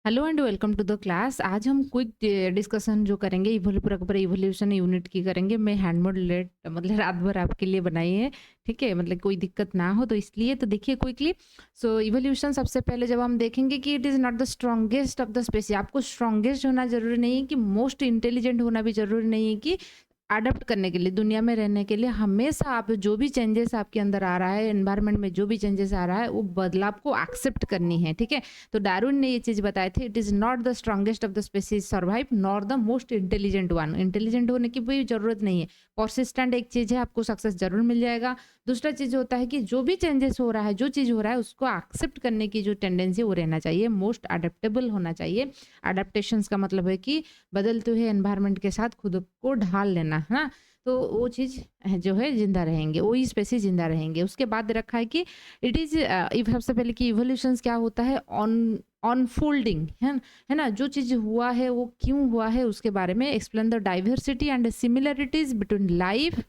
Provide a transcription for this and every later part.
Hello and welcome to the class. आज हम quick discussion जो करेंगे इवोल्यूशन यूनिट की करेंगे। मैं हैंड मॉडलेट मतलब रात भर आपके लिए बनाई है, ठीक है, मतलब कोई दिक्कत ना हो तो इसलिए। तो देखिए क्विकली। सो इवोल्यूशन सबसे पहले जब हम देखेंगे कि it is not the strongest of the species. आपको स्ट्रॉन्गेस्ट होना जरूरी नहीं है कि मोस्ट इंटेलिजेंट होना भी जरूरी नहीं है कि अडॉप्ट करने के लिए, दुनिया में रहने के लिए हमेशा आप जो भी चेंजेस आपके अंदर आ रहा है, एनवायरनमेंट में जो भी चेंजेस आ रहा है, वो बदलाव को एक्सेप्ट करनी है, ठीक है। तो डार्विन ने ये चीज बताए थे, it is not the strongest of the species survive nor the most intelligent one. Intelligent होने की भी जरूरत नहीं है, परसिस्टेंट एक चीज है, आपको सक्सेस जरूर मिल जाएगा। दूसरा चीज होता है कि जो भी चेंजेस हो रहा है, जो चीज हो रहा है, उसको एक्सेप्ट करने की जो टेंडेंसी वो रहना चाहिए, मोस्ट अडेप्टेबल होना चाहिए। अडेप्टेशन का मतलब है कि बदलते हुए एनवायरनमेंट के साथ खुद को ढाल लेना, है ना। तो वो चीज़ जो है जिंदा रहेंगे, वही स्पेसीज जिंदा रहेंगे। उसके बाद रखा है कि इट इज़ सबसे पहले कि इवोल्यूशंस क्या होता है, ऑन अनफोल्डिंग है ना। जो चीज़ हुआ है वो क्यों हुआ है उसके बारे में explain the diversity and similarities between life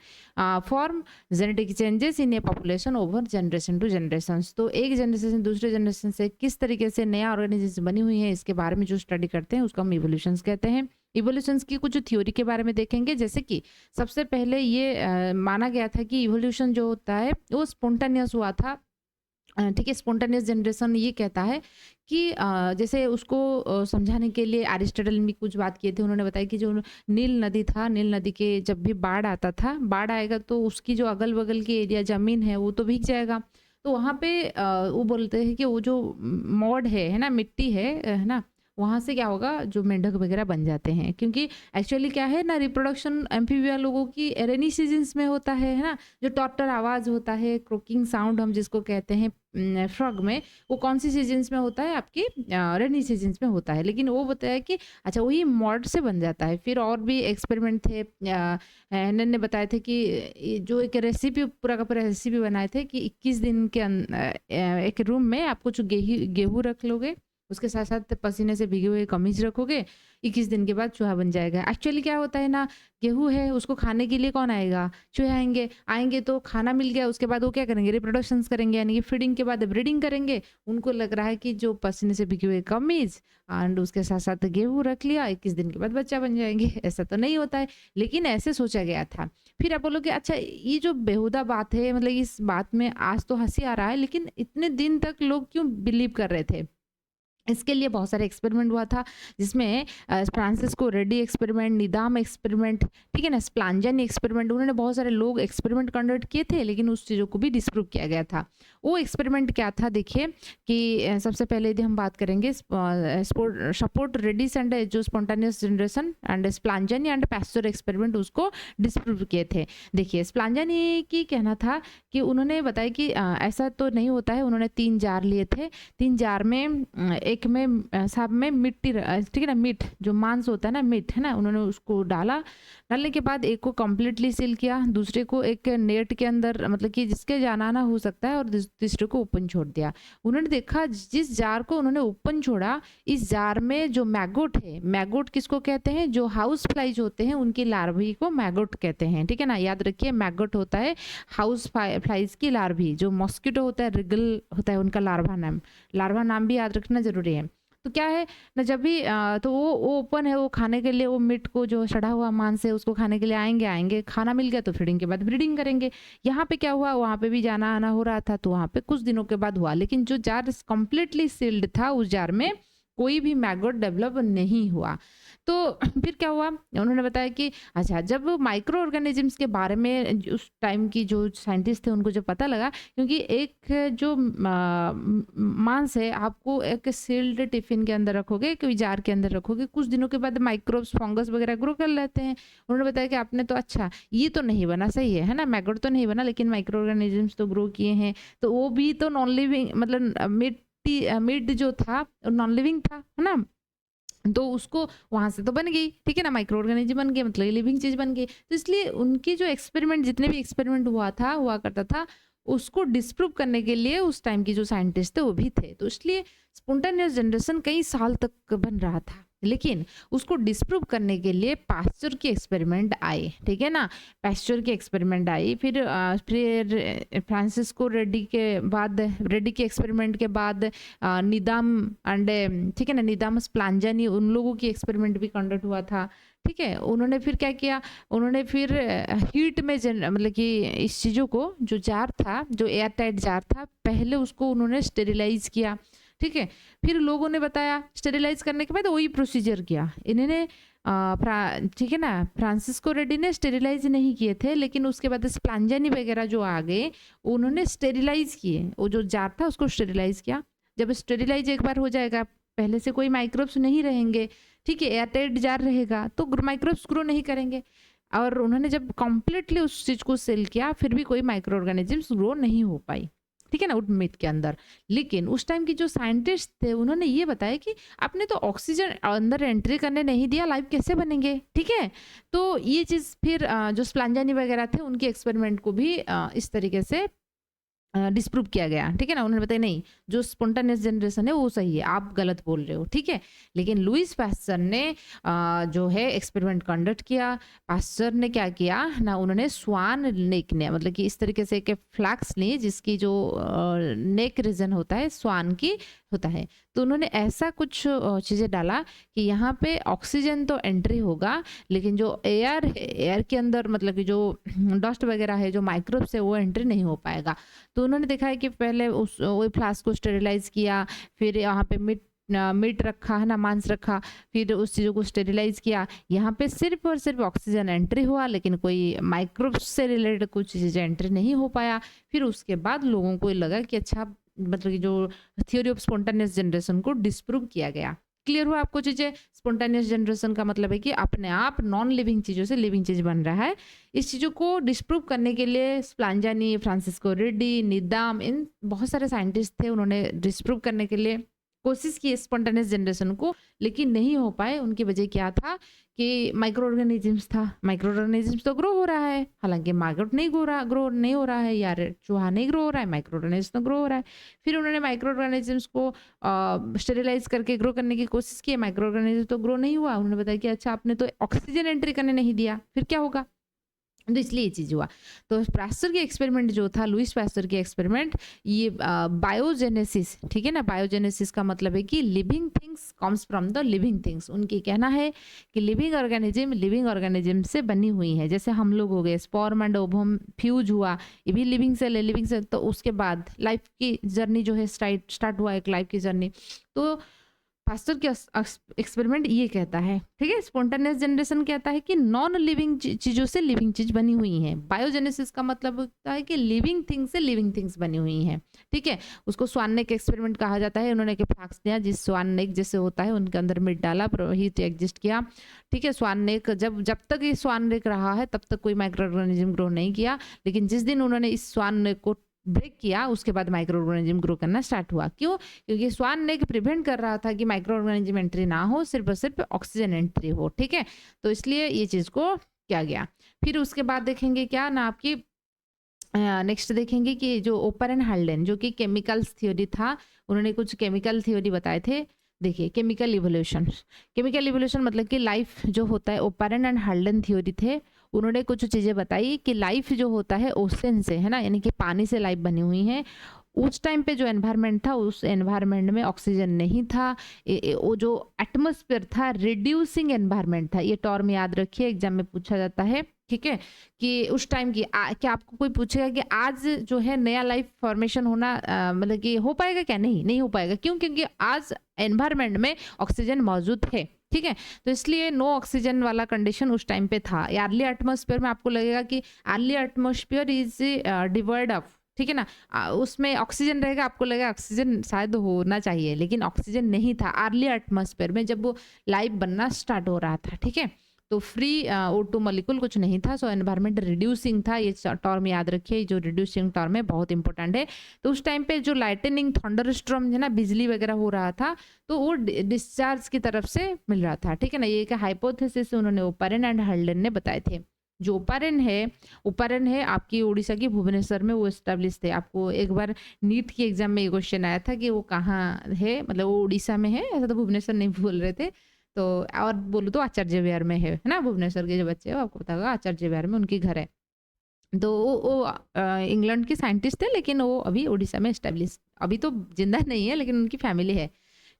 form genetic changes in a population over generation to generation. तो एक जनरेशन से दूसरे जनरेशन से किस तरीके से नया ऑर्गेनाइजेशन बनी हुई है, इसके बारे में जो स्टडी करते हैं उसको हम इवोल्यूशंस कहते हैं। इवोल्यूशंस की कुछ थ्योरी के बारे में देखेंगे, जैसे कि सबसे पहले ये माना गया था कि इवोल्यूशन जो होता है वो स्पॉन्टेनियस हुआ था, ठीक है। स्पॉन्टेनियस जनरेशन ये कहता है कि जैसे उसको समझाने के लिए एरिस्टोटल ने कुछ बात किए थे। उन्होंने बताया कि जो नील नदी था, नील नदी के जब भी बाढ़ आता था, बाढ़ आएगा तो उसकी जो अगल बगल की एरिया ज़मीन है वो तो भीग जाएगा। तो वहाँ पे वो बोलते हैं कि वो जो मॉड है ना, मिट्टी है ना, वहाँ से क्या होगा, जो मेंढक वगैरह बन जाते हैं। क्योंकि एक्चुअली क्या है ना, रिप्रोडक्शन एम्फीबिया लोगों की रेनी सीजन्स में होता है ना। जो टॉटर आवाज़ होता है, क्रोकिंग साउंड हम जिसको कहते हैं फ्रॉग में, वो कौन सी सीजन्स में होता है, आपकी रेनी सीजन्स में होता है। लेकिन वो बताया कि अच्छा वही मॉड से बन जाता है। फिर और भी एक्सपेरिमेंट थे, हैनन ने बताए थे कि जो एक रेसिपी पूरा का पूरा रेसिपी बनाए थे कि 21 दिन के एक रूम में आप कुछ गेहूँ रख लोगे, उसके साथ साथ पसीने से भीगे हुए कमीज रखोगे, 21 दिन के बाद चूहा बन जाएगा। एक्चुअली क्या होता है ना, गेहूँ है उसको खाने के लिए कौन आएगा, चूहे आएंगे। आएंगे तो खाना मिल गया, उसके बाद वो क्या करेंगे, रिप्रोडक्शन करेंगे, यानी कि फीडिंग के बाद ब्रीडिंग करेंगे। उनको लग रहा है कि जो पसीने से भीगे हुए कमीज एंड उसके साथ साथ गेहूँ रख लिया, 21 दिन के बाद बच्चा बन जाएंगे। ऐसा तो नहीं होता है, लेकिन ऐसे सोचा गया था। फिर आप बोलोगे अच्छा ये जो बेहुदा बात है, मतलब इस बात में आज तो हंसी आ रहा है, लेकिन इतने दिन तक लोग क्यों बिलीव कर रहे थे। इसके लिए बहुत सारे एक्सपेरिमेंट हुआ था, जिसमें फ्रांसिस्को रेड्डी एक्सपेरिमेंट, निदाम एक्सपेरिमेंट, ठीक है ना, स्प्लांजन एक्सपेरिमेंट, उन्होंने बहुत सारे लोग एक्सपेरिमेंट कंडक्ट किए थे, लेकिन उस चीज़ों को भी डिस्प्रूव किया गया था। वो एक्सपेरिमेंट क्या था, देखिए कि सबसे पहले यदि हम बात करेंगे सपोर्ट रेडिस एंड जो spontaneous generation and Spallanzani and Pasteur experiment उसको डिस्प्रूव किए थे। देखिए स्प्लांजनी की कहना था कि उन्होंने बताया कि ऐसा तो नहीं होता है। उन्होंने 3 जार लिए थे, 3 जार में एक में सब में मिट्टी ठीक है ना, मीट जो मांस होता है ना, मीट है ना, उन्होंने उसको डाला। डालने के बाद एक को कम्प्लीटली सील किया, दूसरे को एक नेट के अंदर, मतलब कि जिसके जाना ना हो सकता है, और तीसरे को ओपन छोड़ दिया। उन्होंने देखा जिस जार को उन्होंने ओपन छोड़ा, इस जार में जो मैगोट है, मैगोट किसको कहते हैं, जो हाउस फ्लाइज होते हैं उनकी लार्वी को मैगोट कहते हैं, ठीक है ना। याद रखिए मैगोट होता है हाउस फ्लाइज की लार्वी। जो मॉस्किटो होता है, रिगल होता है उनका लार्वा नाम भी याद रखना जरूरी है। तो क्या है ना, जब भी तो वो ओपन है, वो खाने के लिए, वो मीट को जो सड़ा हुआ मांस है उसको खाने के लिए आएंगे, खाना मिल गया तो फीडिंग के बाद ब्रीडिंग करेंगे। यहाँ पे क्या हुआ, वहाँ पे भी जाना आना हो रहा था, तो वहाँ पे कुछ दिनों के बाद हुआ। लेकिन जो जार कंप्लीटली सील्ड था, उस जार में कोई भी मैगोट डेवलप नहीं हुआ। तो फिर क्या हुआ, उन्होंने बताया कि अच्छा जब माइक्रो ऑर्गेनिजम्स के बारे में उस टाइम की जो साइंटिस्ट थे उनको जब पता लगा, क्योंकि एक जो मांस है आपको एक सील्ड टिफिन के अंदर रखोगे, कोई जार के अंदर रखोगे, कुछ दिनों के बाद माइक्रोब्स फंगस वगैरह ग्रो कर लेते हैं। उन्होंने बताया कि आपने तो अच्छा ये तो नहीं बना, सही है ना, मैगोट तो नहीं बना, लेकिन माइक्रो ऑर्गेनिजम्स तो ग्रो किए हैं। तो वो भी तो नॉन लिविंग, मतलब मिड जो था नॉन लिविंग था, है ना। तो उसको वहां से तो बन गई, ठीक है ना, माइक्रो ऑर्गेनिज्म बन गए, मतलब लिविंग चीज बन गई। तो इसलिए उनकी जो एक्सपेरिमेंट, जितने भी एक्सपेरिमेंट हुआ करता था, उसको डिस्प्रूव करने के लिए उस टाइम की जो साइंटिस्ट थे वो भी थे। तो इसलिए स्पॉन्टेनियस जनरेशन कई साल तक बन रहा था, लेकिन उसको डिस्प्रूव करने के लिए पास्चर के एक्सपेरिमेंट आए, ठीक है ना। पास्चर के एक्सपेरिमेंट आई, फिर फ्रांसिस्को रेड्डी के एक्सपेरिमेंट के बाद निदाम एंड, ठीक है ना, निदाम स्प्लांजानी, उन लोगों की एक्सपेरिमेंट भी कंडक्ट हुआ था, ठीक है। उन्होंने फिर क्या किया, उन्होंने फिर हीट में मतलब कि इस चीज़ों को, जो जार था, जो एयर टाइट जार था, पहले उसको उन्होंने स्टेरिलाइज किया, ठीक है। फिर लोगों ने बताया, स्टेरिलाइज करने के बाद वही प्रोसीजर किया इन्होंने, ठीक है ना। फ्रांसिस्को रेड्डी ने स्टेरिलाइज नहीं किए थे, लेकिन उसके बाद स्प्लांजानी वगैरह जो आ गए, उन्होंने स्टेरिलाइज किए, वो जो जार था उसको स्टेरिलाइज किया। जब स्टेरिलाइज एक बार हो जाएगा, पहले से कोई माइक्रोब्स नहीं रहेंगे, ठीक है, एयरटाइट जार रहेगा, तो माइक्रोब्स ग्रो नहीं करेंगे। और उन्होंने जब कम्प्लीटली उस चीज़ को सेल किया, फिर भी कोई माइक्रो ऑर्गेनिजम्स ग्रो नहीं हो पाई, ठीक है ना, उट मीट के अंदर। लेकिन उस टाइम की जो साइंटिस्ट थे, उन्होंने ये बताया कि आपने तो ऑक्सीजन अंदर एंट्री करने नहीं दिया, लाइफ कैसे बनेंगे, ठीक है। तो ये चीज़ फिर जो स्प्लांजानी वगैरह थे, उनके एक्सपेरिमेंट को भी इस तरीके से डिस्प्रूव किया गया, ठीक है ना। उन्होंने बताया नहीं, जो स्पॉन्टेनियस जनरेशन है वो सही है, आप गलत बोल रहे हो, ठीक है। लेकिन लुईस पास्चर ने जो है एक्सपेरिमेंट कंडक्ट किया। पास्चर ने क्या किया ना, उन्होंने स्वान नेक ने, मतलब कि इस तरीके से एक फ्लैक्स ली, जिसकी जो नेक रीजन होता है स्वान की होता है, तो उन्होंने ऐसा कुछ चीज़ें डाला कि यहाँ पे ऑक्सीजन तो एंट्री होगा, लेकिन जो एयर के अंदर, मतलब कि जो डस्ट वगैरह है, जो माइक्रोब्स है, वो एंट्री नहीं हो पाएगा। तो उन्होंने देखा है कि पहले उस वही फ्लास्क को स्टेरिलाइज किया, फिर यहाँ पे मीट रखा है ना, मांस रखा, फिर उस चीज़ों को स्टेरिलाइज किया। यहाँ पे सिर्फ और सिर्फ ऑक्सीजन एंट्री हुआ, लेकिन कोई माइक्रोब्स से रिलेटेड कुछ चीज़ें एंट्री नहीं हो पाया। फिर उसके बाद लोगों को लगा कि अच्छा, मतलब कि जो थ्योरी ऑफ स्पॉन्टेनियस जनरेशन को डिस्प्रूव किया गया। क्लियर हुआ आपको चीज़ें। स्पॉन्टेनियस जनरेशन का मतलब है कि अपने आप नॉन लिविंग चीज़ों से लिविंग चीज़ बन रहा है। इस चीज़ों को डिस्प्रूव करने के लिए स्प्लांजानी, फ्रांसिस्को रेड्डी, निदाम, इन बहुत सारे साइंटिस्ट थे, उन्होंने डिस्प्रूव करने के लिए कोशिश की स्पॉन्टेनियस जनरेशन को, लेकिन नहीं हो पाए। उनकी वजह क्या था कि माइक्रो ऑर्गेनिजम्स था। माइक्रो ऑर्गेनिजम्स तो ग्रो हो रहा है, हालांकि मैगट नहीं ग्रो नहीं हो रहा है, यार चूहा नहीं ग्रो हो रहा है, माइक्रो ऑर्गेनिजम्स तो ग्रो हो रहा है। फिर उन्होंने माइक्रो ऑर्गेनिजम्स को स्टेरिलाइज करके ग्रो करने की कोशिश की, माइक्रो ऑर्गेनिज्म तो ग्रो नहीं हुआ। उन्होंने बताया कि अच्छा, आपने तो ऑक्सीजन एंट्री करने नहीं दिया, फिर क्या होगा। तो इसलिए ये चीज़ हुआ। तो पास्चर के एक्सपेरिमेंट जो था, लुईस पास्चर के एक्सपेरिमेंट, ये बायोजेनेसिस, ठीक है ना। बायोजेनेसिस का मतलब है कि living things comes from the living things. उनकी कहना है कि लिविंग ऑर्गेनिज्म से बनी हुई है। जैसे हम लोग हो गए, स्पर्म एंड ओवम फ्यूज हुआ, ये भी लिविंग सेल है, लिविंग सेल। तो उसके बाद लाइफ की जर्नी जो है स्टार्ट हुआ, एक लाइफ की जर्नी। तो पास्चर के एक्सपेरिमेंट ये कहता है, ठीक है। स्पॉन्टेनियस जनरेशन कहता है कि नॉन लिविंग चीज़ों से लिविंग चीज बनी हुई है। बायोजेनेसिस का मतलब होता है कि लिविंग थिंग्स से लिविंग थिंग्स बनी हुई हैं, ठीक है। उसको स्वाननेक एक्सपेरिमेंट कहा जाता है। उन्होंने फ्लास्क दिया, जिस स्वाननेक जैसे होता है, उनके अंदर मीट डाला, हीट एग्जिस्ट किया, ठीक है। स्वाननेक जब तक ये स्वाननेक रहा है, तब तक कोई माइक्रो ऑर्गेनिज्म ग्रो नहीं किया, लेकिन जिस दिन उन्होंने इस स्वाननेक को ब्रेक किया, उसके बाद माइक्रो ऑर्गेनिज्म ग्रो करना स्टार्ट हुआ। क्यों? क्योंकि स्वान नेक प्रिवेंट कर रहा था कि माइक्रो ऑर्गेनिज्म एंट्री ना हो, सिर्फ और सिर्फ ऑक्सीजन एंट्री हो, ठीक है। तो इसलिए ये चीज़ को किया गया। फिर उसके बाद देखेंगे क्या ना, आपकी नेक्स्ट देखेंगे कि जो ओपर एंड हाल्डेन, जो कि केमिकल्स थ्योरी था, उन्होंने कुछ केमिकल थ्योरी बताए थे। देखिए, केमिकल इवोल्यूशन मतलब कि लाइफ जो होता है, ओपरेन एंड हाल्डेन थ्योरी थे। उन्होंने कुछ चीज़ें बताई कि लाइफ जो होता है ओशन से, है ना, यानी कि पानी से लाइफ बनी हुई है। उस टाइम पे जो एनवायरनमेंट था, उस एनवायरनमेंट में ऑक्सीजन नहीं था। वो जो एटमॉस्फेयर था, रिड्यूसिंग एनवायरनमेंट था। ये टर्म याद रखिए, एग्जाम में पूछा जाता है, ठीक है। कि उस टाइम की क्या आपको कोई पूछेगा कि आज जो है नया लाइफ फॉर्मेशन होना मतलब कि हो पाएगा क्या? नहीं हो पाएगा। क्यों? क्योंकि आज एनवायरनमेंट में ऑक्सीजन मौजूद है, ठीक है। तो इसलिए नो ऑक्सीजन वाला कंडीशन उस टाइम पे था। अर्ली एटमॉस्फेयर में आपको लगेगा कि early atmosphere is devoid of, ठीक है ना, उसमें ऑक्सीजन रहेगा, आपको लगेगा ऑक्सीजन शायद होना चाहिए, लेकिन ऑक्सीजन नहीं था अर्ली एटमॉस्फेयर में जब वो लाइफ बनना स्टार्ट हो रहा था, ठीक है। तो फ्री O2 मॉलिक्यूल कुछ नहीं था। सो एनवायरनमेंट रिड्यूसिंग था। ये टर्म याद रखिए, जो रिड्यूसिंग टर्म है बहुत इंपॉर्टेंट है। तो उस टाइम पे जो लाइटनिंग, थंडरस्टॉर्म है ना, बिजली वगैरह हो रहा था, तो वो डिस्चार्ज की तरफ से मिल रहा था, ठीक है ना। ये एक हाइपोथेसिस उन्होंने ओपरेन एंड हाल्डेन ने बताए थे। जो ओपरेन है आपकी उड़ीसा की भुवनेश्वर में वो एस्टेब्लिश थे। आपको एक बार नीट की एग्जाम में ये क्वेश्चन आया था कि वो कहाँ है, मतलब वो उड़ीसा में है, ऐसा तो भुवनेश्वर नहीं बोल रहे थे। तो और बोलूँ तो आचार्य विहार में है ना? भुवनेश्वर के जो बच्चे हैं, आपको पता होगा आचार्य विहार में उनकी घर है। तो वो इंग्लैंड के साइंटिस्ट थे, लेकिन वो अभी उड़ीसा में एस्टेब्लिश, अभी तो ज़िंदा नहीं है, लेकिन उनकी फैमिली है।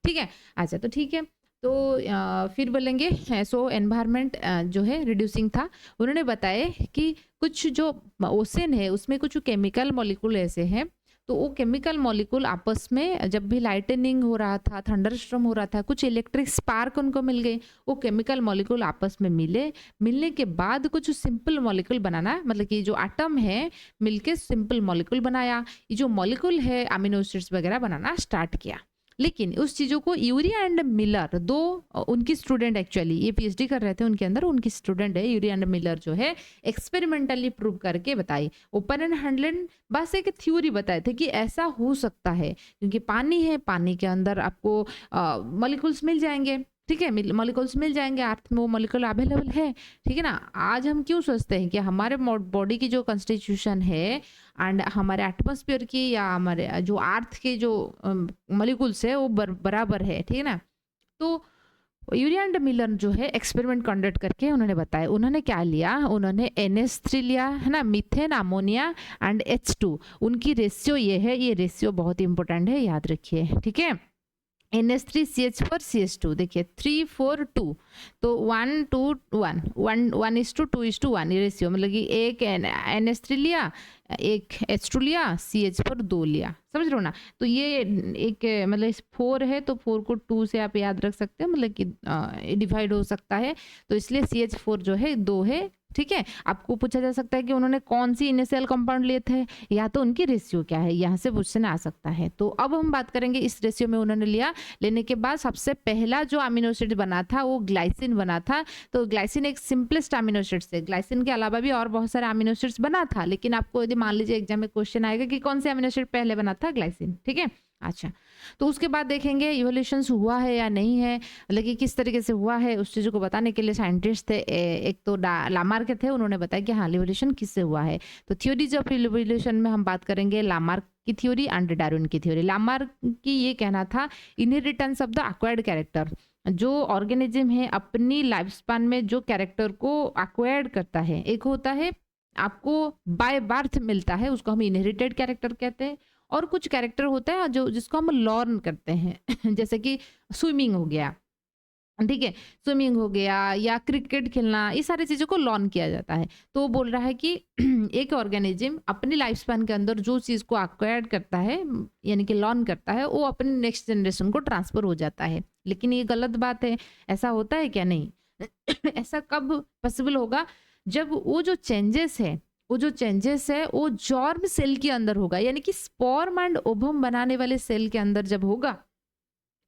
ठीक है? अच्छा, तो ठीक है। तो फिर बोलेंगे सो एनवायरनमेंट जो है रिड्यूसिंग था। उन्होंने बताया कि कुछ जो ओशन है उसमें कुछ केमिकल मॉलिक्यूल ऐसे हैं, तो वो केमिकल मॉलिक्यूल आपस में जब भी लाइटनिंग हो रहा था, थंडरस्टॉर्म हो रहा था, कुछ इलेक्ट्रिक स्पार्क उनको मिल गई। वो केमिकल मॉलिक्यूल आपस में मिले, मिलने के बाद कुछ सिंपल मॉलिक्यूल बनाना, मतलब कि जो एटम है मिलके सिंपल मॉलिक्यूल बनाया। ये जो मॉलिक्यूल है अमीनो एसिड्स वगैरह बनाना स्टार्ट किया। लेकिन उस चीज़ों को यूरी एंड मिलर, दो उनकी स्टूडेंट, एक्चुअली ये पीएचडी कर रहे थे उनके अंदर, उनकी स्टूडेंट है यूरी एंड मिलर जो है, एक्सपेरिमेंटली प्रूव करके बताई। ओपन एंड हैंडलेड बस एक थ्योरी बताए थे कि ऐसा हो सकता है, क्योंकि पानी है, पानी के अंदर आपको मॉलिक्यूल्स मिल जाएंगे। ठीक है, मॉलिक्यूल्स मिल जाएंगे, अर्थ में वो मॉलिक्यूल अवेलेबल है। ठीक है ना? आज हम क्यों सोचते हैं कि हमारे बॉडी की जो कॉन्स्टिट्यूशन है एंड हमारे एटमॉस्फेयर की या हमारे जो अर्थ के जो मॉलिक्यूल्स है वो बराबर है। ठीक है ना? तो यूरी एंड मिलर जो है एक्सपेरिमेंट कंडक्ट करके उन्होंने बताया। उन्होंने क्या लिया? उन्होंने NH3 लिया है ना, मीथेन, अमोनिया एंड H2। उनकी रेशियो ये है, ये रेशियो बहुत इंपॉर्टेंट है, याद रखिए। ठीक है? NH3 CH4 CH2, देखिए 3 4 2, तो 1 2 1 1 1:2:1 ये रेशियो, मतलब कि एक NH3 लिया, एक H2 लिया, CH4 2 लिया। समझ रहे हो ना? तो ये एक मतलब 4 है तो 4 को 2 से आप याद रख सकते हैं, मतलब कि डिवाइड हो सकता है, तो इसलिए CH4 जो है 2 है। ठीक है? आपको पूछा जा सकता है कि उन्होंने कौन सी इनिशियल कंपाउंड लिए थे, या तो उनकी रेशियो क्या है, यहाँ से क्वेश्चन आ सकता है। तो अब हम बात करेंगे इस रेशियो में उन्होंने लिया। लेने के बाद सबसे पहला जो अमीनो एसिड बना था वो ग्लाइसिन बना था। तो ग्लाइसिन एक सिंपलेस्ट अमीनो एसिड है। ग्लाइसिन के अलावा भी और बहुत सारे अमीनो एसिड्स बना था, लेकिन आपको यदि मान लीजिए एग्जाम में क्वेश्चन आएगा कि कौन से अमीनो एसिड पहले बना था, ग्लाइसिन। ठीक है? अच्छा, तो उसके बाद देखेंगे इवोल्यूशन हुआ है या नहीं है, मतलब कि किस तरीके से हुआ है, उस चीज़ों को बताने के लिए साइंटिस्ट थे। एक तो लामार्क थे, उन्होंने बताया कि हाँ इवोल्यूशन किससे हुआ है। तो थ्योरीज ऑफ इवोल्यूशन में हम बात करेंगे लामार्क की थ्योरी एंड डार्विन की थ्योरी। लामार्क की ये कहना था, inheritance of the acquired character, जो ऑर्गेनिज्म है अपनी लाइफ स्पान में जो कैरेक्टर को एक्वायर्ड करता है, एक होता है आपको बाय बर्थ मिलता है, उसको हम इनहेरिटेड कैरेक्टर कहते हैं, और कुछ कैरेक्टर होता है जो जिसको हम लर्न करते हैं जैसे कि स्विमिंग हो गया। ठीक है, स्विमिंग हो गया या क्रिकेट खेलना, ये सारी चीज़ों को लर्न किया जाता है। तो वो बोल रहा है कि एक ऑर्गेनिज्म अपनी लाइफ स्पैन के अंदर जो चीज़ को एक्वायर्ड करता है, यानी कि लर्न करता है, वो अपने नेक्स्ट जनरेशन को ट्रांसफर हो जाता है। लेकिन ये गलत बात है, ऐसा होता है क्या? नहीं ऐसा कब पॉसिबल होगा? जब वो जो चेंजेस है वो जॉर्म सेल के अंदर होगा, यानी कि स्पर्म एंड ओवम बनाने वाले सेल के अंदर जब होगा,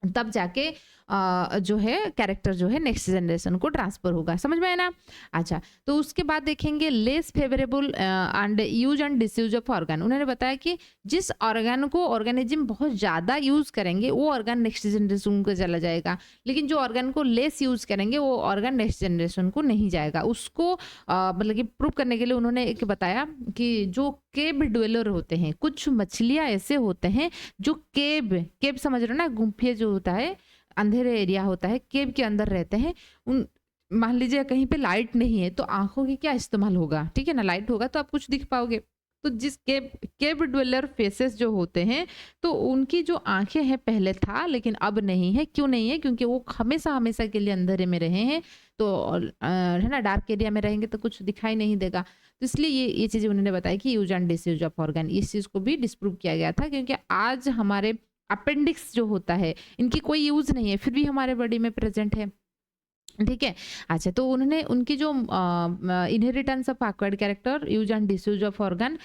तब जाके जो है कैरेक्टर जो है नेक्स्ट जनरेशन को ट्रांसफर होगा। समझ में आया ना? अच्छा, तो उसके बाद देखेंगे less favourable and use and disuse of organ. उन्होंने बताया कि जिस ऑर्गन को ऑर्गेनिज्म बहुत ज़्यादा यूज करेंगे वो ऑर्गन नेक्स्ट जनरेशन को चला जाएगा, लेकिन जो ऑर्गन को लेस यूज करेंगे वो ऑर्गन नेक्स्ट जनरेशन को नहीं जाएगा। उसको मतलब कि प्रूव करने के लिए उन्होंने एक बताया कि जो केव ड्वेलर होते हैं, कुछ मछलियाँ ऐसे होते हैं जो केव समझ रहे हो ना, गुम्फे जो होता है, अंधेरे एरिया होता है, केव के अंदर रहते हैं। उन मान लीजिए कहीं पे लाइट नहीं है तो आंखों की क्या इस्तेमाल होगा? ठीक है ना, लाइट होगा तो आप कुछ दिख पाओगे। तो जिस केव ड्वेलर फेसेस जो होते हैं, तो उनकी जो आंखें हैं पहले था, लेकिन अब नहीं है। क्यों नहीं है? क्योंकि वो हमेशा हमेशा के लिए अंधेरे में रहे हैं, तो है ना, डार्क एरिया में रहेंगे तो कुछ दिखाई नहीं देगा। तो इसलिए ये चीज़ें उन्होंने बताया कि use and disuse of organ, इस चीज़ को भी डिस्प्रूव किया गया था, क्योंकि आज हमारे अपेंडिक्स जो होता है इनकी कोई यूज नहीं है, फिर भी हमारे बॉडी में प्रेजेंट है। ठीक है? अच्छा, तो उन्होंने उनकी जो inheritance of acquired character, use and disuse of organ,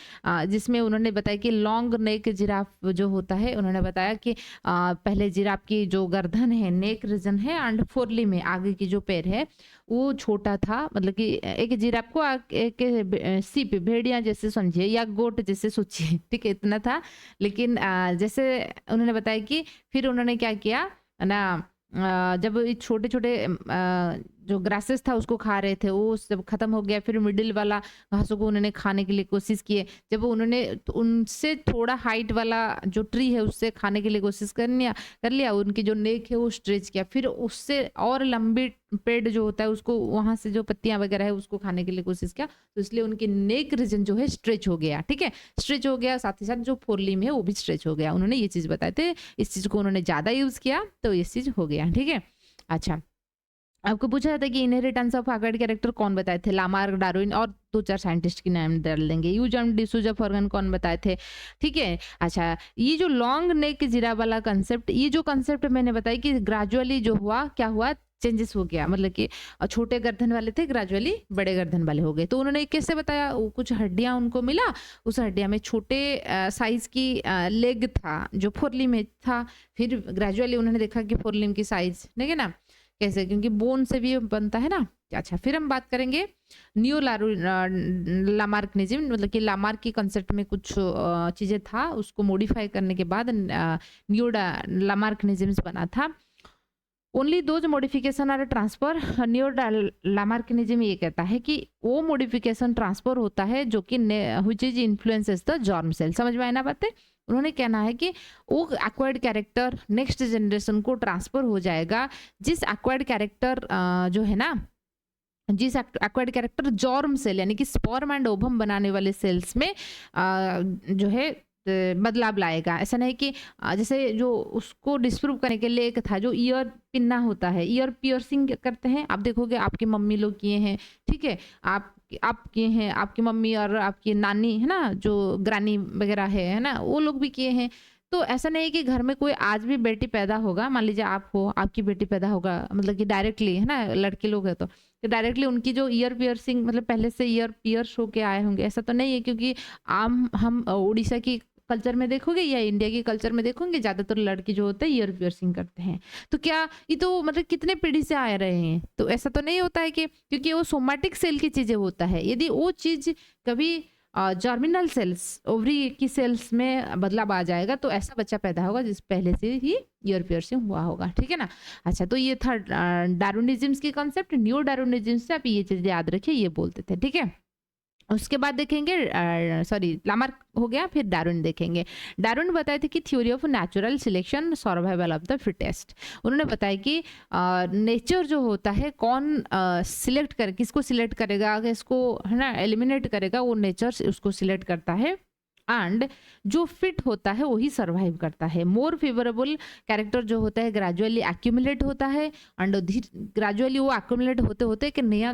जिसमें उन्होंने बताया कि लॉन्ग नेक जिराफ जो होता है, उन्होंने बताया कि पहले जिराफ की जो गर्दन है, नेक रीजन है, एंड फोरली में आगे की जो पैर है वो छोटा था, मतलब कि एक जिराफ को एक सीप, भेड़िया जैसे समझिए या गोट जैसे सोचिए, ठीक है, इतना था। लेकिन जैसे उन्होंने बताया कि फिर उन्होंने क्या किया ना, जब छोटे छोटे जो ग्रासेस था उसको खा रहे थे, वो सब खत्म हो गया। फिर मिडिल वाला घासों को उन्होंने खाने के लिए कोशिश किए। जब उन्होंने तो उनसे थोड़ा हाइट वाला जो ट्री है उससे खाने के लिए कोशिश कर लिया, उनकी जो नेक है वो स्ट्रेच किया। फिर उससे और लंबी पेड़ जो होता है उसको वहाँ से जो पत्तियाँ वगैरह है उसको खाने के लिए कोशिश किया, तो इसलिए उनकी नेक रीजन जो है स्ट्रेच हो गया, ठीक है? स्ट्रेच हो गया, साथ ही साथ जो फोर लिम्ब है वो भी स्ट्रेच हो गया। उन्होंने ये चीज़ बताए थे, इस चीज़ को उन्होंने ज़्यादा यूज़ किया तो ये चीज़ हो गया, ठीक है? अच्छा, आपको पूछा जाता है कि इनहेरिटेंस ऑफ एक्वायर्ड कैरेक्टर कौन बताए थे? लामार्क, डार्विन और 2-4 साइंटिस्ट के नाम डाल देंगे। यूजर्म डिसूजा फॉर्गन कौन बताए थे? ठीक है? अच्छा, ये जो लॉन्ग नेक जिराफ वाला कंसेप्ट, ये जो कंसेप्ट मैंने बताया कि ग्रेजुअली जो हुआ, क्या हुआ? चेंजेस हो गया, मतलब कि छोटे गर्दन वाले थे, ग्रेजुअली बड़े गर्दन वाले हो गए। तो उन्होंने कैसे बताया? वो कुछ हड्डियाँ उनको मिला, उस हड्डियाँ में छोटे साइज़ की लेग था, जो फोर में था। फिर ग्रेजुअली उन्होंने देखा कि फोर लिम्ब की साइज़, ठीक है ना? कैसे? क्योंकि बोन से भी बनता है ना। अच्छा, फिर हम बात करेंगे नियो लामार्कनिज्म, मतलब कि लामार्क की कंसेप्ट में कुछ चीज़ें था, उसको मॉडिफाई करने के बाद नियो लामार्कनिज्म बना था। Only those modification are transfer. Neo Lamarckism ये कहता है कि वो मॉडिफिकेशन ट्रांसफर होता है जो कि which is influences the germ cell. समझ में आया ना बातें? उन्होंने कहना है कि वो एक्वायर्ड कैरेक्टर नेक्स्ट जनरेशन को ट्रांसफर हो जाएगा, जिस एक्वायर्ड कैरेक्टर जो है ना, जिस एक्वायर्ड कैरेक्टर जॉर्म सेल यानी कि स्पर्म एंड ओवम बनाने वाले सेल्स में जो है बदलाव लाएगा। ऐसा नहीं कि जैसे जो उसको डिस्प्रूव करने के लिए एक था जो ईयर पिनना होता है, ईयर पियर्सिंग करते हैं, आप देखोगे आपकी मम्मी लोग किए हैं, ठीक है? आप किए हैं, आपकी मम्मी और आपकी नानी है ना, जो ग्रानी वगैरह है ना, वो लोग भी किए हैं। तो ऐसा नहीं है कि घर में कोई आज भी बेटी पैदा होगा, मान लीजिए आप हो, आपकी बेटी पैदा होगा, मतलब कि डायरेक्टली है ना, लड़के लोग है तो डायरेक्टली उनकी जो ईयर पियर्सिंग, मतलब पहले से ईयर पियर्स होके आए होंगे, ऐसा तो नहीं है। क्योंकि आम हम उड़ीसा की कल्चर में देखोगे या इंडिया के कल्चर में देखोगे, ज़्यादातर लड़के जो होते हैं ईयर पियर्सिंग करते हैं। तो क्या ये तो मतलब कितने पीढ़ी से आ रहे हैं, तो ऐसा तो नहीं होता है कि क्योंकि वो सोमैटिक सेल की चीज़ें होता है। यदि वो चीज़ कभी जर्मिनल सेल्स, ओवरी की सेल्स में बदलाव आ जाएगा, तो ऐसा बच्चा पैदा होगा जिस पहले से ही ईयर पियर्सिंग हुआ होगा, ठीक है ना? अच्छा, तो ये था डार्विनिज्म की कॉन्सेप्ट। न्यू डार्विनिज्म से आप ये चीज़ याद रखिए, ये बोलते थे, ठीक है? उसके बाद देखेंगे सॉरी लामार्क हो गया, फिर डार्विन देखेंगे। डार्विन बताए थे कि theory of natural selection survival of the fittest. उन्होंने बताया कि नेचर जो होता है, कौन सिलेक्ट कर किसको सिलेक्ट करेगा, किसको है ना एलिमिनेट करेगा, वो नेचर उसको सिलेक्ट करता है। एंड जो फिट होता है वही सर्वाइव करता है। मोर फेवरेबल कैरेक्टर जो होता है ग्रेजुअली एक्यूमुलेट होता है, एंड ग्रेजुअली वो एक्यूमुलेट होते होते एक नया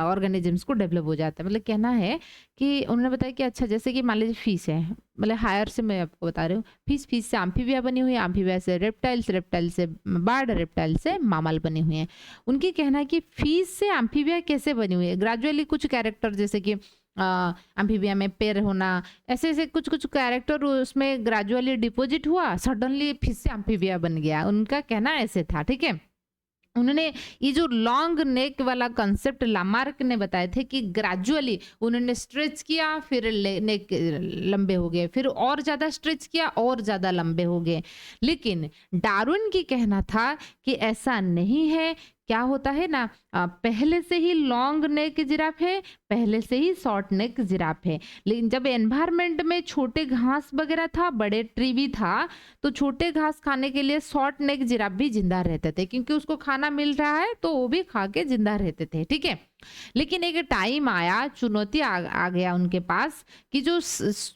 ऑर्गेनिजम्स को डेवलप हो जाता है। मतलब कहना है कि उन्होंने बताया कि अच्छा, जैसे कि मान लीजिए फिश है, मतलब हायर से मैं आपको बता रही हूँ, फिश से एम्फीबिया बनी हुई है, एम्फीबिया से रेप्टाइल्स, रेप्टाइल से बर्ड, रेप्टाइल से मामल बने हुए हैं। उनकी कहना है कि फिश से एम्फीबिया कैसे बनी हुई है? ग्रेजुअली कुछ कैरेक्टर जैसे कि एम्फीबिया में पैर होना, ऐसे ऐसे कुछ कुछ कैरेक्टर उसमें ग्रेजुअली डिपॉजिट हुआ, सडनली फिर से एम्फीबिया बन गया। उनका कहना ऐसे था, ठीक है? उन्होंने ये जो लॉन्ग नेक वाला कंसेप्ट लामार्क ने बताए थे कि ग्रेजुअली उन्होंने स्ट्रेच किया, फिर नेक लंबे हो गए, फिर और ज़्यादा स्ट्रेच किया, और ज़्यादा लंबे हो गए। लेकिन डार्विन की कहना था कि ऐसा नहीं है। क्या होता है ना, पहले से ही लॉन्ग नेक जिराफ है, पहले से ही शॉर्ट नेक जिराफ है। लेकिन जब एनवायरमेंट में छोटे घास वगैरह था, बड़े ट्री भी था, तो छोटे घास खाने के लिए शॉर्ट नेक जिराफ भी जिंदा रहते थे, क्योंकि उसको खाना मिल रहा है तो वो भी खा के जिंदा रहते थे, ठीक है? लेकिन एक टाइम आया, चुनौती आ गया उनके पास कि जो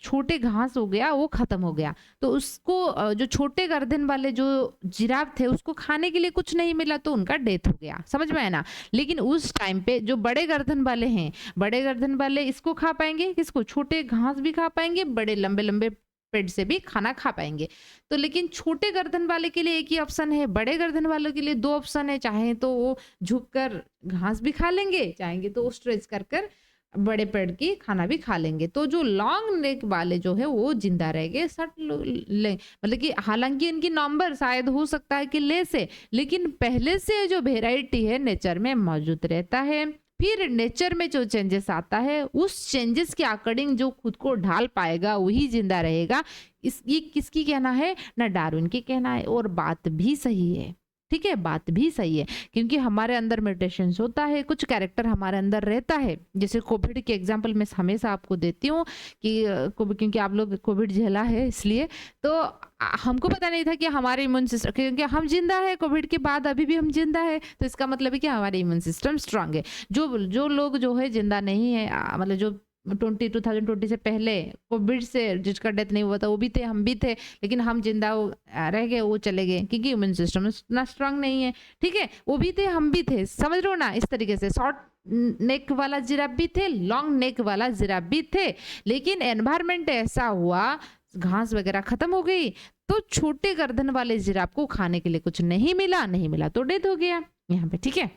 छोटे घास हो गया वो खत्म हो गया, तो उसको जो छोटे गर्दन वाले जो जिराफ थे उसको खाने के लिए कुछ नहीं मिला, तो उनका डेथ हो गया। समझ में आया ना? लेकिन उस टाइम पे जो बड़े गर्दन वाले हैं, बड़े गर्दन वाले इसको खा पाएंगे, किसको? छोटे घास भी खा पाएंगे, बड़े लंबे लंबे पेड़ से भी खाना खा पाएंगे। तो लेकिन छोटे गर्दन वाले के लिए एक ही ऑप्शन है, बड़े गर्दन वालों के लिए दो ऑप्शन है। चाहे तो वो झुककर घास भी खा लेंगे, चाहेंगे तो वो स्ट्रेच कर कर बड़े पेड़ की खाना भी खा लेंगे। तो जो लॉन्ग नेक वाले जो है वो जिंदा रह गए, मतलब कि हालांकि इनकी नंबर शायद हो सकता है कि लेस है, लेकिन पहले से जो वेराइटी है नेचर में मौजूद रहता है। फिर नेचर में जो चेंजेस आता है, उस चेंजेस के अकॉर्डिंग जो खुद को ढाल पाएगा वही जिंदा रहेगा। ये किसकी कहना है ना? डार्विन की कहना है, और बात भी सही है। ठीक है, बात भी सही है, क्योंकि हमारे अंदर म्यूटेशंस होता है, कुछ कैरेक्टर हमारे अंदर रहता है। जैसे कोविड के एग्जांपल मैं हमेशा आपको देती हूँ कि कोविड, क्योंकि आप लोग कोविड झेला है इसलिए, तो हमको पता नहीं था कि हमारे इम्यून सिस्टम, क्योंकि हम जिंदा है कोविड के बाद, अभी भी हम जिंदा है, तो इसका मतलब है कि हमारे इम्यून सिस्टम स्ट्रांग है। जो जो लोग जो है जिंदा नहीं है, मतलब जो 2020 से पहले कोविड से जिसका डेथ नहीं हुआ था, वो भी थे, हम भी थे, लेकिन हम जिंदा रह गए, वो चले गए क्योंकि इम्यून सिस्टम इतना स्ट्रांग नहीं है। ठीक है, वो भी थे, हम भी थे, समझ रहे हो ना। इस तरीके से शॉर्ट नेक वाला जिराफ भी थे, लॉन्ग नेक वाला जिराफ भी थे, लेकिन एनवायरमेंट ऐसा हुआ, घास वगैरह खत्म हो गई, तो छोटे गर्दन वाले जिराफ को खाने के लिए कुछ नहीं मिला तो डेथ हो गया यहाँ पे। ठीक है,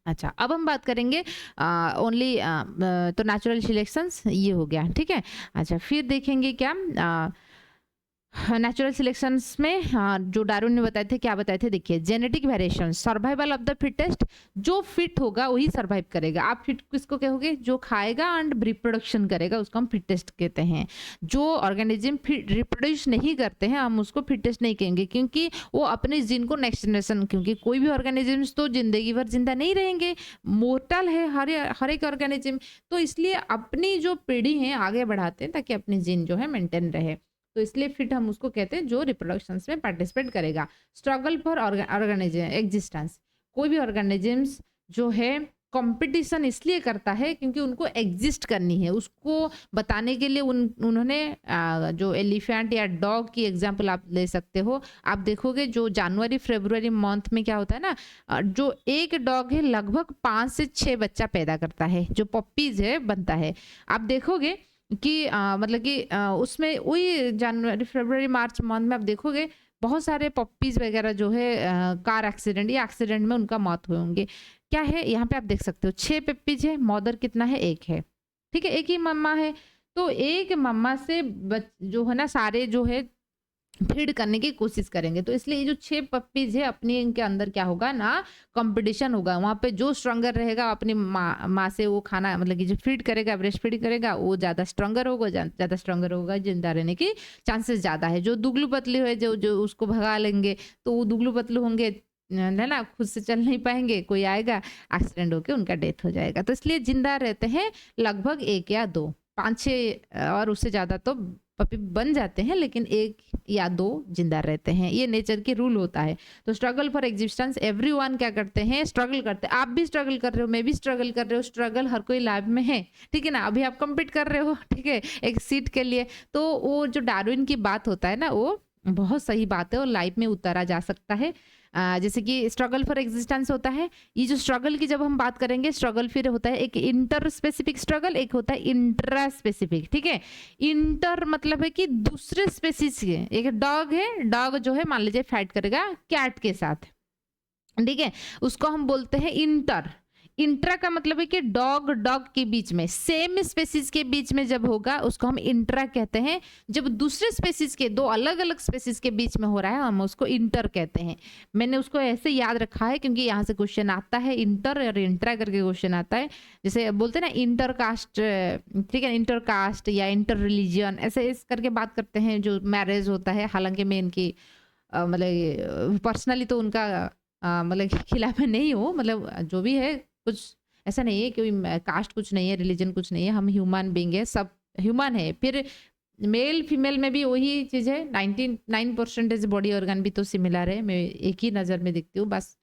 अच्छा, अब हम बात करेंगे ओनली तो नेचुरल सिलेक्शंस ये हो गया। ठीक है, अच्छा, फिर देखेंगे क्या नेचुरल सिलेक्शंस में जो डार्विन ने बताए थे, क्या बताए थे, देखिए, genetic variation, survival of the fittest, जो फिट होगा वही सर्वाइव करेगा। आप फिट किसको कहोगे? जो खाएगा एंड रिप्रोडक्शन करेगा, उसको हम फिटेस्ट कहते हैं। जो ऑर्गेनिज्म रिप्रोड्यूस नहीं करते हैं, हम उसको फिटेस्ट नहीं कहेंगे, क्योंकि वो अपने जीन को नेक्स्ट जनरेशन, क्योंकि कोई भी ऑर्गेनिज्म तो जिंदगी भर जिंदा नहीं रहेंगे, मोर्टल है हर एक ऑर्गेनिज्म, तो इसलिए अपनी जो पीढ़ी है आगे बढ़ाते हैं ताकि अपनी जीन जो है मेंटेन रहे, तो इसलिए फिट हम उसको कहते हैं जो रिप्रोडक्शन में पार्टिसिपेट करेगा। स्ट्रगल फॉर ऑर्गेनिज्म एग्जिस्टेंस, कोई भी ऑर्गेनिजम्स जो है कंपटीशन इसलिए करता है क्योंकि उनको एग्जिस्ट करनी है, उसको बताने के लिए उन्होंने जो एलिफेंट या डॉग की एग्जांपल आप ले सकते हो। आप देखोगे जो जनवरी फरवरी मंथ में क्या होता है ना, जो एक डॉग है लगभग 5 से 6 बच्चा पैदा करता है, जो पप्पीज है बनता है। आप देखोगे कि मतलब कि उसमें वही जनवरी फरवरी मार्च मंथ में आप देखोगे बहुत सारे पप्पीज वगैरह जो है कार एक्सीडेंट या एक्सीडेंट में उनका मौत हुए होंगे। क्या है यहाँ पे आप देख सकते हो 6 पप्पीज है, मदर कितना है? 1 है। ठीक है, एक ही मम्मा है, तो एक मम्मा से जो है ना सारे जो है फीड करने की कोशिश करेंगे, तो इसलिए ये जो 6 पप्पीज है अपने इनके अंदर क्या होगा ना, कंपटीशन होगा। वहाँ पे जो स्ट्रॉन्गर रहेगा अपनी माँ से वो खाना मतलब कि जो फीड करेगा, ब्रेस्ट फीड करेगा, वो ज़्यादा स्ट्रॉन्गर होगा, जिंदा रहने की चांसेस ज़्यादा है। जो दुगलू पतली है, जो उसको भगा लेंगे, तो वो दुगलू पतलू होंगे, है ना, खुद से चल नहीं पाएंगे, कोई आएगा एक्सीडेंट होके उनका डेथ हो जाएगा। तो इसलिए जिंदा रहते हैं लगभग 1 या 2, 5-6 और उससे ज़्यादा तो पपी बन जाते हैं, लेकिन 1 या 2 जिंदा रहते हैं, ये नेचर की रूल होता है। तो स्ट्रगल फॉर एग्जिस्टेंस, एवरीवन क्या करते हैं? स्ट्रगल करते हैं। आप भी स्ट्रगल कर रहे हो, मैं भी स्ट्रगल कर रहे हो, स्ट्रगल हर कोई लाइफ में है। ठीक है ना, अभी आप कम्पीट कर रहे हो, ठीक है, एक सीट के लिए। तो वो जो डार्विन की बात होता है ना, वो बहुत सही बात है और लाइफ में उतारा जा सकता है। जैसे कि स्ट्रगल फॉर एग्जिस्टेंस होता है, ये जो स्ट्रगल की जब हम बात करेंगे, स्ट्रगल फिर होता है एक इंटर स्पेसिफिक स्ट्रगल, एक होता है इंट्रा स्पेसिफिक। ठीक है, इंटर मतलब है कि दूसरे स्पेसिस के, एक डॉग है, डॉग जो है मान लीजिए फाइट करेगा कैट के साथ, ठीक है, उसको हम बोलते हैं इंटर। इंट्रा का मतलब है कि डॉग के बीच में, सेम स्पेसीज के बीच में जब होगा उसको हम इंट्रा कहते हैं। जब दूसरे स्पेसीज के, 2 अलग अलग स्पेसीज के बीच में हो रहा है, हम उसको इंटर कहते हैं। मैंने उसको ऐसे याद रखा है क्योंकि यहाँ से क्वेश्चन आता है, इंटर और इंट्रा करके क्वेश्चन आता है। जैसे बोलते हैं ना इंटर कास्ट, ठीक है, इंटर कास्ट या इंटर रिलीजियन, ऐसे इस करके बात करते हैं जो मैरिज होता है। हालांकि मैं इनकी मतलब पर्सनली तो उनका मतलब खिलाफ में नहीं हूँ, मतलब जो भी है कुछ ऐसा नहीं है कि कास्ट कुछ नहीं है, रिलीजन कुछ नहीं है, हम ह्यूमन बीइंग है, सब ह्यूमन है। फिर मेल फीमेल में भी वही चीज़ है, 99% बॉडी ऑर्गन भी तो सिमिलर है, मैं एक ही नज़र में देखती हूँ। बस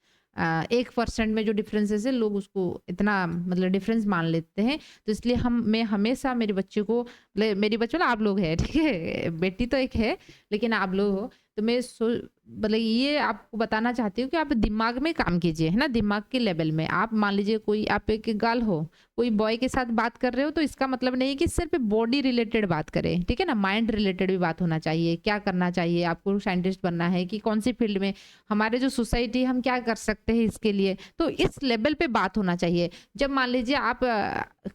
1% में जो डिफरेंसेस है लोग उसको इतना मतलब डिफरेंस मान लेते हैं। तो इसलिए मैं हमेशा मेरे बच्चे को, मेरी बच्चे ना आप लोग है, ठीक है, बेटी तो एक है लेकिन आप लोग हो, तो मैं मतलब ये आपको बताना चाहती हूँ कि आप दिमाग में काम कीजिए, है ना, दिमाग के लेवल में। आप मान लीजिए कोई आप एक गर्ल हो, कोई बॉय के साथ बात कर रहे हो, तो इसका मतलब नहीं कि सिर्फ बॉडी रिलेटेड बात करें, ठीक है ना, माइंड रिलेटेड भी बात होना चाहिए। क्या करना चाहिए आपको, साइंटिस्ट बनना है कि कौन सी फील्ड में, हमारे जो सोसाइटी हम क्या कर सकते हैं इसके लिए, तो इस लेवल पे बात होना चाहिए। जब मान लीजिए आप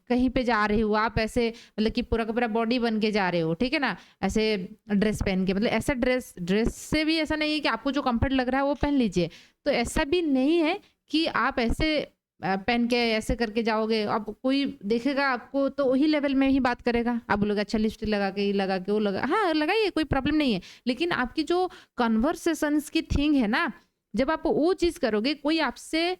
कहीं पे जा रहे हो, आप ऐसे मतलब कि पूरा का पूरा बॉडी बन के जा रहे हो, ठीक है ना, ऐसे ड्रेस पहन के, मतलब ऐसा ड्रेस से भी ऐसा नहीं है कि आपको जो कंफर्ट लग रहा है वो पहन लीजिए, तो ऐसा भी नहीं है कि आप ऐसे पहन के ऐसे करके जाओगे, अब कोई देखेगा आपको तो वही लेवल में ही बात करेगा। आप बोलोगे अच्छा लिपस्टिक लगा के, लगा के, वो लगा, हाँ लगाइए, कोई प्रॉब्लम नहीं है, लेकिन आपकी जो कन्वर्सेशंस की थिंग है ना, जब आप वो चीज़ करोगे, कोई आपसे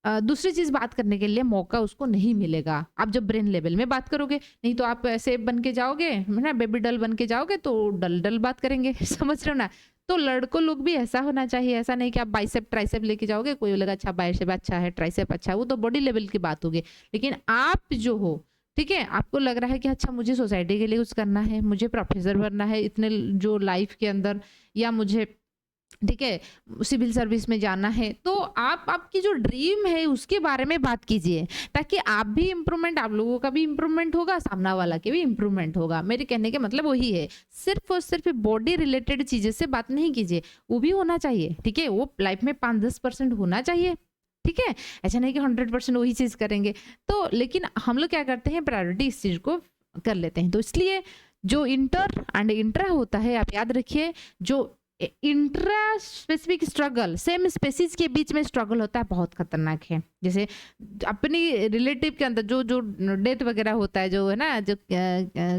दूसरी चीज़ बात करने के लिए मौका उसको नहीं मिलेगा। आप जब ब्रेन लेवल में बात करोगे, नहीं तो आप ऐसे बन के जाओगे, है ना, बेबी डॉल बन के जाओगे तो डल-डल बात करेंगे समझ रहे हो ना? तो लड़कों लोग भी ऐसा होना चाहिए, ऐसा नहीं कि आप बाइसेप ट्राइसेप लेके जाओगे, कोई बोलेगा अच्छा बाइसेप अच्छा है, ट्राइसेप अच्छा है, वो तो बॉडी लेवल की बात होगी। लेकिन आप जो हो, ठीक है, आपको लग रहा है कि अच्छा मुझे सोसाइटी के लिए कुछ करना है, मुझे प्रोफेसर बनना है इतने जो लाइफ के अंदर, या मुझे, ठीक है, सिविल सर्विस में जाना है, तो आप आपकी जो ड्रीम है उसके बारे में बात कीजिए, ताकि आप भी इम्प्रूवमेंट, आप लोगों का भी इम्प्रूवमेंट होगा, सामना वाला के भी इम्प्रूवमेंट होगा। मेरे कहने का मतलब वही है, सिर्फ और सिर्फ बॉडी रिलेटेड चीज़ें से बात नहीं कीजिए, वो भी होना चाहिए, ठीक है, वो लाइफ में 5-10% होना चाहिए, ठीक है, ऐसा नहीं कि 100% वही चीज़ करेंगे। तो लेकिन हम लोग क्या करते हैं, प्रायोरिटी इस चीज़ को कर लेते हैं। तो इसलिए जो इंटर एंड इंट्रा होता है, आप याद रखिए, जो intra specific struggle, same species के बीच में स्ट्रगल होता है, बहुत खतरनाक है। जैसे अपनी रिलेटिव के अंदर जो जो डेथ वगैरह होता है, जो है ना, जो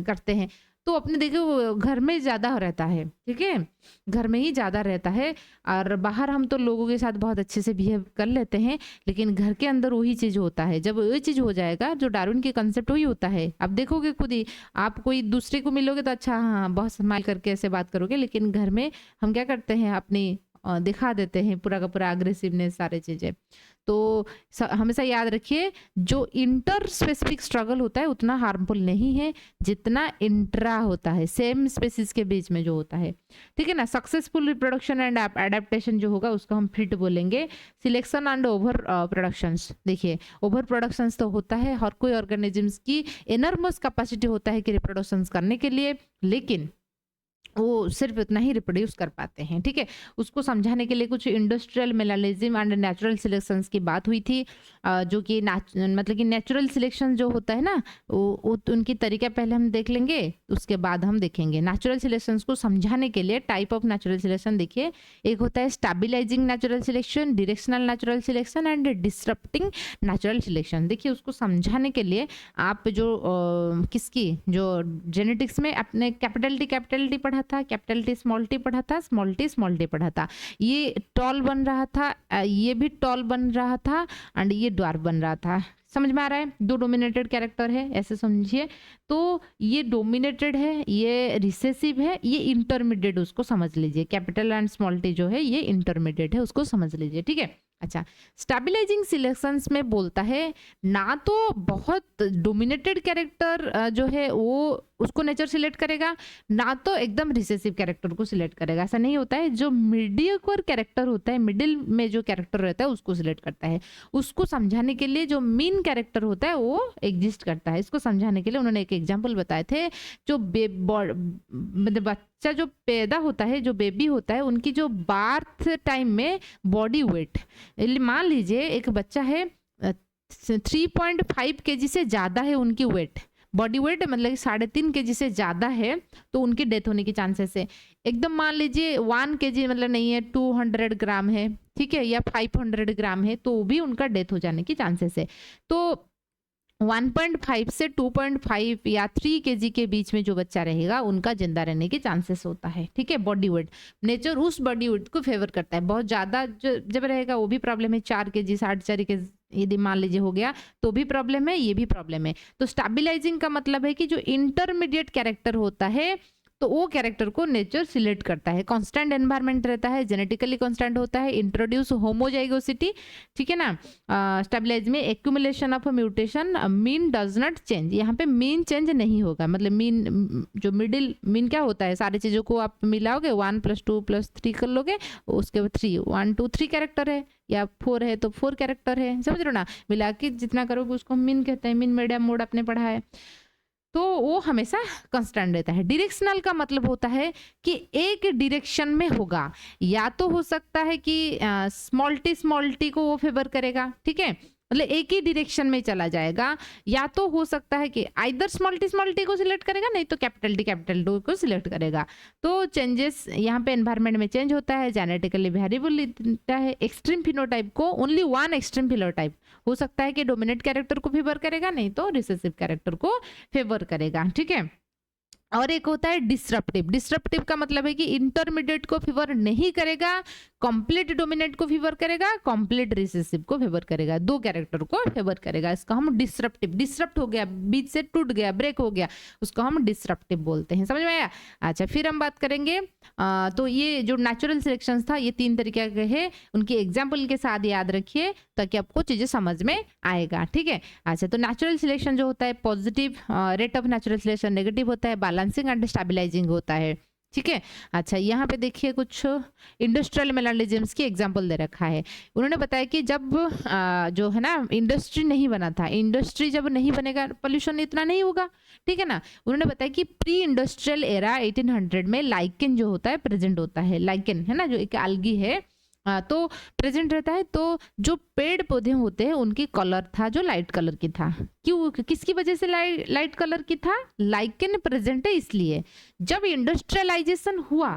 करते हैं, तो अपने देखो वो घर में ज़्यादा रहता है, ठीक है, घर में ही ज़्यादा रहता है, और बाहर हम तो लोगों के साथ बहुत अच्छे से बिहेव कर लेते हैं, लेकिन घर के अंदर वही चीज़ होता है। जब ये चीज़ हो जाएगा, जो डार्विन के कंसेप्ट वही होता है, आप देखोगे खुद ही, आप कोई दूसरे को मिलोगे तो अच्छा हाँ बहुत स्माइल करके ऐसे बात करोगे, लेकिन घर में हम क्या करते हैं, अपनी दिखा देते हैं पूरा का पूरा अग्रेसिवनेस, सारी चीज़ें। तो हमेशा याद रखिए, जो इंटर स्पेसिफिक स्ट्रगल होता है उतना हार्मफुल नहीं है जितना इंट्रा होता है, सेम स्पेसिस के बीच में जो होता है, ठीक है ना। सक्सेसफुल रिप्रोडक्शन एंड एडेप्टेशन जो होगा उसको हम फिट बोलेंगे। सिलेक्शन एंड ओवर प्रोडक्शंस, देखिए ओवर प्रोडक्शंस तो होता है, हर कोई ऑर्गेनिजम्स की एनर्मस कैपेसिटी होता है कि रिप्रोडक्शंस करने के लिए, लेकिन वो सिर्फ उतना ही रिप्रोड्यूस कर पाते हैं, ठीक है। उसको समझाने के लिए कुछ industrial melanism and natural selections की बात हुई थी, जो कि मतलब कि नेचुरल सिलेक्शन जो होता है ना, वो उनकी तरीका पहले हम देख लेंगे, उसके बाद हम देखेंगे नेचुरल सिलेक्शंस को समझाने के लिए। टाइप ऑफ नेचुरल सिलेक्शन देखिए, एक होता है stabilising natural selection, directional natural selection and disrupting natural selection. देखिए उसको समझाने के लिए आप जो किसकी जो जेनेटिक्स में अपने कैपिटल टी पढ़ा था, कैपिटल टी स्मॉल टी पढ़ा था, स्मॉल टी पढ़ा था, ये टॉल बन रहा था, ये भी टॉल बन रहा था, एंड ये ड्वार्फ बन रहा था। समझ में आ रहा है, दो डोमिनेटेड कैरेक्टर है, ऐसे समझिए। तो ये डोमिनेटेड है, ये रिसेसिव है, ये इंटरमीडिएट, उसको समझ लीजिए। कैपिटल एंड स्मॉल टी जो है ये इंटरमीडिएट है, उसको समझ लीजिए, ठीक है। अच्छा, स्टेबलाइजिंग सिलेक्शंस में बोलता है ना तो बहुत डोमिनेटेड कैरेक्टर जो है वो उसको नेचर सिलेक्ट करेगा, ना तो एकदम रिसेसिव कैरेक्टर को सिलेक्ट करेगा, ऐसा नहीं होता है। जो मीडियोकर कैरेक्टर होता है, मिडिल में जो कैरेक्टर रहता है उसको सिलेक्ट करता है। उसको समझाने के लिए जो मीन कैरेक्टर होता है वो एग्जिस्ट करता है। इसको समझाने के लिए उन्होंने एक एग्जाम्पल बताए थे, जो मतलब बच्चा जो पैदा होता है, जो बेबी होता है, उनकी जो बार्थ टाइम में बॉडी वेट, मान लीजिए एक बच्चा है 3.5 kg से ज़्यादा है उनकी वेट, बॉडी वेट मतलब 3.5 kg से ज़्यादा है, तो उनकी डेथ होने की चांसेस है। एकदम मान लीजिए 1 kg मतलब नहीं है, 200 ग्राम है, ठीक है, या 500 ग्राम है, तो भी उनका डेथ हो जाने की चांसेस है। तो 1.5 से 2.5 या 3 kg के बीच में जो बच्चा रहेगा उनका जिंदा रहने के चांसेस होता है, ठीक है। बॉडी वेट, नेचर उस बॉडी वेट को फेवर करता है। बहुत ज़्यादा जब रहेगा वो भी प्रॉब्लम है, 4 kg 4.5 kg यदि मान लीजिए हो गया तो भी प्रॉब्लम है, ये भी प्रॉब्लम है। तो स्टेबलाइजिंग का मतलब है कि जो इंटरमीडिएट कैरेक्टर होता है तो वो कैरेक्टर को नेचर सिलेक्ट करता है। कांस्टेंट एनवायरनमेंट रहता है, जेनेटिकली कांस्टेंट होता है, इंट्रोड्यूस होमोजाइगोसिटी, ठीक है ना। स्टेबलाइज में accumulation of mutation, mean does not change, यहाँ पे मीन चेंज नहीं होगा। मतलब मीन जो मिडिल मीन क्या होता है, सारी चीज़ों को आप मिलाओगे 1 + 2 + 3 कर लोगे, उसके बाद 3 1 2 3 कैरेक्टर है, या 4 है तो 4 कैरेक्टर है, समझ रहे हो ना। मिला के जितना करोगे उसको मीन कहते हैं, मीन मीडियम मोड आपने पढ़ा है, तो वो हमेशा कांस्टेंट रहता है। डायरेक्शनल का मतलब होता है कि एक डायरेक्शन में होगा, या तो हो सकता है कि स्मॉल टी को वो फेवर करेगा, ठीक है, मतलब एक ही डायरेक्शन में चला जाएगा, या तो हो सकता है कि आइदर स्मॉल टी को सिलेक्ट करेगा, नहीं तो कैपिटल टी को सिलेक्ट करेगा। तो चेंजेस यहाँ पे एनवायरनमेंट में चेंज होता है, जेनेटिकली वेरिएबल होता है। एक्सट्रीम फिनोटाइप को ओनली वन एक्सट्रीम फिनोटाइप हो सकता है कि डोमिनेट कैरेक्टर को फेवर करेगा, नहीं तो रिसेसिव कैरेक्टर को फेवर करेगा, ठीक है। और एक होता है डिसरप्टिव। डिसरप्टिव का मतलब है कि इंटरमीडिएट को फेवर नहीं करेगा, कंप्लीट डोमिनेंट को फेवर करेगा, कंप्लीट रिसेसिव को फेवर करेगा, दो कैरेक्टर को फेवर करेगा। इसका हम डिसरप्टिव, डिसरप्ट हो गया, बीच से टूट गया, ब्रेक हो गया, उसको हम डिसरप्टिव बोलते हैं। समझ में आया? अच्छा, फिर हम बात करेंगे तो ये जो नेचुरल सिलेक्शन था ये 3 तरीके के हैं, उनकी एग्जाम्पल के साथ याद रखिए ताकि आपको चीजें समझ में आएगा। ठीक है। अच्छा, तो नेचुरल सिलेक्शन जो होता है positive rate of natural selection negative होता है, बैलेंसिंग एंड स्टेबलाइजिंग होता है। ठीक है। अच्छा, यहाँ पे देखिए कुछ इंडस्ट्रियल मेलानिज्म्स की एग्जांपल दे रखा है। उन्होंने बताया कि जब जो है ना इंडस्ट्री नहीं बना था, इंडस्ट्री जब नहीं बनेगा पोल्यूशन इतना नहीं होगा। ठीक है ना। उन्होंने बताया कि प्री इंडस्ट्रियल एरा 1800 में लाइकेन जो होता है प्रेजेंट होता है। लाइकेन है ना जो एक algae है तो प्रेजेंट रहता है। तो जो पेड़ पौधे होते हैं उनकी कलर था जो लाइट कलर की था। क्यों, किसकी वजह से लाइट कलर की था? लाइकेन प्रेजेंट है इसलिए। जब इंडस्ट्रियलाइजेशन हुआ,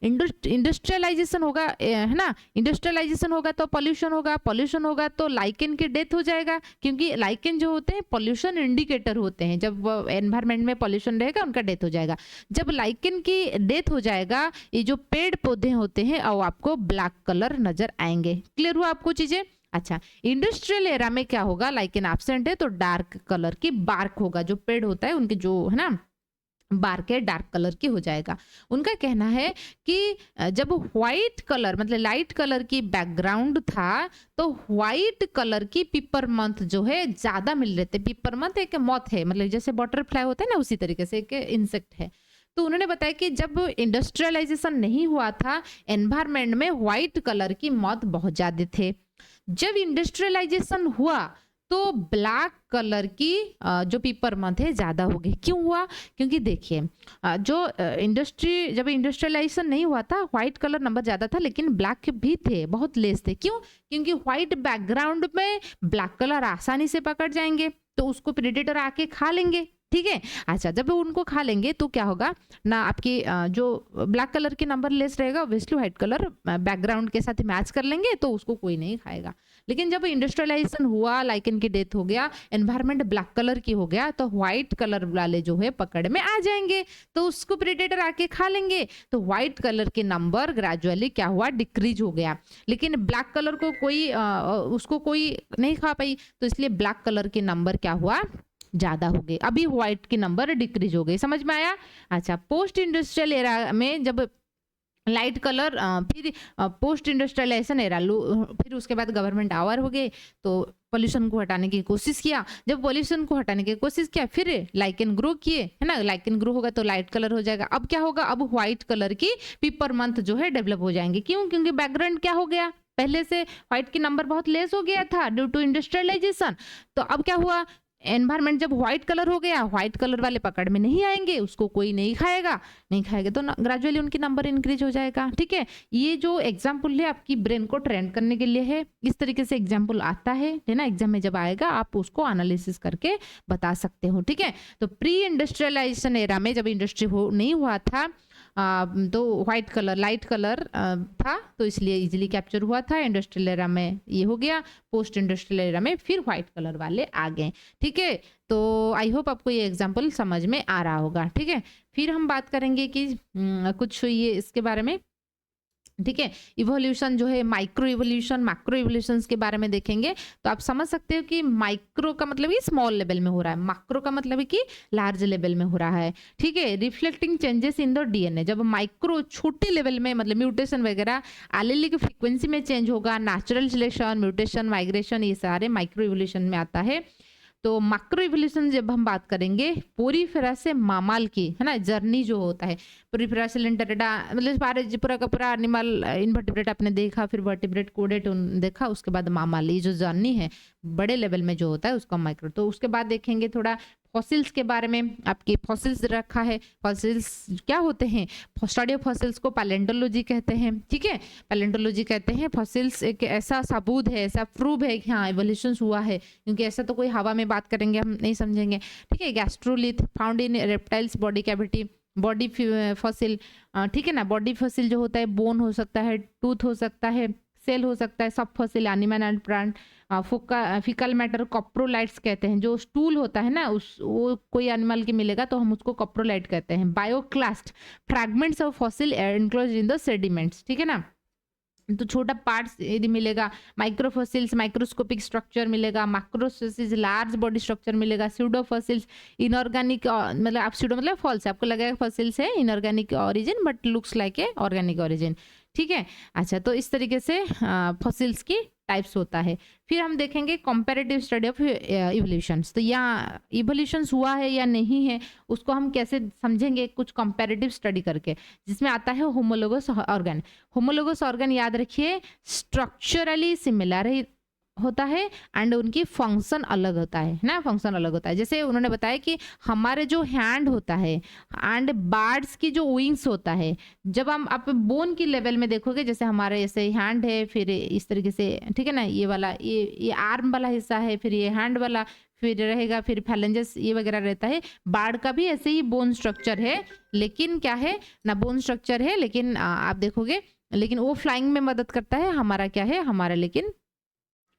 इंडस्ट्रियलाइजेशन होगा है ना, इंडस्ट्रियलाइजेशन होगा तो पॉल्यूशन होगा, पॉल्यूशन होगा तो लाइकेन की डेथ हो जाएगा, क्योंकि लाइकेन जो होते हैं पॉल्यूशन इंडिकेटर होते हैं। जब एनवायरमेंट में पॉल्यूशन रहेगा उनका डेथ हो जाएगा। जब लाइकेन की डेथ हो जाएगा ये जो पेड़ पौधे होते हैं और आपको ब्लैक कलर नजर आएंगे। क्लियर हुआ आपको चीजें? अच्छा, इंडस्ट्रियल एरा में क्या होगा? लाइकेन एब्सेंट है तो डार्क कलर की बार्क होगा, जो पेड़ होता है उनके जो है ना बार्क है डार्क कलर की हो जाएगा। उनका कहना है कि जब व्हाइट कलर मतलब लाइट कलर की बैकग्राउंड था तो व्हाइट कलर की पिपरमंथ जो है ज्यादा मिल रहे थे। पिपरमंथ एक मॉथ है, मतलब जैसे बटरफ्लाई होता है ना उसी तरीके से एक इंसेक्ट है। तो उन्होंने बताया कि जब इंडस्ट्रियलाइजेशन नहीं हुआ था एनवायरमेंट में व्हाइट कलर की मौत बहुत ज्यादा थे। जब इंडस्ट्रियलाइजेशन हुआ तो ब्लैक कलर की जो पिपरमंथ है ज्यादा हो गई। क्यों हुआ? क्योंकि देखिए जो जब इंडस्ट्रियलाइजेशन नहीं हुआ था व्हाइट कलर नंबर ज्यादा था लेकिन ब्लैक भी थे, बहुत लेस थे। क्यों? क्योंकि व्हाइट बैकग्राउंड में ब्लैक कलर आसानी से पकड़ जाएंगे तो उसको प्रेडेटर आके खा लेंगे। ठीक है। अच्छा, जब उनको खा लेंगे तो क्या होगा ना, आपकी जो ब्लैक कलर के नंबर लेस रहेगा ऑब्वियसली व्हाइट कलर बैकग्राउंड के साथ मैच कर लेंगे तो उसको कोई नहीं खाएगा। लेकिन जब इंडस्ट्रियलाइजेशन हुआ, लाइकेन की डेथ हो गया, एनवायरमेंट ब्लैक कलर की हो गया तो व्हाइट कलर वाले जो है पकड़ में आ जाएंगे तो उसको प्रेडेटर आके खा लेंगे। तो व्हाइट कलर के नंबर ग्रेजुअली क्या हुआ? डिक्रीज हो गया। लेकिन ब्लैक कलर को कोई उसको कोई नहीं खा पाई तो इसलिए ब्लैक कलर के नंबर क्या हुआ? ज्यादा हो गए। अभी व्हाइट के नंबर डिक्रीज हो गए। समझ में आया? अच्छा, पोस्ट इंडस्ट्रियल एरा में जब लाइट कलर फिर पोस्ट इंडस्ट्रियलाइजेशन एरा फिर उसके बाद गवर्नमेंट आवर हो गए तो पोल्यूशन को हटाने की कोशिश किया। जब पोल्यूशन को हटाने की कोशिश किया फिर लाइकेन ग्रो किए, है ना। लाइकेन ग्रो होगा तो लाइट कलर हो जाएगा। अब क्या होगा? अब व्हाइट कलर की पिपरमंथ जो है डेवलप हो जाएंगे। क्यों? क्योंकि बैकग्राउंड क्या हो गया? पहले से व्हाइट की नंबर बहुत लेस हो गया था ड्यू टू इंडस्ट्रियलाइजेशन। तो अब क्या हुआ? एनवायरमेंट जब व्हाइट कलर हो गया, व्हाइट कलर वाले पकड़ में नहीं आएंगे, उसको कोई नहीं खाएगा तो ग्रेजुअली उनकी नंबर इंक्रीज हो जाएगा। ठीक है। ये जो एग्जाम्पल है आपकी ब्रेन को ट्रेन करने के लिए है। इस तरीके से एग्जाम्पल आता है ना, एग्जाम में जब आएगा आप उसको एनालिसिस करके बता सकते हो। ठीक है। तो प्री इंडस्ट्रियलाइजेशन एरा में जब इंडस्ट्री नहीं हुआ था तो व्हाइट कलर लाइट कलर था तो इसलिए इजीली कैप्चर हुआ था। इंडस्ट्रियल एरा में ये हो गया, पोस्ट इंडस्ट्रियल एरा में फिर व्हाइट कलर वाले आ गए। ठीक है। तो आई होप आपको ये एग्जांपल समझ में आ रहा होगा। ठीक है। फिर हम बात करेंगे कि कुछ ये इसके बारे में। ठीक है। इवोल्यूशन जो है माइक्रो इवोल्यूशन मैक्रो इवोल्यूशन के बारे में देखेंगे तो आप समझ सकते हो कि माइक्रो का मतलब ये स्मॉल लेवल में हो रहा है, मैक्रो का मतलब है कि लार्ज लेवल में हो रहा है। ठीक है। Reflecting changes in the DNA, जब माइक्रो छोटे लेवल में मतलब म्यूटेशन वगैरह एलीलिक फ्रीक्वेंसी में चेंज होगा, नेचुरल सिलेक्शन म्यूटेशन माइग्रेशन ये सारे माइक्रो इवोल्यूशन में आता है। तो मैक्रो इवोल्यूशन जब हम बात करेंगे पोरीफेरा से मामाल की, है ना, जर्नी जो होता है पोरीफेरा से लिंटरेटा मतलब पूरा का पूरा एनिमल इनवर्टिब्रेट आपने देखा, फिर वर्टिब्रेट कोडेट देखा, उसके बाद मामाल, ये जो जर्नी है बड़े लेवल में जो होता है उसका माइक्रो। तो उसके बाद देखेंगे थोड़ा फॉसिल्स के बारे में। आपके फॉसिल्स रखा है, फॉसिल्स क्या होते हैं? स्टडी ऑफ फॉसिल्स को पैलेंटोलॉजी कहते हैं। ठीक है। पैलेंटोलॉजी कहते हैं। फॉसिल्स एक ऐसा सबूत है, ऐसा प्रूव है कि हाँ इवोल्यूशन हुआ है, क्योंकि ऐसा तो कोई हवा में बात करेंगे हम नहीं समझेंगे। ठीक है। Gastrolith found in reptiles body cavity, body fossil. ठीक है ना। बॉडी फॉसिल जो होता है बोन हो सकता है, टूथ हो सकता है, सेल हो सकता है, सब fossil animal and plant. Faecal matter coprolites कहते हैं, जो स्टूल होता है ना वो कोई एनिमल की मिलेगा तो हम उसको कॉप्रोलाइट कहते हैं। Bioclast fragments of fossil enclosed in the sediments. ठीक है ना। तो छोटा पार्ट्स यदि मिलेगा, माइक्रोफॉसिल्स माइक्रोस्कोपिक स्ट्रक्चर मिलेगा, मैक्रोफॉसिल्स लार्ज बॉडी स्ट्रक्चर मिलेगा, स्यूडोफॉसिल्स इनऑर्गेनिक, मतलब आप स्यूडो मतलब फॉल्स, आपको लगेगा फॉसिल्स है inorganic origin but looks like a organic origin, ठीक है। अच्छा, तो इस तरीके से फॉसिल्स की टाइप्स होता है। फिर हम देखेंगे कंपैरेटिव स्टडी ऑफ इवोल्यूशंस, तो यहाँ इवोल्यूशंस हुआ है या नहीं है उसको हम कैसे समझेंगे, कुछ कंपैरेटिव स्टडी करके, जिसमें आता है होमोलोगस ऑर्गन। होमोलोगस ऑर्गन याद रखिए स्ट्रक्चरली सिमिलर होता है एंड उनकी फंक्शन अलग होता है ना, फंक्शन अलग होता है। जैसे उन्होंने बताया कि हमारे जो हैंड होता है एंड बर्ड्स की जो विंग्स होता है, जब हम आप बोन की लेवल में देखोगे, जैसे हमारे ऐसे हैंड है, फिर इस तरीके से, ठीक है ना, ये वाला ये आर्म वाला हिस्सा है, फिर ये हैंड वाला फिर रहेगा, फिर फैलेंजेस ये वगैरह रहता है। बार्ड का भी ऐसे ही बोन स्ट्रक्चर है, लेकिन क्या है ना, बोन स्ट्रक्चर है, लेकिन आप देखोगे, लेकिन वो फ्लाइंग में मदद करता है, हमारा क्या है, हमारा लेकिन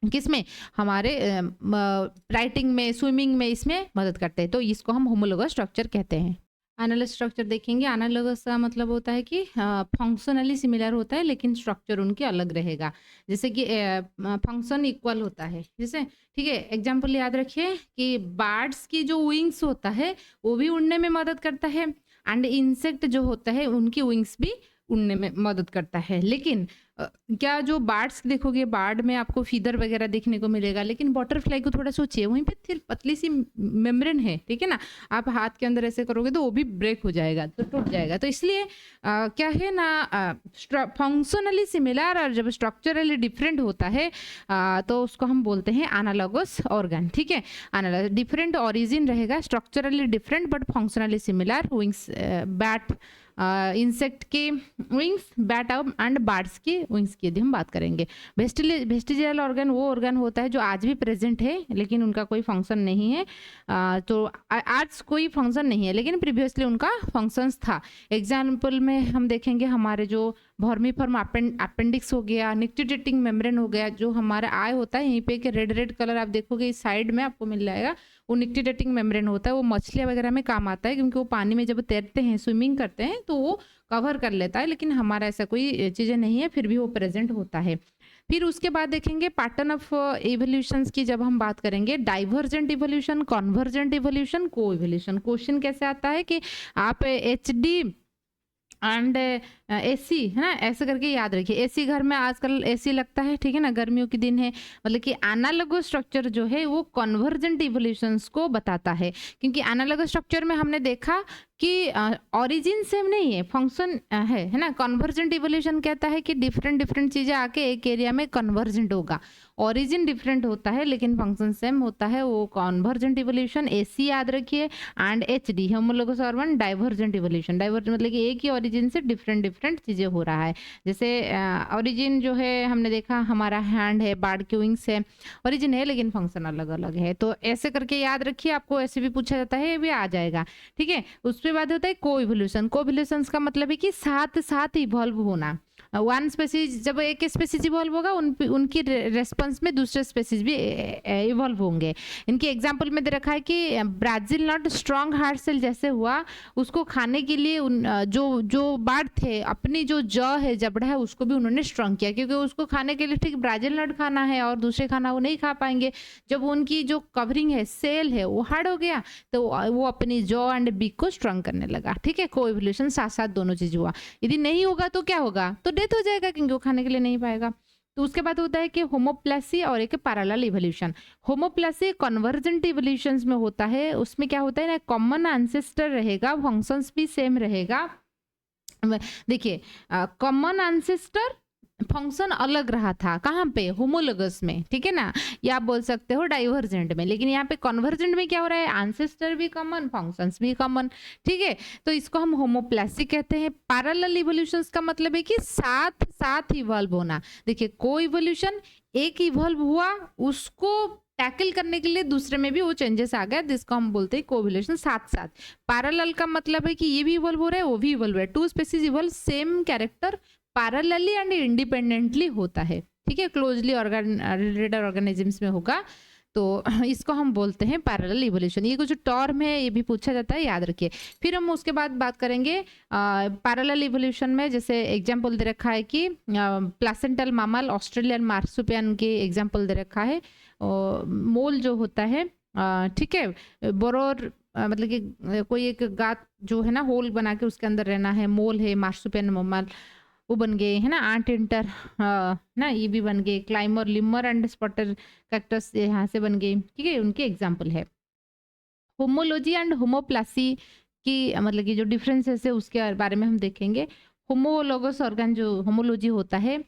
किसमें, हमारे राइटिंग में, स्विमिंग में, इसमें मदद करते हैं। तो इसको हम होमोलोगस स्ट्रक्चर कहते हैं। एनालॉगस स्ट्रक्चर देखेंगे, एनालॉगस का मतलब होता है कि फंक्शनली सिमिलर होता है लेकिन स्ट्रक्चर उनके अलग रहेगा। जैसे कि फंक्शन इक्वल होता है, जैसे, ठीक है, एग्जाम्पल याद रखिए कि बर्ड्स की जो विंग्स होता है वो भी उड़ने में मदद करता है एंड इंसेक्ट जो होता है उनकी विंग्स भी उड़ने में मदद करता है। लेकिन क्या जो बर्ड्स देखोगे, बर्ड में आपको फीदर वगैरह देखने को मिलेगा, लेकिन बटरफ्लाई को थोड़ा सोचिए, वहीं पे फिर पतली सी मेम्ब्रेन है, ठीक है ना, आप हाथ के अंदर ऐसे करोगे तो वो भी ब्रेक हो जाएगा, तो टूट जाएगा। तो इसलिए क्या है ना, फंक्शनली सिमिलर और जब स्ट्रक्चरली डिफरेंट होता है तो उसको हम बोलते हैं एनालॉगस ऑर्गन, ठीक है। एनालॉगस डिफरेंट ओरिजिन रहेगा, structurally different but functionally similar. Wings, bat, insect के विंग्स, बैट एंड बर्ड्स की विंग्स की यदि हम बात करेंगे। वेस्टिजियल ऑर्गन वो ऑर्गन होता है जो आज भी प्रेजेंट है लेकिन उनका कोई फंक्शन नहीं है। तो आज कोई फंक्शन नहीं है लेकिन प्रीवियसली उनका फंक्शंस था। एग्जाम्पल में हम देखेंगे हमारे जो वर्मीफॉर्म अपेंडिक्स हो गया, निक्टिडेटिंग मेम्ब्रेन हो गया, जो हमारा आई होता है यहीं पे कि रेड रेड कलर आप देखोगे इस साइड में आपको मिल जाएगा, वो निक्टिडेटिंग मेम्ब्रेन होता है। वो मछलियाँ वगैरह में काम आता है क्योंकि वो पानी में जब तैरते हैं, स्विमिंग करते हैं तो वो कवर कर लेता है, लेकिन हमारा ऐसा कोई चीज़ें नहीं है, फिर भी वो प्रेजेंट होता है। फिर उसके बाद देखेंगे पैटर्न ऑफ इवोल्यूशंस की जब हम बात करेंगे, डाइवर्जेंट इवोल्यूशन, कन्वर्जेंट इवोल्यूशन, को इवोल्यूशन। क्वेश्चन कैसे आता है कि आप HD एंड AC है ना, ऐसे करके याद रखिए। AC घर में आजकल AC लगता है, ठीक है ना, गर्मियों के दिन है, मतलब कि एनालॉगस स्ट्रक्चर जो है वो कन्वर्जेंट इवोल्यूशंस को बताता है, क्योंकि एनालॉगस स्ट्रक्चर में हमने देखा कि ओरिजिन सेम नहीं है, फंक्शन है ना। कन्वर्जेंट इवोल्यूशन कहता है कि डिफरेंट डिफरेंट चीज़ें आके एक एरिया में कन्वर्जेंट होगा। ओरिजिन डिफरेंट होता है लेकिन फंक्शन सेम होता है, वो कन्वर्जेंट इवोल्यूशन। AC याद रखिए and HD homologous organ, divergent evolution. Divergent मतलब कि एक ही ओरिजिन से डिफरेंट डिफरेंट चीज़ें हो रहा है। जैसे ओरिजिन जो है हमने देखा हमारा हैंड है, बर्ड की विंग्स है, ओरिजिन है लेकिन फंक्शन अलग अलग है। तो ऐसे करके याद रखिए, आपको ऐसे भी पूछा जाता है, ये भी आ जाएगा, ठीक है। उसके बाद होता है को इवोल्यूशन। को इवोल्यूशन का मतलब है कि साथ साथ इवॉल्व होना। वन स्पेसीज, जब एक स्पेसीज इवॉल्व होगा उनकी रेस्पॉन्स में दूसरे स्पेसीज भी इवॉल्व होंगे। इनकी एग्जांपल में दे रखा है कि Brazil nut strong heart cell जैसे हुआ, उसको खाने के लिए जो बर्ड थे अपनी जो जॉ है, जबड़ा है, उसको भी उन्होंने स्ट्रॉन्ग किया, क्योंकि उसको खाने के लिए ठीक ब्राजील नट खाना है और दूसरे खाना वो नहीं खा पाएंगे। जब उनकी जो कवरिंग है, सेल है, वो हार्ड हो गया तो वो अपनी जॉ एंड बीक को स्ट्रॉन्ग करने लगा, ठीक है। को इवोल्यूशन साथ साथ दोनों चीज हुआ। यदि नहीं होगा तो क्या होगा, तो डेथ हो जाएगा क्योंकि वो खाने के लिए नहीं पाएगा। तो उसके बाद होता है कि होमोप्लासी और एक parallel evolution. Homoplasy convergent evolutions में होता है, उसमें क्या होता है ना, कॉमन एंसेस्टर रहेगा, फंक्शंस भी सेम रहेगा। देखिए कॉमन एंसेस्टर, फंक्शन अलग रहा था, कहाँ पे, होमोलोगस में, ठीक है ना, या आप बोल सकते हो डाइवर्जेंट में। लेकिन यहाँ पे कन्वर्जेंट में क्या हो रहा है, एंसेस्टर भी कॉमन, फंक्शंस भी कॉमन, ठीक है। तो इसको हम होमोप्लासी कहते हैं। पैरेलल इवोल्यूशंस का मतलब है कि साथ साथ इवॉल्व होना। देखिए को इवोल्यूशन, एक इवॉल्व हुआ, उसको टैकल करने के लिए दूसरे में भी वो चेंजेस आ गया, जिसको हम बोलते हैं कोविलेशन साथ साथ। पैरेलल का मतलब है कि ये भी इवॉल्व हो रहा है, वो भी इवॉल्व हो रहा है, two species evolve same character parallelly and independently होता है, ठीक है। क्लोजली रिलेटेड ऑर्गेनिजम्स में होगा तो इसको हम बोलते हैं पैरेलल इवोल्यूशन। ये कुछ टर्म है, ये भी पूछा जाता है, याद रखिए। फिर हम उसके बाद बात करेंगे पैरेलल इवोल्यूशन में, जैसे एग्जांपल दे रखा है कि प्लासेंटल मामल, ऑस्ट्रेलियन मार्सुपियन के एग्जांपल दे रखा है। मोल जो होता है, ठीक है, बोरोर मतलब कि कोई एक गात जो है ना, होल बना के उसके अंदर रहना है, मोल है, मार्सुपियन मामल वो बन गए है ना, आंट इंटर ना, ये भी बन गए, क्लाइमर, लिमर एंड स्पॉटर कैक्टस यहाँ से बन गए, ठीक है, उनके एग्जाम्पल है। होमोलॉजी एंड होमोप्लासी की मतलब कि जो डिफरेंसेस है उसके बारे में हम देखेंगे। होमोलोगस ऑर्गन जो होमोलॉजी होता है,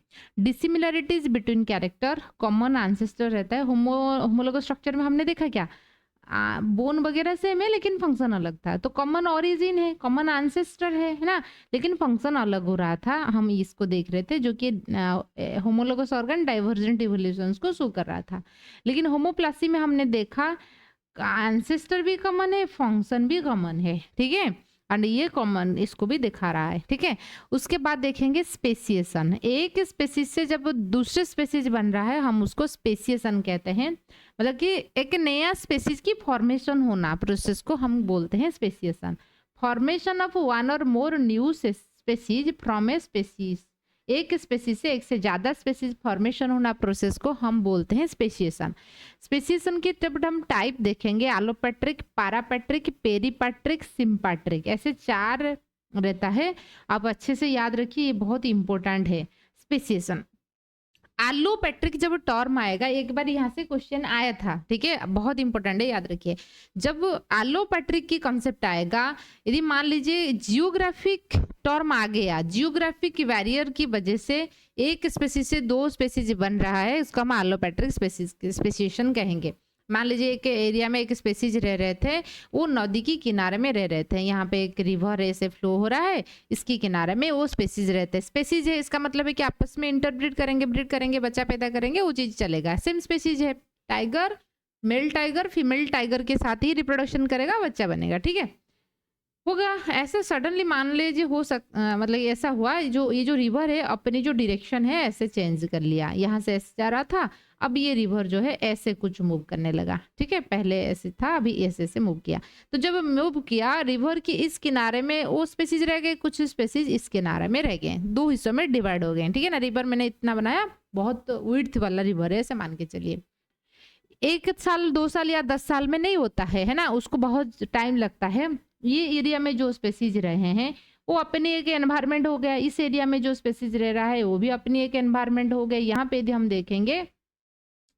dissimilarities between character, common ancestor रहता है। होमोलोगस स्ट्रक्चर में हमने देखा क्या, बोन वगैरह सेम है लेकिन फंक्शन अलग था, तो कॉमन ओरिजिन है, कॉमन एंसेस्टर है ना, लेकिन फंक्शन अलग हो रहा था, हम इसको देख रहे थे, जो कि होमोलोगस ऑर्गन डाइवर्जेंट इवोल्यूशन को शो कर रहा था। लेकिन होमोप्लासी में हमने देखा एंसेस्टर भी कॉमन है, फंक्शन भी कॉमन है, ठीक है, एंड ये कॉमन इसको भी दिखा रहा है, ठीक है। उसके बाद देखेंगे स्पेसिएशन। एक स्पेसीज से जब दूसरे स्पेसीज बन रहा है हम उसको स्पेसिएशन कहते हैं, मतलब कि एक नया स्पेसीज की फॉर्मेशन होना, प्रोसेस को हम बोलते हैं स्पेसिएशन। फॉर्मेशन ऑफ वन और more new species from a species, एक स्पेसीज से एक से ज्यादा स्पेसीज फॉर्मेशन होना प्रोसेस को हम बोलते हैं स्पेसिएशन। स्पेसिएशन की जब हम टाइप देखेंगे, एलोपेट्रिक, पैरापेट्रिक, पेरीपेट्रिक, सिम्पेट्रिक, ऐसे 4 रहता है। आप अच्छे से याद रखिए, ये बहुत इंपॉर्टेंट है स्पेसिएशन। एलोपेट्रिक जब टर्म आएगा, एक बार यहाँ से क्वेश्चन आया था, ठीक है, बहुत इंपॉर्टेंट है, याद रखिए। जब एलोपेट्रिक की कॉन्सेप्ट आएगा, यदि मान लीजिए जियोग्राफिक टर्म आ गया, जियोग्राफिक बैरियर की वजह से एक स्पेसीज से 2 स्पेसीज बन रहा है, उसको हम एलोपेट्रिक स्पेसिएशन कहेंगे। मान लीजिए एक एरिया में एक स्पेसीज रह रहे थे, वो नदी की किनारे में रह रहे थे, यहाँ पे एक रिवर ऐसे फ्लो हो रहा है, इसकी किनारे में वो स्पेसीज रहते हैं। स्पेसीज है इसका मतलब है कि आपस में इंटरब्रीड करेंगे, ब्रीड करेंगे, बच्चा पैदा करेंगे, वो चीज चलेगा। सेम स्पेसीज है, tiger, male tiger female tiger के साथ ही रिप्रोडक्शन करेगा, बच्चा बनेगा, ठीक है, होगा। ऐसे सडनली मान लीजिए मतलब ऐसा हुआ, जो ये जो रिवर है अपनी जो डायरेक्शन है ऐसे चेंज कर लिया, यहाँ से ऐसे जा रहा था, अब ये रिवर जो है ऐसे कुछ मूव करने लगा, ठीक है, पहले ऐसे था, अभी ऐसे से मूव किया। तो जब मूव किया, रिवर की इस किनारे में वो स्पेसीज रह गए, कुछ स्पेसीज इस किनारे में रह गए, 2 हिस्सों में डिवाइड हो गए, ठीक है ना। रिवर मैंने इतना बनाया, बहुत विड्थ वाला रिवर है, ऐसे मान के चलिए। 1 साल 2 साल या 10 साल में नहीं होता है ना, उसको बहुत टाइम लगता है। ये एरिया में जो स्पेसीज रहे हैं वो अपनी एक एनवायरनमेंट हो गया, इस एरिया में जो स्पेसीज रह रहा है वो भी अपनी एक एनवायरनमेंट हो गया। यहाँ पे यदि हम देखेंगे,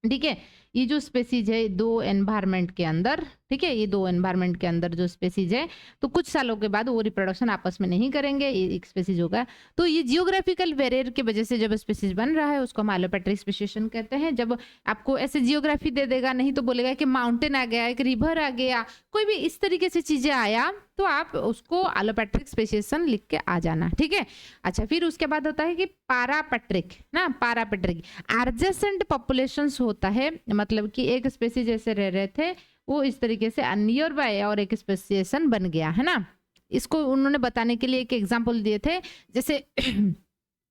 ठीक है, ये जो स्पेसीज है 2 एनवायरनमेंट के अंदर, ठीक है, ये 2 एनवायरनमेंट के अंदर जो स्पेसीज है, तो कुछ सालों के बाद वो रिप्रोडक्शन आपस में नहीं करेंगे, ये एक स्पेसीज होगा। तो ये जियोग्राफिकल बैरियर की वजह से जब स्पेसीज बन रहा है उसको हम एलोपेट्रिक स्पेसिएशन कहते हैं। जब आपको ऐसे जियोग्राफी दे देगा, नहीं तो बोलेगा कि माउंटेन आ गया, एक रिवर आ गया, कोई भी इस तरीके से चीजें आया, तो आप उसको एलोपेट्रिक स्पेसिएशन लिख के आ जाना, ठीक है। अच्छा, फिर उसके बाद होता है कि पैरापेट्रिक ना, पैरापेट्रिक एडजेसेंट पॉपुलेशंस होता है, मतलब कि एक स्पेसीज जैसे रह रहे थे वो इस तरीके से नियर बाय और एक स्पेसिएशन बन गया है ना। इसको उन्होंने बताने के लिए एक एग्जांपल दिए थे, जैसे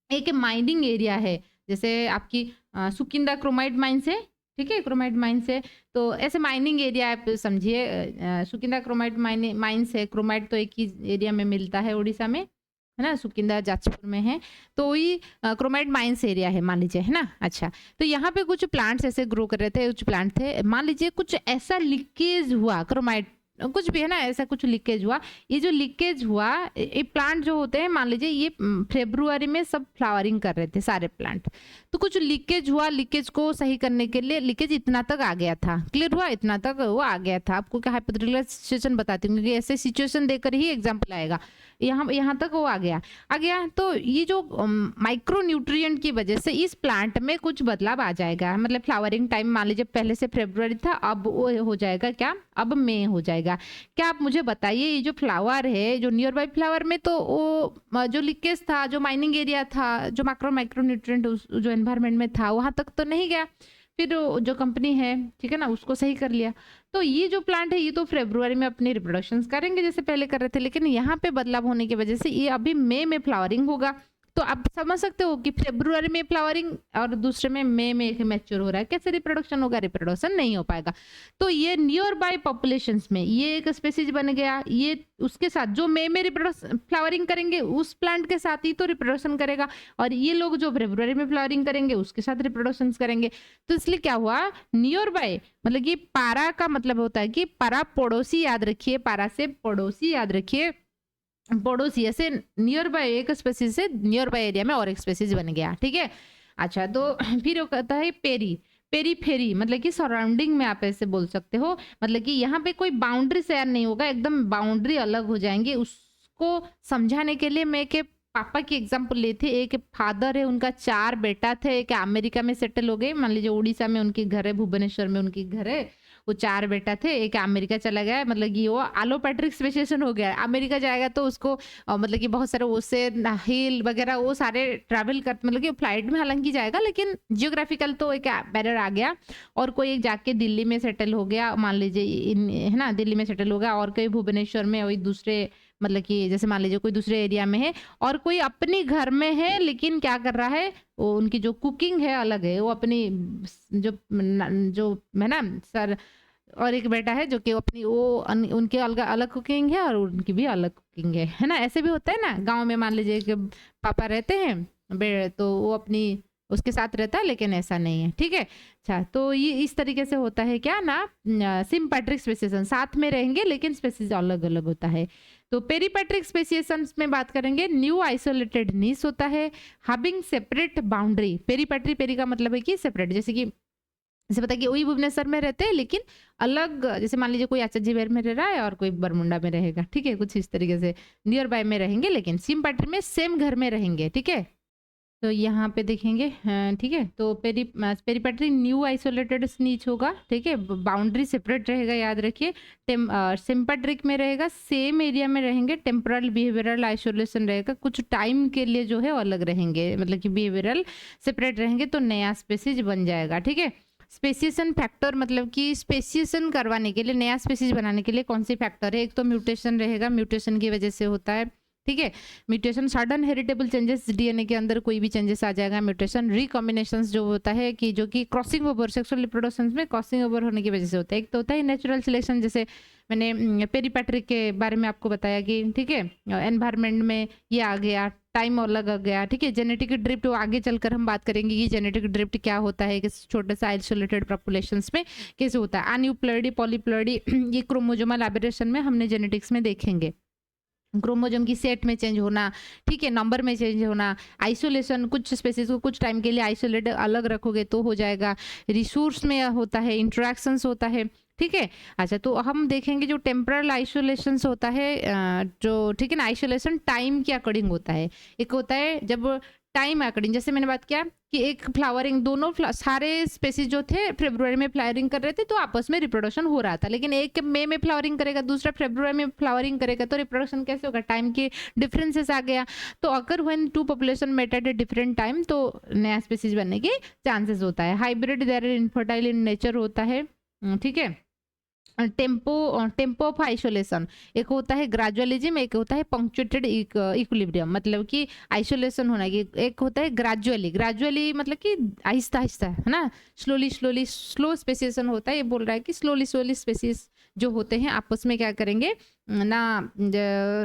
एक माइनिंग एरिया है, जैसे आपकी सुकिंदा क्रोमाइट माइंस है, ठीक है, क्रोमाइट माइंस है, तो ऐसे माइनिंग एरिया आप समझिए, सुकिंदा क्रोमाइट माइंस है। क्रोमाइट तो एक ही एरिया में मिलता है उड़ीसा में, है ना, सुकिंदा जाजपुर में है, तो वही क्रोमाइट माइंस एरिया है मान लीजिए, है ना। अच्छा, तो यहाँ पे कुछ प्लांट्स ऐसे ग्रो कर रहे थे, कुछ प्लांट थे, मान लीजिए कुछ ऐसा लीकेज हुआ, क्रोमाइट कुछ भी है ना, ऐसा कुछ लीकेज हुआ। ये जो लीकेज हुआ, ये प्लांट जो होते हैं, मान लीजिए ये फरवरी में सब फ्लावरिंग कर रहे थे सारे प्लांट, तो कुछ लीकेज हुआ, लीकेज को सही करने के लिए लीकेज इतना तक आ गया था, क्लियर हुआ, इतना तक वो आ गया था। आपको क्या हाइपोथेटिकल सिचुएशन बताती हूँ, क्योंकि ऐसे सिचुएशन देकर ही एग्जाम्पल आएगा। यहाँ तक वो आ गया, तो ये जो माइक्रो न्यूट्रिएंट की वजह से इस प्लांट में कुछ बदलाव आ जाएगा, मतलब फ्लावरिंग टाइम मान लीजिए पहले से फरवरी था, अब वो हो जाएगा क्या, अब मई हो जाएगा। क्या आप मुझे बताइए, ये जो फ्लावर है, जो नियर बाई फ्लावर में तो वो जो लीकेज था, जो माइनिंग एरिया था, जो माइक्रो न्यूट्रिएंट जो एनवायरनमेंट में था, वहां तक तो नहीं गया, फिर जो कंपनी है, ठीक है ना, उसको सही कर लिया। तो ये जो प्लांट है ये तो फरवरी में अपनी रिप्रोडक्शन करेंगे जैसे पहले कर रहे थे, लेकिन यहाँ पे बदलाव होने की वजह से ये अभी मई में फ्लावरिंग होगा, तो आप समझ सकते हो कि फ़ेब्रुअरी में फ्लावरिंग और दूसरे में मई में मैच्योर हो रहा है, कैसे रिप्रोडक्शन होगा? रिप्रोडक्शन नहीं हो पाएगा। तो ये नियर बाय पॉपुलेशंस में ये एक स्पेसीज बन गया, ये उसके साथ जो मई में रिप्रोडक्शन फ्लावरिंग करेंगे उस प्लांट के साथ ही तो रिप्रोडक्शन करेगा, और ये लोग जो फ़ेब्रुअरी में फ्लावरिंग करेंगे उसके साथ रिप्रोडक्शंस करेंगे। तो इसलिए क्या हुआ, नियर बाय मतलब कि पारा का मतलब होता है कि पारा पड़ोसी, याद रखिए, पारा से पड़ोसी याद रखिए, पड़ोसी, ऐसे नियर बाय एक स्पेसीज से नियर बाय एरिया में और एक स्पेसीज बन गया, ठीक है। अच्छा, तो फिर वो कहता है पेरी, पेरीफेरी मतलब कि सराउंडिंग में आप ऐसे बोल सकते हो, मतलब कि यहाँ पे कोई बाउंड्री शेयर नहीं होगा, एकदम बाउंड्री अलग हो जाएंगे। उसको समझाने के लिए मैं के पापा की एग्जाम्पल ली थी। एक फादर है, उनका 4 बेटा थे, एक अमेरिका में सेटल हो गए, मान लीजिए उड़ीसा में उनकी घर है, भुवनेश्वर में उनकी घर है, वो 4 बेटा थे, एक अमेरिका चला गया, मतलब कि वो एलोपैट्रिक स्पेसिएशन हो गया, अमेरिका जाएगा तो उसको मतलब कि बहुत सारे ओशन हिल वगैरह वो सारे ट्रैवल कर, मतलब कि फ्लाइट में हालांकि जाएगा, लेकिन जियोग्राफिकल तो एक बैरियर आ गया। और कोई एक जाके दिल्ली में सेटल हो गया, मान लीजिए है ना, दिल्ली में सेटल हो गया, और कोई भुवनेश्वर में, वही दूसरे मतलब कि जैसे मान लीजिए कोई दूसरे एरिया में है, और कोई अपने घर में है, लेकिन क्या कर रहा है, वो उनकी जो कुकिंग है अलग है, वो अपनी जो जो है ना सर, और एक बेटा है जो कि अपनी वो उनके अलग अलग कुकिंग है और उनकी भी अलग कुकिंग है ना। ऐसे भी होता है ना गांव में, मान लीजिए कि पापा रहते हैं तो वो अपनी उसके साथ रहता है, लेकिन ऐसा नहीं है, ठीक है। अच्छा, तो ये इस तरीके से होता है क्या ना, सिम्पैट्रिक स्पेसिएशन, साथ में रहेंगे लेकिन स्पेसीज अलग अलग होता है। तो पेरीपैट्रिक स्पेसिएशन में बात करेंगे, न्यू आइसोलेटेड नीश होता है, हैविंग सेपरेट बाउंड्री। पेरीपैट्री, पेरी का मतलब है कि सेपरेट, जैसे पता है कि वही भुवनेश्वर में रहते हैं लेकिन अलग, जैसे मान लीजिए कोई आचार्य विहार में रह रहा है और कोई बरमुंडा में रहेगा, ठीक है, कुछ इस तरीके से नियर बाय में रहेंगे, लेकिन सिम्पैट्री में सेम घर में रहेंगे, ठीक है। तो यहाँ पे देखेंगे, ठीक है, तो पेरीपैट्री न्यू आइसोलेटेड नीच होगा, ठीक है, बाउंड्री सेपरेट रहेगा, याद रखिए। सिम्पैट्रिक में रहेगा सेम एरिया में रहेंगे, टेम्परल बिहेवियरल आइसोलेशन रहेगा, कुछ टाइम के लिए जो है अलग रहेंगे, मतलब कि बिहेवियरल सेपरेट रहेंगे, तो नया स्पेसीज बन जाएगा, ठीक है। स्पेसिएशन फैक्टर मतलब कि स्पेसिएशन करवाने के लिए, नया स्पेसीज बनाने के लिए कौन सी फैक्टर है, एक तो म्यूटेशन रहेगा, म्यूटेशन की वजह से होता है, ठीक है। Mutation sudden heritable changes, DNA के अंदर कोई भी चेंजेस आ जाएगा। म्यूटेशन रिकॉम्बिनेशन जो होता है कि जो कि क्रॉसिंग ओवर, सेक्सुअल रिप्रोडक्शन में क्रॉसिंग ओवर होने की वजह से होता है। एक तो होता है नेचुरल सिलेक्शन, जैसे मैंने पेरीपैट्रिक के बारे में आपको बताया कि ठीक है, एनवायरनमेंट में ये आ गया, टाइम अलग आ गया, ठीक है। जेनेटिक ड्रिफ्ट आगे चलकर हम बात करेंगे कि जेनेटिक ड्रिफ्ट क्या होता है, किस छोटे से आइसोलेटेड पॉपुलेशंस में कैसे होता है। अनयूप्लॉइडी, पॉलीप्लॉइडी, ये क्रोमोसोमल एबरेशन में हमने जेनेटिक्स में देखेंगे, क्रोमोजोम की सेट में चेंज होना, ठीक है, नंबर में चेंज होना, आइसोलेशन, कुछ स्पेसीज को कुछ टाइम के लिए आइसोलेट अलग रखोगे तो हो जाएगा। रिसोर्स में होता है, इंटरेक्शंस होता है, ठीक है। अच्छा, तो हम देखेंगे जो टेम्परल आइसोलेशंस होता है, जो ठीक है ना, आइसोलेशन टाइम के अकॉर्डिंग होता है। एक होता है जब टाइम अकॉर्डिंग, जैसे मैंने बात किया कि एक फ्लावरिंग, दोनों सारे स्पेसीज जो थे फरवरी में फ्लावरिंग कर रहे थे तो आपस में रिप्रोडक्शन हो रहा था, लेकिन एक मई में फ्लावरिंग करेगा, दूसरा फरवरी में फ्लावरिंग करेगा, तो रिप्रोडक्शन कैसे होगा, टाइम के डिफरेंसेस आ गया। तो अगर when two population mate at a different time तो नया स्पेसीज बनने के चांसेस होता है। Hybrid there infertile in nature होता है, ठीक है। टेम्पो ऑफ आइसोलेशन, एक होता है ग्रेजुअलिज्म, एक होता है पंक्चुएटेड इक्विलिब्रियम, मतलब कि आइसोलेशन होना कि एक होता है ग्रेजुअली मतलब कि आहिस्ता आहिस्ता, है ना, स्लोली स्लो स्पेसिएशन होता है। ये बोल रहा है कि स्लोली स्पेसीज जो होते हैं आपस में क्या करेंगे ना,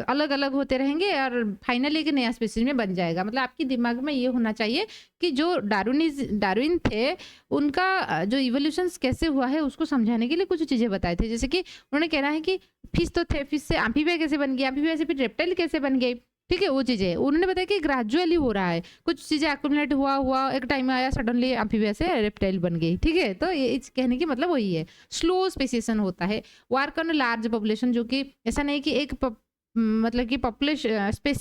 अलग अलग होते रहेंगे और फाइनली एक नया स्पेसीज में बन जाएगा। मतलब आपके दिमाग में ये होना चाहिए कि जो डार्विन थे उनका जो इवोल्यूशन कैसे हुआ है उसको समझाने के लिए कुछ चीज़ें बताए थे। जैसे कि उन्होंने कहना है कि फिश तो थे, फिश से एम्फीबिया कैसे बन गई, एम्फीबिया से फिर रेप्टाइल कैसे बन गई, ठीक है, वो चीज़ें उन्होंने बताया कि ग्रेजुअली हो रहा है, कुछ चीज़ें एक्युमुलेट हुआ एक टाइम में आया, सडनली एम्फीबिया से रेप्टाइल बन गई, ठीक है। तो ये इस कहने की मतलब वही है, स्लो स्पेसिएशन होता है। वर्क ऑन लार्ज पॉपुलेशन, जो कि ऐसा नहीं कि एक मतलब कि पॉपुलेशन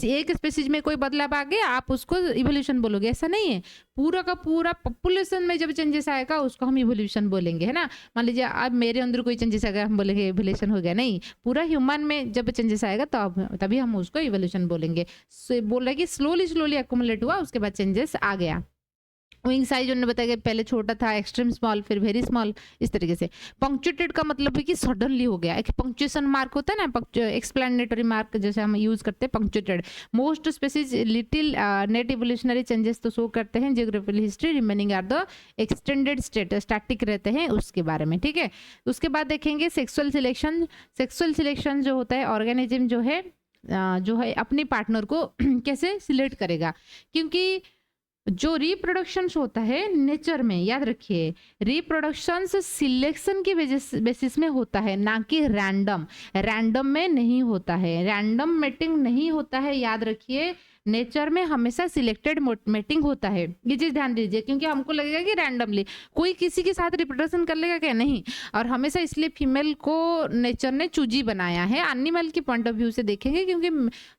एक स्पेसीज में कोई बदलाव आ गया आप उसको इवोल्यूशन बोलोगे, ऐसा नहीं है। पूरा का पूरा पॉपुलेशन में जब चेंजेस आएगा उसको हम इवोल्यूशन बोलेंगे, है ना। मान लीजिए अब मेरे अंदर कोई चेंजेस आ गया, हम बोलेंगे इवोल्यूशन हो गया, नहीं, पूरा ह्यूमन में जब चेंजेस आएगा तो तभी हम उसको इवोल्यूशन बोलेंगे। बोल रहा है कि स्लोली एक्युमुलेट हुआ, उसके बाद चेंजेस आ गया। विंग साइज उन्होंने बताया कि पहले छोटा था, एक्सट्रीम स्मॉल, फिर वेरी स्मॉल, इस तरीके से। पंक्चुएटेड का मतलब है कि सडनली हो गया। एक पंक्चुएशन मार्क होता है ना, एक्सप्लेनेटरी मार्क जैसे हम यूज करते हैं, punctuated. Most species little net evolutionary changes तो शो करते हैं। Geographical history remaining are the extended static रहते हैं उसके बारे में, ठीक है। उसके बाद देखेंगे सेक्सुअल सिलेक्शन। सेक्सुअल सिलेक्शन जो होता है, ऑर्गेनिज्म जो है अपने पार्टनर को कैसे सिलेक्ट करेगा, क्योंकि जो रिप्रोडक्शंस होता है नेचर में, याद रखिए, रिप्रोडक्शंस सिलेक्शन के बेसिस में होता है, ना कि रैंडम में नहीं होता है, रैंडम मेटिंग नहीं होता है, याद रखिए। नेचर में हमेशा सिलेक्टेड मेटिंग होता है, ये चीज ध्यान दीजिए, क्योंकि हमको लगेगा कि रैंडमली कोई किसी के साथ रिप्रोडक्शन कर लेगा क्या, नहीं। और हमेशा इसलिए फीमेल को नेचर ने चूजी बनाया है, एनिमल के पॉइंट ऑफ व्यू से देखेंगे, क्योंकि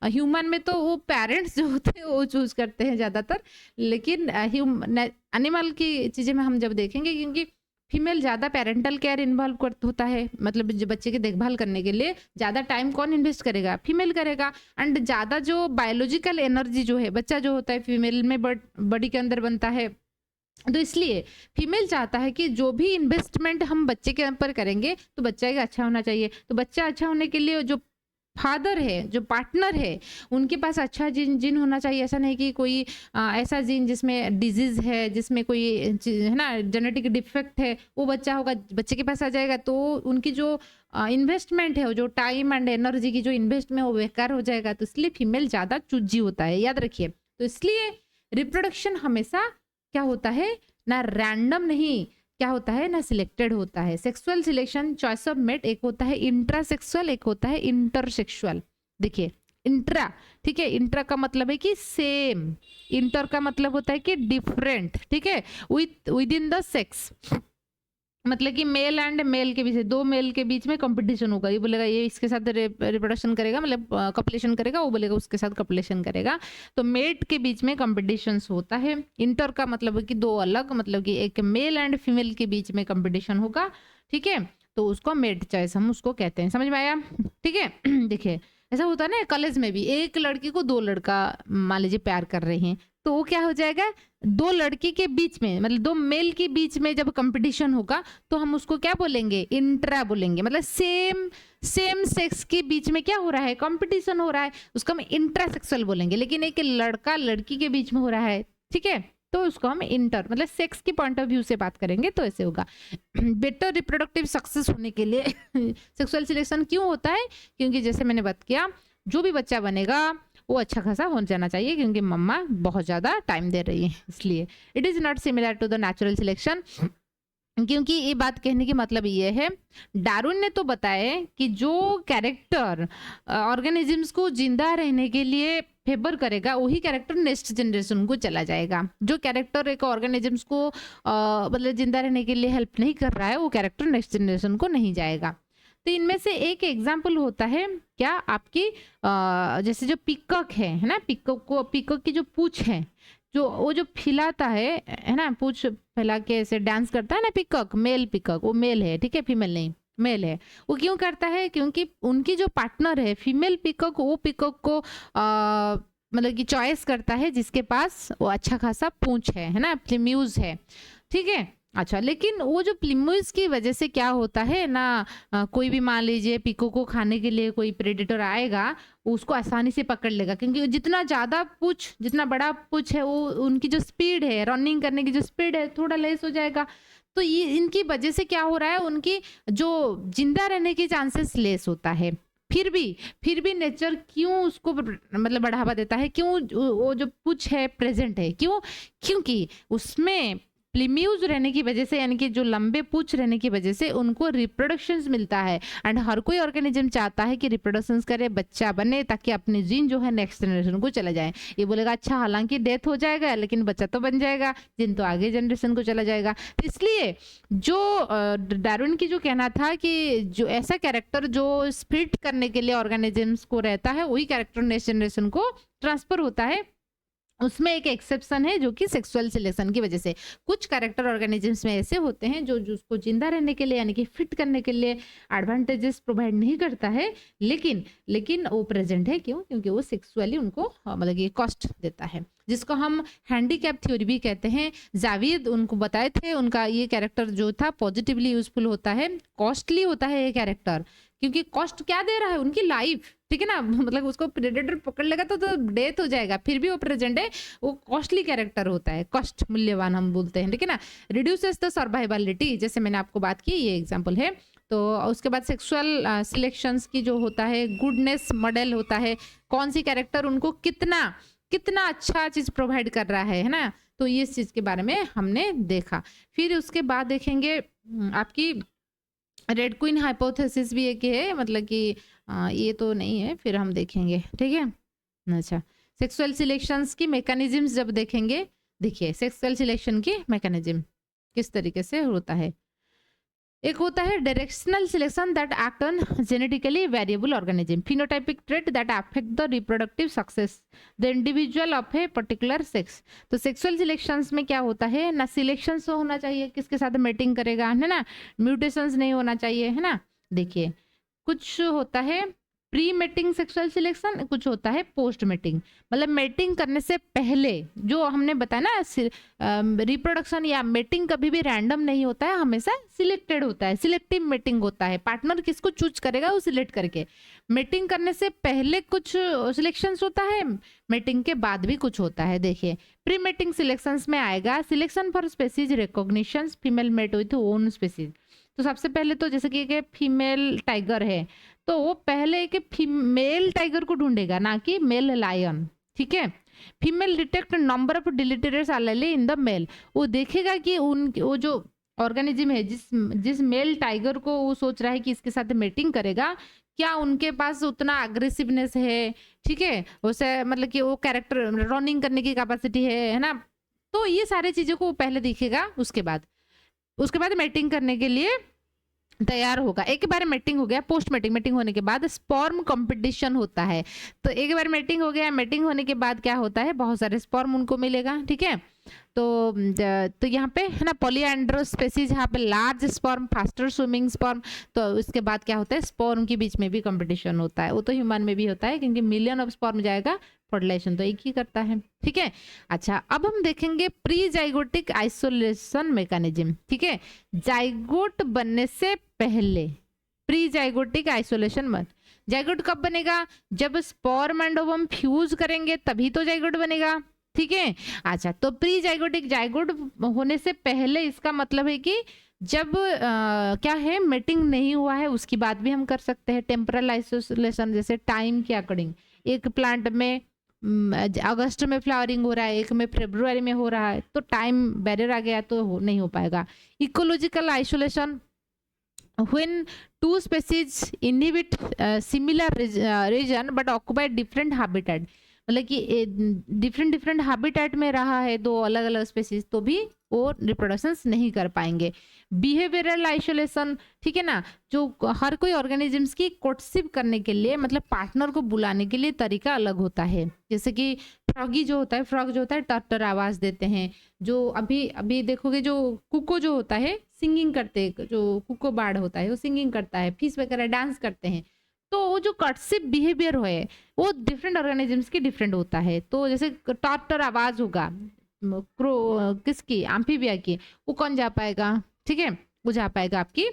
ह्यूमन में तो वो पेरेंट्स जो होते हैं वो चूज करते हैं ज्यादातर, लेकिन एनिमल की चीजें में हम जब देखेंगे, क्योंकि फीमेल ज़्यादा पेरेंटल केयर इन्वॉल्व होता है, मतलब जो बच्चे की देखभाल करने के लिए ज़्यादा टाइम कौन इन्वेस्ट करेगा, फीमेल करेगा। एंड ज़्यादा जो बायोलॉजिकल एनर्जी जो है बच्चा जो होता है फीमेल में बॉडी के अंदर बनता है, तो इसलिए फीमेल चाहता है कि जो भी इन्वेस्टमेंट हम बच्चे के ऊपर करेंगे तो बच्चा का अच्छा होना चाहिए। तो बच्चा अच्छा होने के लिए जो फादर है, जो पार्टनर है, उनके पास अच्छा जीन होना चाहिए। ऐसा नहीं कि कोई ऐसा जीन जिसमें डिजीज है, जिसमें कोई है ना जेनेटिक डिफेक्ट है, वो बच्चा होगा, बच्चे के पास आ जाएगा, तो उनकी जो इन्वेस्टमेंट है, जो टाइम एंड एनर्जी की जो इन्वेस्टमेंट, वो बेकार हो जाएगा। तो इसलिए फीमेल ज़्यादा चूजी होता है, याद रखिए। तो इसलिए रिप्रोडक्शन हमेशा क्या होता है, ना रैंडम नहीं, क्या होता है ना सिलेक्टेड होता है। Sexual selection, choice of mate, एक होता है इंट्रासेक्सुअल, एक होता है इंटरसेक्सुअल। देखिए इंट्रा, ठीक है, इंट्रा का मतलब है कि सेम, इंटर का मतलब होता है कि डिफरेंट, ठीक है, विद इन द सेक्स, मतलब कि मेल एंड मेल के बीच, दो मेल के बीच में कंपटीशन होगा। ये बोलेगा ये इसके साथ रिप्रोडक्शन करेगा, मतलब कॉपुलेशन करेगा, वो बोलेगा उसके साथ कॉपुलेशन करेगा। तो मेट के बीच में कंपटीशन होता है। इंटर का मतलब है कि दो अलग, मतलब कि एक मेल एंड फीमेल के बीच में कंपटीशन होगा, ठीक है, तो उसको मेट चॉइस हम उसको कहते हैं। समझ में आया, ठीक है। देखिए ऐसा होता है ना कॉलेज में भी, एक लड़की को दो लड़का मान लीजिए प्यार कर रहे हैं, तो वो क्या हो जाएगा, दो लड़की के बीच में, मतलब दो मेल के बीच में जब कंपटीशन होगा तो हम उसको क्या बोलेंगे, इंट्रा बोलेंगे। मतलब सेम सेक्स के बीच में क्या हो रहा है, कंपटीशन हो रहा है, उसको हम इंट्रासेक्सुअल बोलेंगे। लेकिन एक लड़का लड़की के बीच में हो रहा है, ठीक है, तो उसको हम इंटर, मतलब सेक्स की पॉइंट ऑफ व्यू से बात करेंगे तो ऐसे होगा। बेटर रिप्रोडक्टिव सक्सेस होने के लिए सेक्सुअल सिलेक्शन क्यों होता है, क्योंकि जैसे मैंने बात किया, जो भी बच्चा बनेगा वो अच्छा खासा हो जाना चाहिए, क्योंकि मम्मा बहुत ज़्यादा टाइम दे रही है, इसलिए it is not similar to the natural selection. क्योंकि ये बात कहने की मतलब ये है, डार्विन ने तो बताया कि जो कैरेक्टर ऑर्गेनिजम्स को जिंदा रहने के लिए फेवर करेगा वही कैरेक्टर नेक्स्ट जनरेशन को चला जाएगा। जो कैरेक्टर एक ऑर्गेनिजम्स को मतलब जिंदा रहने के लिए हेल्प नहीं कर रहा है, वो कैरेक्टर नेक्स्ट जनरेशन को नहीं जाएगा। तो इनमें से एक एग्जाम्पल होता है क्या, आपकी जैसे जो पिकॉक है ना, पिकॉक की जो पूंछ है, जो वो जो फैलाता है ना, पूंछ फैला के ऐसे डांस करता है ना पिकॉक, मेल पिकॉक, वो मेल है, ठीक है, फीमेल नहीं, मेल है। वो क्यों करता है, क्योंकि उनकी जो पार्टनर है फीमेल पिकॉक, वो पिकॉक को मतलब कि चॉइस करता है जिसके पास वो अच्छा खासा पूंछ है ना, प्लीम्यूज है, ठीक है। अच्छा, लेकिन वो जो प्लीम्यूज की वजह से क्या होता है ना, कोई भी मान लीजिए पिको को खाने के लिए कोई प्रेडेटर आएगा, उसको आसानी से पकड़ लेगा, क्योंकि जितना ज़्यादा पूछ, जितना बड़ा पूछ है, वो उनकी जो स्पीड है, रनिंग करने की जो स्पीड है, थोड़ा लेस हो जाएगा। तो ये इनकी वजह से क्या हो रहा है, उनकी जो जिंदा रहने की चांसेस लेस होता है। फिर भी नेचर क्यों उसको मतलब बढ़ावा देता है, क्यों वो जो पूछ है प्रेजेंट है, क्योंकि उसमें प्लीम्यूज रहने की वजह से, यानी कि जो लंबे पूंछ रहने की वजह से उनको रिप्रोडक्शंस मिलता है। एंड हर कोई ऑर्गेनिज्म चाहता है कि रिप्रोडक्शंस करे, बच्चा बने, ताकि अपने जीन जो है नेक्स्ट जनरेशन को चला जाए। ये बोलेगा अच्छा हालांकि डेथ हो जाएगा लेकिन बच्चा तो बन जाएगा, जीन तो आगे जनरेशन को चला जाएगा। तो इसलिए जो डार्विन की जो कहना था कि जो ऐसा कैरेक्टर जो स्प्लिट करने के लिए ऑर्गेनिजम्स को रहता है, वही कैरेक्टर नेक्स्ट जनरेशन को ट्रांसफर होता है। उसमें एक एक्सेप्शन है जो कि सेक्सुअल सिलेक्शन की वजह से। कुछ कैरेक्टर ऑर्गेनिजम्स में ऐसे होते हैं जो उसको जिंदा रहने के लिए, यानी कि फिट करने के लिए एडवांटेजेस प्रोवाइड नहीं करता है, लेकिन वो प्रेजेंट है। क्यों? क्योंकि वो सेक्सुअली उनको मतलब कि कॉस्ट देता है। जिसको हम हैंडीकैप थ्योरी भी कहते हैं। जावेद उनको बताए थे, उनका ये कैरेक्टर जो था पॉजिटिवली यूजफुल होता है, कॉस्टली होता है ये कैरेक्टर, क्योंकि कॉस्ट क्या दे रहा है, उनकी लाइफ, ठीक है ना। मतलब उसको प्रेडेटर पकड़ लेगा तो डेथ हो जाएगा, फिर भी वो प्रेजेंट है, वो कॉस्टली कैरेक्टर होता है, कॉस्ट मूल्यवान हम बोलते हैं, ठीक है ना। रिड्यूसेस द सर्वाइवलिटी, जैसे मैंने आपको बात की, ये एग्जाम्पल है। तो उसके बाद सेक्सुअल सिलेक्शंस की जो होता है, गुडनेस मॉडल होता है, कौन सी कैरेक्टर उनको कितना कितना अच्छा चीज प्रोवाइड कर रहा है ना। तो ये चीज के बारे में हमने देखा। फिर उसके बाद देखेंगे आपकी रेड क्वीन हाइपोथेसिस भी एक है, मतलब कि ये तो नहीं है, फिर हम देखेंगे, ठीक है। अच्छा, सेक्सुअल सिलेक्शंस की मैकेनिज्म्स जब देखेंगे, देखिए सेक्सुअल सिलेक्शन की मैकेनिज्म किस तरीके से होता है। एक होता है directional selection that act on genetically variable organism, phenotypic trait that affect the reproductive success the individual of a particular sex. तो सेक्सुअल सिलेक्शंस में क्या होता है ना, सिलेक्शंस तो होना चाहिए किसके साथ मेटिंग करेगा, है ना, म्यूटेशंस नहीं होना चाहिए, है ना। देखिए कुछ होता है प्री मेटिंग सेक्सुअल सिलेक्शन, कुछ होता है पोस्ट मेटिंग, मतलब मेटिंग करने से पहले जो हमने बताया ना, रिप्रोडक्शन या मेटिंग कभी भी रैंडम नहीं होता है, हमेशा सिलेक्टेड होता है, सिलेक्टिव मेटिंग होता है, पार्टनर किसको चूज करेगा वो सिलेक्ट करके। मेटिंग करने से पहले कुछ सिलेक्शंस होता है, मेटिंग के बाद भी कुछ होता है। देखिए प्री मेटिंग सिलेक्शंस में आएगा selection for species recognition, female mate with own species. तो सबसे पहले तो जैसे कि फीमेल टाइगर है, तो वो पहले एक फीमेल टाइगर को ढूंढेगा, ना कि मेल लायन, ठीक है। Female detect number of deleterious allele in the male, वो देखेगा कि वो जो ऑर्गेनिज्म है, जिस मेल टाइगर को वो सोच रहा है कि इसके साथ मेटिंग करेगा, क्या उनके पास उतना अग्रेसिवनेस है, ठीक है, उसे मतलब कि वो कैरेक्टर रनिंग करने की कैपेसिटी है ना। तो ये सारी चीजों को पहले देखेगा, उसके बाद मेटिंग करने के लिए तैयार होगा। एक बार मीटिंग हो गया, पोस्ट मीटिंग होने के बाद स्पर्म कंपटीशन होता है। तो एक बार मीटिंग हो गया, मीटिंग होने के बाद क्या होता है, बहुत सारे स्पर्म उनको मिलेगा, ठीक है। तो यहाँ पे है ना पॉलीएंड्रोस स्पेसीज, यहाँ पे large sperm, faster swimming sperm. तो इसके बाद क्या होता है, स्पर्म के बीच में भी कंपटीशन होता है, वो तो ह्यूमन में भी होता है, क्योंकि मिलियन ऑफ स्पर्म जाएगा, फर्टिलाइजेशन तो एक ही करता है, ठीक है। अच्छा, अब हम देखेंगे प्री जाइगोटिक आइसोलेशन मैकेनिज्म, ठीक है। जाइगोट बनने से पहले प्री जाइगोटिक आइसोलेशन मत, जाइगोट कब बनेगा, जब स्पर्म एंड ओवम फ्यूज करेंगे तभी तो जाइगोट बनेगा, ठीक है। अच्छा, तो प्री जाइगोटिक, जाइगोट होने से पहले इसका मतलब है कि जब क्या है मेटिंग नहीं हुआ है, उसकी बात भी हम कर सकते हैं। टेम्परल आइसोलेशन, जैसे टाइम के अकॉर्डिंग, एक प्लांट में अगस्त में फ्लावरिंग हो रहा है, एक में फरवरी में हो रहा है, तो टाइम बैरियर आ गया तो नहीं हो पाएगा। Ecological isolation, when two species inhabit similar region but occupy different habitat, मतलब कि डिफरेंट हैबिटेट में रहा है दो अलग अलग स्पेसीज, तो भी वो रिप्रोडक्शन नहीं कर पाएंगे। बिहेवियरल आइसोलेशन, ठीक है ना, जो हर कोई ऑर्गेनिजम्स की कोर्टशिप करने के लिए, मतलब पार्टनर को बुलाने के लिए तरीका अलग होता है। जैसे कि फ्रॉगी जो होता है, फ्रॉग जो होता है टर्टर आवाज देते हैं, जो अभी देखोगे जो कुको जो होता है सिंगिंग करते हैं, जो कुको बार्ड होता है वो सिंगिंग करता है, फिश वगैरह डांस करते हैं। तो वो जो कर्सिव बिहेवियर है वो डिफरेंट ऑर्गेनिजम्स की डिफरेंट होता है। तो जैसे टॉटर आवाज होगा क्रो किसकी, एम्फीबिया की, वो कौन जा पाएगा, ठीक है, वो जा पाएगा आपकी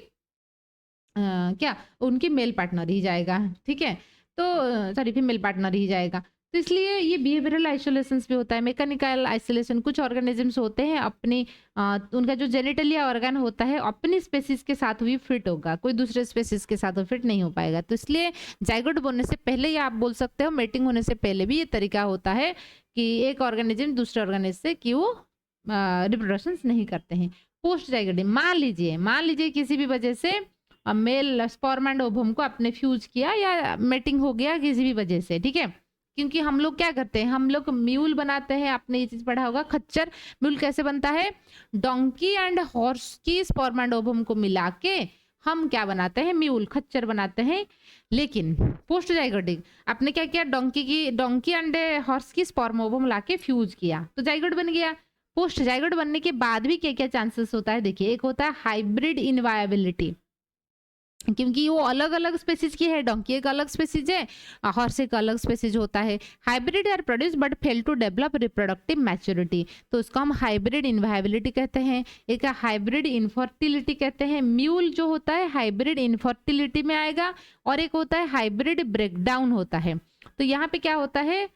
क्या, उनकी मेल पार्टनर ही जाएगा, ठीक है। तो सॉरी फीमेल पार्टनर ही जाएगा। तो इसलिए ये बिहेवियरल आइसोलेशन भी होता है। मैकेनिकल आइसोलेशन, कुछ ऑर्गेनिजम्स होते हैं अपनी उनका जो जेनिटलिया ऑर्गन होता है अपनी स्पेसीज के साथ भी फिट होगा, कोई दूसरे स्पेसीज के साथ फिट नहीं हो पाएगा। तो इसलिए जाइगोट बनने से पहले, या आप बोल सकते हो मेटिंग होने से पहले भी ये तरीका होता है कि एक ऑर्गेनिज्म दूसरे ऑर्गेनिज्म से कि वो रिप्रोडक्शन नहीं करते हैं। पोस्ट जाइगोटिक, मान लीजिए किसी भी वजह से मेल स्पर्म एंड ओवम को आपने फ्यूज किया या मेटिंग हो गया किसी भी वजह से, ठीक है। क्योंकि हम लोग क्या करते हैं, हम लोग म्यूल बनाते हैं, आपने ये चीज पढ़ा होगा, खच्चर। म्यूल कैसे बनता है, डोंकी एंड हॉर्स की स्पर्म एंड ओवम को मिला के हम क्या बनाते हैं, म्यूल, खच्चर बनाते हैं। लेकिन पोस्ट जाइगोटिक, आपने क्या किया, डोंकी एंड हॉर्स की स्पर्म ओवम ला के फ्यूज किया तो जाइगोट बन गया। पोस्ट जाइगोट बनने के बाद भी क्या क्या चांसेस होता है, देखिए, एक होता है हाइब्रिड इनवायबिलिटी, क्योंकि वो अलग अलग स्पेसीज की है, डोंकी एक अलग स्पेसीज है, हॉर्स एक अलग स्पेसीज होता है। Hybrid are produce but fail to develop reproductive maturity, तो इसको हम हाइब्रिड इनवायबिलिटी कहते हैं, एक हाइब्रिड इनफर्टिलिटी कहते हैं। म्यूल जो होता है हाइब्रिड इनफर्टिलिटी में आएगा, और एक होता है हाइब्रिड ब्रेकडाउन होता है। तो यहाँ पे क्या होता है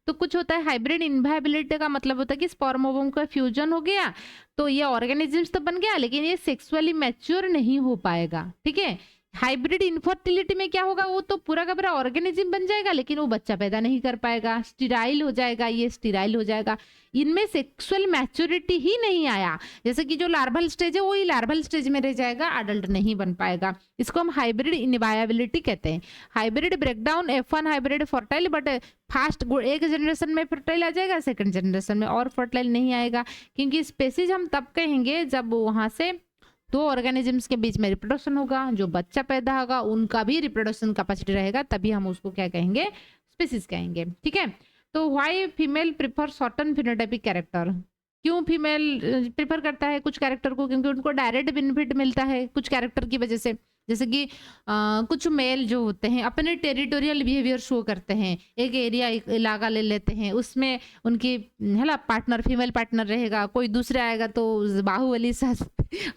तो कुछ होता है हाइब्रिड इनवायबिलिटी का मतलब होता है कि स्पर्म ओवम का फ्यूजन हो गया, तो ये ऑर्गेनिजम्स तो बन गया लेकिन ये सेक्सुअली मैच्योर नहीं हो पाएगा, ठीक है। हाइब्रिड इनफर्टिलिटी में क्या होगा, वो तो पूरा का पूरा ऑर्गेनिज्म बन जाएगा लेकिन वो बच्चा पैदा नहीं कर पाएगा, स्टीराइल हो जाएगा, ये स्टीराइल हो जाएगा। इनमें सेक्सुअल मैच्योरिटी ही नहीं आया, जैसे कि जो लार्वल स्टेज है वही लार्वल स्टेज में रह जाएगा, अडल्ट नहीं बन पाएगा। इसको हम हाइब्रिड इनवायबिलिटी कहते हैं। Hybrid breakdown, F1 hybrid fertile but fast, एक जनरेशन में फर्टाइल आ जाएगा, सेकंड जनरेशन में और फर्टाइल नहीं आएगा। क्योंकि स्पेसीज हम तब कहेंगे जब वहां से दो ऑर्गेनिजम्स के बीच में रिप्रोडक्शन होगा, जो बच्चा पैदा होगा उनका भी रिप्रोडक्शन कैपेसिटी रहेगा, तभी हम उसको क्या कहेंगे, स्पेसीज कहेंगे, ठीक है। तो why female prefer certain phenotypic character, क्यों फीमेल प्रिफर करता है कुछ कैरेक्टर को, क्योंकि उनको डायरेक्ट बेनिफिट मिलता है कुछ कैरेक्टर की वजह से। जैसे कि कुछ मेल जो होते हैं अपने टेरिटोरियल बिहेवियर शो करते हैं, एक एरिया एक इलाका ले लेते हैं, उसमें उनकी है ना पार्टनर फीमेल पार्टनर रहेगा, कोई दूसरा आएगा तो बाहुबली सास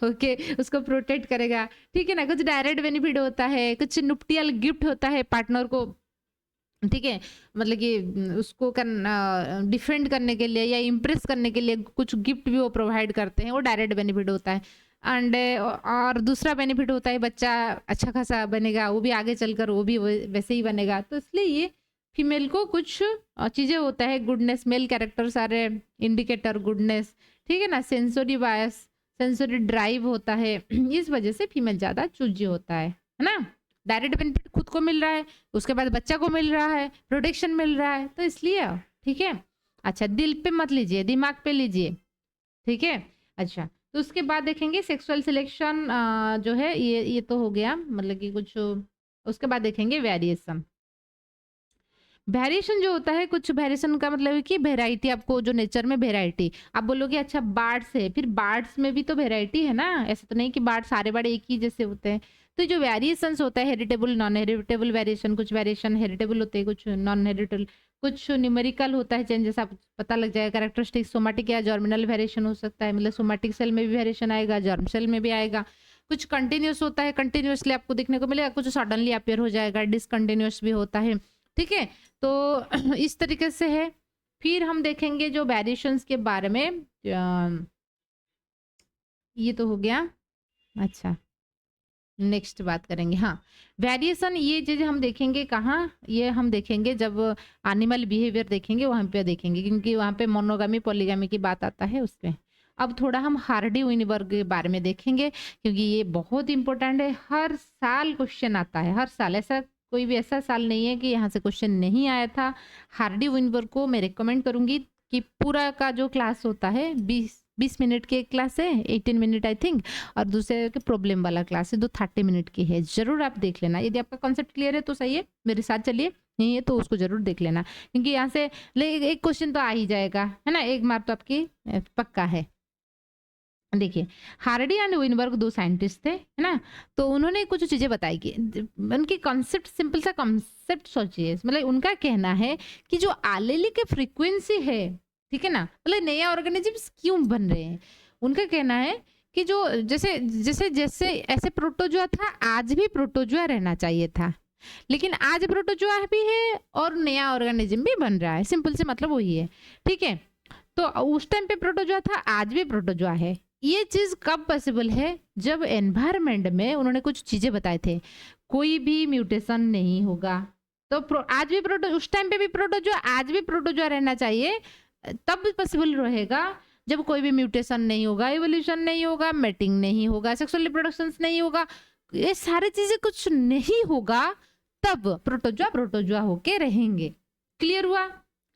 ओके उसको प्रोटेक्ट करेगा, ठीक है ना। कुछ डायरेक्ट बेनिफिट होता है, कुछ नुपटियल गिफ्ट होता है पार्टनर को, ठीक है, मतलब कि उसको डिफेंड करने के लिए या इम्प्रेस करने के लिए कुछ गिफ्ट भी वो प्रोवाइड करते हैं, वो डायरेक्ट बेनिफिट होता है। एंड और दूसरा बेनिफिट होता है बच्चा अच्छा खासा बनेगा, वो भी आगे चलकर वो भी वैसे ही बनेगा। तो इसलिए ये फीमेल को कुछ चीज़ें होता है, गुडनेस, मेल कैरेक्टर सारे इंडिकेटर गुडनेस, ठीक है ना, सेंसोरी बायस, सेंसोरी ड्राइव होता है, इस वजह से फीमेल ज़्यादा चूजी होता है ना। डायरेक्ट बेनिफिट खुद को मिल रहा है, उसके बाद बच्चा को मिल रहा है, प्रोटेक्शन मिल रहा है, तो इसलिए ठीक है। अच्छा, दिल पे मत लीजिए, दिमाग पे लीजिए, ठीक है। अच्छा, तो उसके बाद देखेंगे सेक्सुअल सिलेक्शन जो है ये तो हो गया, मतलब कि कुछ, उसके बाद देखेंगे वेरिएशन। वेरिएशन जो होता है, कुछ वेरिएशन का मतलब है कि वेराइटी, आपको जो नेचर में वेराइटी, आप बोलोगे अच्छा बार्ड्स है, फिर बार्ड्स में भी तो वेराइटी है ना, ऐसा तो नहीं कि बार्ड सारे बड़े एक ही जैसे होते हैं। तो जो वेरिएशंस होता है हेरिटेबल नॉन हेरिटेबल वेरिएशन, कुछ वेरिएशन हेरिटेबल होते हैं, कुछ नॉन हेरिटेबल, कुछ न्यूमेरिकल होता है चेंज, जैसा पता लग जाएगा। कैरेक्टरिस्टिक सोमेटिक या जर्मिनल वेरिएशन हो सकता है, मतलब सोमेटिक सेल में भी वेरिएशन आएगा, जर्म सेल में भी आएगा। कुछ कंटिन्यूस होता है, कंटिन्यूसली आपको देखने को मिलेगा, कुछ सडनली अपेयर हो जाएगा, डिसकंटिन्यूस भी होता है, ठीक है। तो इस तरीके से है। फिर हम देखेंगे जो वेरिएशंस के बारे में, ये तो हो गया। अच्छा, नेक्स्ट बात करेंगे, हाँ वेरिएशन, ये चीज़ हम देखेंगे कहाँ, ये हम देखेंगे जब एनिमल बिहेवियर देखेंगे वहाँ पे देखेंगे, क्योंकि वहाँ पे मोनोगामी पॉलीगामी की बात आता है उसमें। अब थोड़ा हम हार्डी विनबर्ग के बारे में देखेंगे, क्योंकि ये बहुत इंपॉर्टेंट है, हर साल क्वेश्चन आता है, हर साल, ऐसा कोई भी ऐसा साल नहीं है कि यहाँ से क्वेश्चन नहीं आया था। हार्डी विनबर्ग को मैं रिकमेंड करूंगी कि पूरा का जो क्लास होता है 20 मिनट की एक क्लास है, 18 मिनट आई थिंक, और दूसरे के प्रॉब्लम वाला क्लास है, 30 मिनट की है, जरूर आप देख लेना। यदि आपका कॉन्सेप्ट क्लियर है तो सही है, मेरे साथ चलिए, नहीं है तो उसको जरूर देख लेना, क्योंकि यहाँ से एक क्वेश्चन तो आ ही जाएगा, है ना, एक मार्क तो आपकी पक्का है। देखिए, हार्डी एंड विनबर्ग दो साइंटिस्ट थे, है ना, तो उन्होंने कुछ चीजें बताई कि उनकी कॉन्सेप्ट, सिंपल सा कॉन्सेप्ट सोचिए, मतलब उनका कहना है कि जो एलेली की फ्रीक्वेंसी है, ठीक है ना, मतलब नए ऑर्गेनिजम्स क्यों बन रहे हैं, उनका कहना है कि जो जैसे जैसे जैसे ऐसे प्रोटोजोआ था, आज भी प्रोटोजोआ रहना चाहिए था, लेकिन आज प्रोटोजोआ भी है और नया ऑर्गेनिज्म भी बन रहा है, सिंपल से मतलब वही है, ठीक है। तो उस टाइम पे प्रोटोजोआ था, आज भी प्रोटोजोआ है। ये चीज कब पॉसिबल है, जब एनवायरमेंट में उन्होंने कुछ चीजें बताए थे, कोई भी म्यूटेशन नहीं होगा, तो आज भी प्रोटो, उस टाइम पे भी प्रोटोजोआ, आज भी प्रोटोजोआ रहना चाहिए, तब पॉसिबल रहेगा जब कोई भी म्यूटेशन नहीं होगा, इवोल्यूशन नहीं होगा, मेटिंग नहीं होगा, सेक्सुअल रिप्रोडक्शन नहीं होगा, ये सारी चीजें कुछ नहीं होगा, तब प्रोटोजोआ प्रोटोजोआ होके रहेंगे। क्लियर हुआ,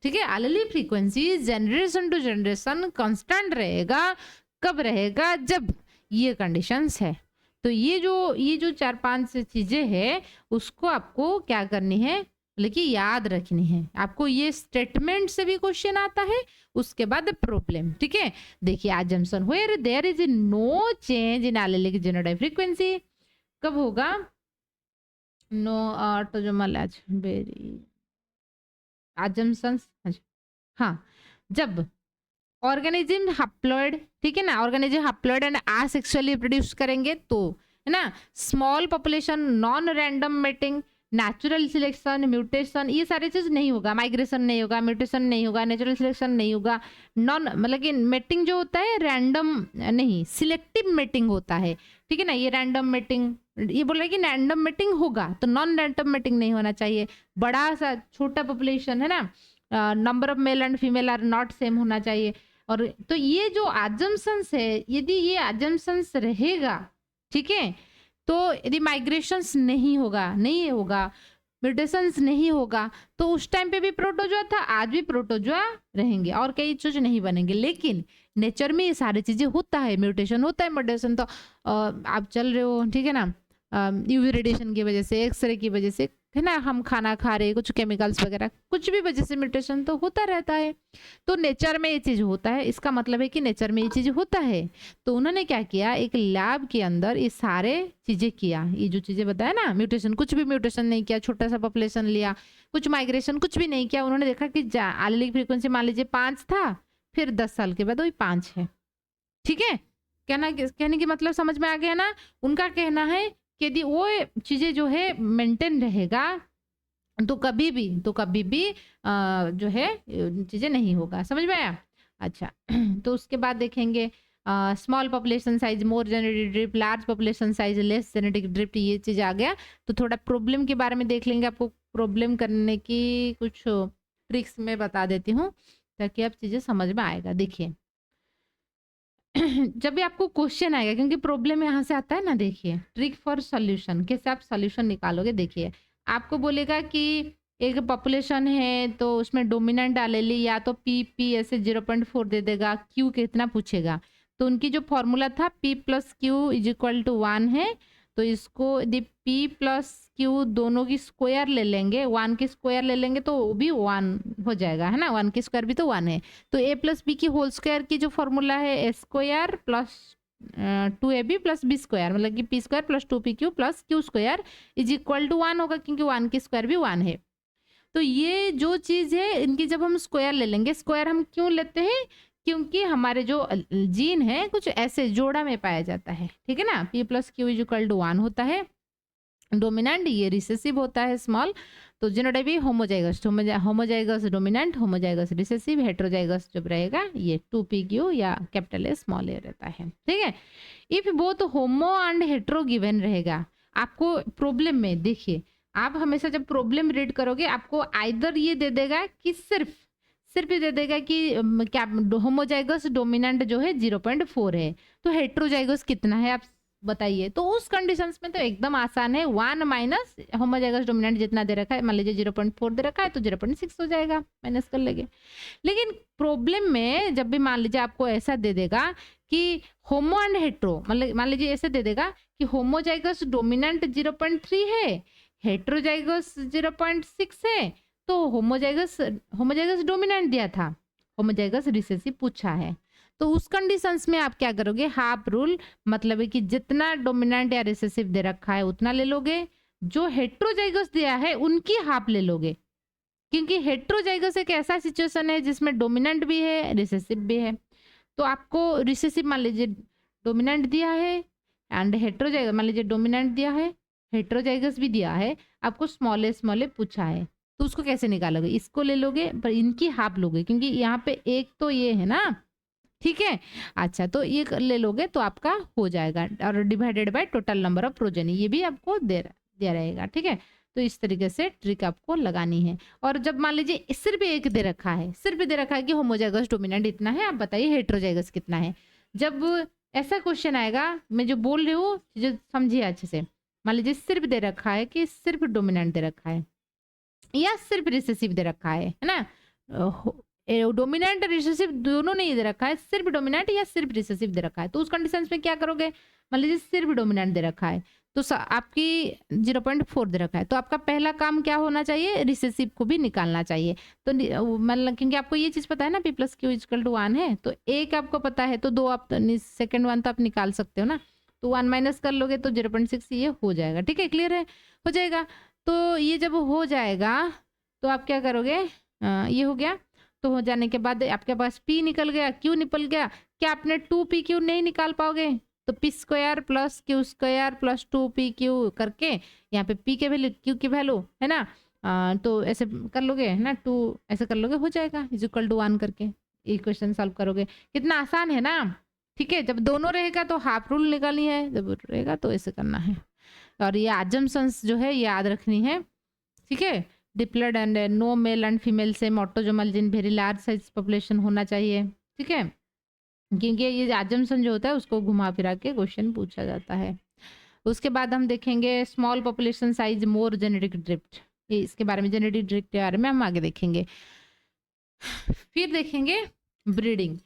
ठीक है। Allele frequency generation to generation constant रहेगा, कब रहेगा, जब ये कंडीशंस है। तो ये जो 4-5 चीजें हैं, उसको आपको क्या करनी है, लेकिन याद रखनी है। आपको ये स्टेटमेंट से भी क्वेश्चन आता है, उसके बाद प्रॉब्लम, ठीक है। देखिए, assumption where there is no change in allelic genotype frequency, कब होगा? नो ऑटोजोमल वेरी assumptions, हाँ, जब ऑर्गेनिज्म हप्लॉइड, ठीक है ना, ऑर्गेनिज्म हप्लॉइड एंड आसेक्सुअली प्रोड्यूस करेंगे तो, है ना, small population, non random mating, natural selection, mutation, ये सारी चीज नहीं होगा, माइग्रेशन नहीं होगा, म्यूटेशन नहीं होगा, नेचुरल सिलेक्शन नहीं होगा, नॉन मतलब कि मेटिंग जो होता है रैंडम नहीं, सिलेक्टिव मेटिंग होता है, ठीक है ना, ये रैंडम मेटिंग, ये बोल रहे कि रैंडम मेटिंग होगा तो नॉन रैंडम मेटिंग नहीं होना चाहिए, बड़ा सा छोटा पॉपुलेशन है ना, number of male and female are not same होना चाहिए। और तो ये जो अजम्पशंस है, यदि ये अजम्पशंस रहेगा, ठीक है, तो यदि माइग्रेशंस नहीं होगा, म्यूटेशंस नहीं होगा, तो उस टाइम पे भी प्रोटोजोआ था, आज भी प्रोटोजोआ रहेंगे और कई चीज नहीं बनेंगे। लेकिन नेचर में ये सारी चीजें होता है, म्यूटेशन होता है, म्यूटेशन तो आप चल रहे हो, ठीक है ना, यूवी रेडिएशन की वजह से, एक्सरे की वजह से, है ना, हम खाना खा रहे, कुछ केमिकल्स वगैरह, कुछ भी वजह से म्यूटेशन तो होता रहता है। तो नेचर में ये चीज होता है, इसका मतलब है कि नेचर में ये चीज होता है। तो उन्होंने क्या किया, एक लैब के अंदर ये सारे चीजें किया, ये जो चीजें बताया ना, म्यूटेशन, कुछ भी म्यूटेशन नहीं किया, छोटा सा पॉपुलेशन लिया, कुछ माइग्रेशन कुछ भी नहीं किया। उन्होंने देखा कि एलीलिक फ्रीक्वेंसी मान लीजिए 5 था, फिर 10 साल के बाद वही 5 है, ठीक है। कहने की मतलब समझ में आ गया ना। उनका कहना है कि यदि वो चीजें जो है मेंटेन रहेगा तो कभी भी जो है चीजें नहीं होगा, समझ में आया। अच्छा तो उसके बाद देखेंगे small population size, more genetic drift, large population size, less genetic drift, ये चीज आ गया। तो थोड़ा प्रॉब्लम के बारे में देख लेंगे, आपको प्रॉब्लम करने की कुछ ट्रिक्स में बता देती हूँ ताकि आप चीजें समझ में आएगा। देखिए जब भी आपको क्वेश्चन आएगा, क्योंकि प्रॉब्लम यहाँ से आता है ना, देखिए ट्रिक फॉर सॉल्यूशन, कैसे आप सॉल्यूशन निकालोगे। देखिए आपको बोलेगा कि एक पॉपुलेशन है तो उसमें डोमिनेंट एलीली या तो पी ऐसे 0.4 दे देगा, क्यू कितना पूछेगा। तो उनकी जो फॉर्मूला था P plus Q is equal to 1 है, तो इसको यदि P प्लस क्यू दोनों की स्क्वायर ले लेंगे, 1 की स्क्वायर ले लेंगे तो वो भी 1 हो जाएगा, है ना, 1 की स्क्वायर भी तो 1 है। तो A प्लस बी की होल स्क्वायर की जो फॉर्मूला है a square plus 2ab plus b square, मतलब कि p square plus 2pq plus q square is equal to 1 होगा, क्योंकि 1 की स्क्वायर भी 1 है। तो ये जो चीज है इनकी जब हम स्क्वायर ले लेंगे, स्क्वायर हम क्यों लेते हैं, क्योंकि हमारे जो जीन है कुछ ऐसे जोड़ा में पाया जाता है, ठीक है ना। P plus Q is equal to 1 होता है डोमिनेंट, ये रिसेसिव होता है स्मॉल। तो genotype homozygous, homozygous dominant, homozygous recessive, heterozygous जब रहेगा ये 2pq या कैपिटल ए स्मॉल ए रहता है, ठीक है। If both homo and hetero given रहेगा, आपको प्रॉब्लम में देखिए, आप हमेशा जब प्रॉब्लम रीड करोगे आपको आइदर ये दे देगा कि सिर्फ ये दे देगा कि क्या होमोजाइगस डोमिनेंट जो है 0.4 है, तो हेटेरोजाइगस कितना है आप बताइए। तो उस कंडीशंस में तो एकदम आसान है, 1 माइनस होमोजाइगस डोमिनेंट जितना दे रखा है, मान लीजिए 0.4 दे रखा है तो 0.6 हो जाएगा, माइनस कर लेंगे। लेकिन प्रॉब्लम में जब भी मान लीजिए आपको ऐसा दे देगा कि होमो एंड हेट्रो, मतलब मान लीजिए ऐसे दे देगा कि होमोजाइगस डोमिनेंट 0.3 है, हेट्रोजाइगस 0.6 है, तो होमोजाइगस डोमिनेंट दिया था, होमोजाइगस रिसेसिव पूछा है। तो उस कंडीशंस में आप क्या करोगे, हाफ रूल, मतलब है कि जितना डोमिनेंट या रिसेसिव दे रखा है उतना ले लोगे, जो हेट्रोजाइगस दिया है उनकी हाफ ले लोगे, क्योंकि हेट्रोजाइगस एक ऐसा सिचुएशन है जिसमें डोमिनेंट भी है रिसेसिव भी है। तो आपको रिसेसिव मान लीजिए डोमिनेंट दिया है एंड हेट्रोजाइगस मान लीजिए डोमिनेंट दिया है, हेट्रोजाइगस भी दिया है, आपको स्मॉल ए पूछा है, तो उसको कैसे निकालोगे, इसको ले लोगे पर इनकी हाफ लोगे, क्योंकि यहाँ पे एक तो ये है ना, ठीक है। अच्छा तो ये ले लोगे तो आपका हो जाएगा, और divided by total number of progeny, ये भी आपको दिया रहेगा, ठीक है। तो इस तरीके से ट्रिक आपको लगानी है। और जब मान लीजिए सिर्फ एक दे रखा है, सिर्फ दे रखा है कि होमोजाइगस डोमिनेंट इतना है, आप बताइए हेट्रोजाइगस कितना है। जब ऐसा क्वेश्चन आएगा, मैं जो बोल रही हूँ जो समझिए अच्छे से, मान लीजिए सिर्फ दे रखा है कि सिर्फ डोमिनेंट दे रखा है या सिर्फ रिसेसिव दे रखा है ना, डोमिनेंट रिसेसिव दोनों नहीं दे रखा है, सिर्फ डोमिनेंट या सिर्फ रिसेसिव दे रखा है, तो उस कंडीशन में क्या करोगे, मान लीजिए सिर्फ डोमिनेंट दे रखा है तो आपकी 0.4 दे रखा है, तो आपका पहला काम क्या होना चाहिए, रिसेसिव को भी निकालना चाहिए। तो मतलब क्योंकि आपको ये चीज पता है ना P plus Q equal to 1 है, तो एक आपको पता है तो दो आप सेकेंड वन तो आप निकाल सकते हो ना। तो 1 माइनस कर लोगे तो 0.6 ये हो जाएगा। ठीक है, क्लियर है, हो जाएगा। तो ये जब हो जाएगा तो आप क्या करोगे, ये हो गया। तो हो जाने के बाद आपके पास p निकल गया, q निकल गया। क्या आपने 2pq नहीं निकाल पाओगे? तो p square plus q square plus 2pq करके यहाँ पे p के वैल्यू q की वैल्यू है ना, तो ऐसे कर लोगे है ना, 2 ऐसे कर लोगे, हो जाएगा इज इक्वल टू 1 करके इक्वेशन सॉल्व करोगे। कितना आसान है ना। ठीक है, जब दोनों रहेगा तो हाफ रूल निकालनी है, जब रहेगा तो ऐसे करना है। और ये assumptions जो है ये याद रखनी है। ठीक है, diploid and no male and female same autosomal gene very large size population होना चाहिए। ठीक है, क्योंकि ये assumption जो होता है उसको घुमा फिरा के क्वेश्चन पूछा जाता है। उसके बाद हम देखेंगे small population size more genetic drift, ये इसके बारे में, जेनेटिक ड्रिफ्ट के बारे में हम आगे देखेंगे। फिर देखेंगे ब्रीडिंग।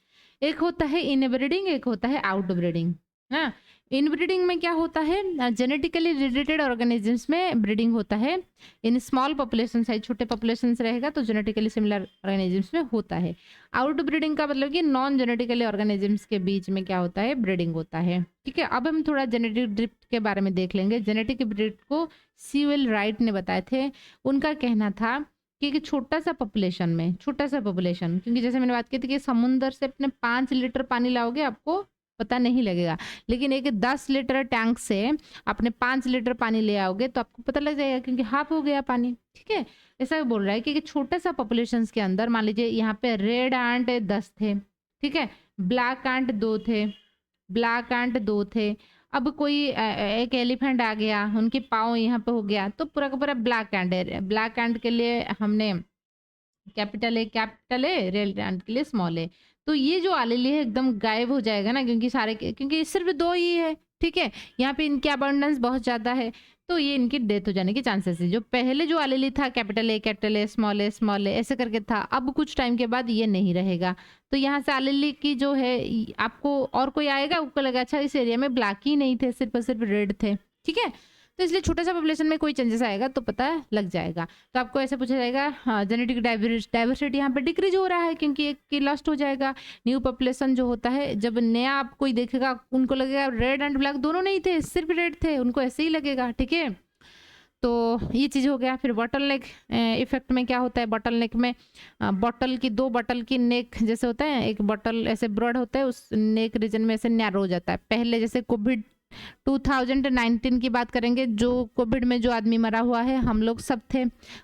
एक होता है इनब्रीडिंग, एक होता है आउटब्रीडिंग। हाँ, इनब्रीडिंग में क्या होता है, जेनेटिकली रिलेटेड ऑर्गेनिजम्स में ब्रीडिंग होता है। इन स्मॉल पॉपुलेशन साइज, छोटे पॉपुलेशन रहेगा तो जेनेटिकली सिमिलर ऑर्गेनिजम्स में होता है। आउटब्रीडिंग का मतलब कि नॉन जेनेटिकली ऑर्गेनिजम्स के बीच में क्या होता है, ब्रीडिंग होता है। ठीक है, अब हम थोड़ा जेनेटिक ड्रिफ्ट के बारे में देख लेंगे। जेनेटिक ड्रिफ्ट को सीवेल राइट ने बताए थे। उनका कहना था कि छोटा सा पॉपुलेशन में, छोटा सा पॉपुलेशन, क्योंकि जैसे मैंने बात की थी कि समुद्र से अपने 5 लीटर पानी लाओगे आपको पता नहीं लगेगा, लेकिन एक 10 लीटर टैंक से अपने 5 लीटर पानी ले आओगे तो आपको पता लग जाएगा, क्योंकि हाफ हो गया पानी। ठीक है, ऐसा बोल रहा है कि छोटे सा पॉपुलेशन के अंदर मान लीजिए यहाँ पे रेड एंट 10 थे, ठीक है, ब्लैक एंट 2 थे, ब्लैक एंट 2 थे। अब कोई एक एलिफेंट आ गया, उनके पाँव यहाँ पे हो गया, तो पूरा का पूरा ब्लैक एंट है। ब्लैक एंट के लिए हमने कैपिटल ए, रेड एंट के लिए स्मॉल ए। तो ये जो आलेली है एकदम गायब हो जाएगा ना, क्योंकि क्योंकि सिर्फ 2 ही है। ठीक है, यहाँ पे इनकी अबंडेंस बहुत ज़्यादा है, तो ये इनकी डेथ हो जाने के चांसेस है। जो पहले जो आलेली था कैपिटल ए स्मॉल ए ऐसे करके था, अब कुछ टाइम के बाद ये नहीं रहेगा। तो यहाँ से आलेली की जो है आपको और कोई आएगा, आपको लगा अच्छा इस एरिया में ब्लैक ही नहीं थे, सिर्फ और सिर्फ रेड थे। ठीक है, तो इसलिए छोटा सा पॉपुलेशन में कोई चेंजेस आएगा तो पता लग जाएगा। तो आपको ऐसे पूछा जाएगा, हाँ जेनेटिक डाइवर्सिटी यहाँ पे डिक्रीज हो रहा है क्योंकि एक की लॉस्ट हो जाएगा। न्यू पॉपुलेशन जो होता है, जब नया आप कोई देखेगा उनको लगेगा रेड एंड ब्लैक दोनों नहीं थे, सिर्फ रेड थे, उनको ऐसे ही लगेगा। ठीक है, तो ये चीज़ हो गया। फिर बॉटल नेक इफेक्ट में क्या होता है, बॉटल नेक में बॉटल की 2 बॉटल की नेक जैसे होता है, एक बॉटल ऐसे ब्रॉड होता है, उस नेक रीजन में ऐसे नैरो हो जाता है। पहले जैसे कोविड 2019 की बात करेंगे, जो कोविड में जो आदमी मरा हुआ है हम लोग सब थे,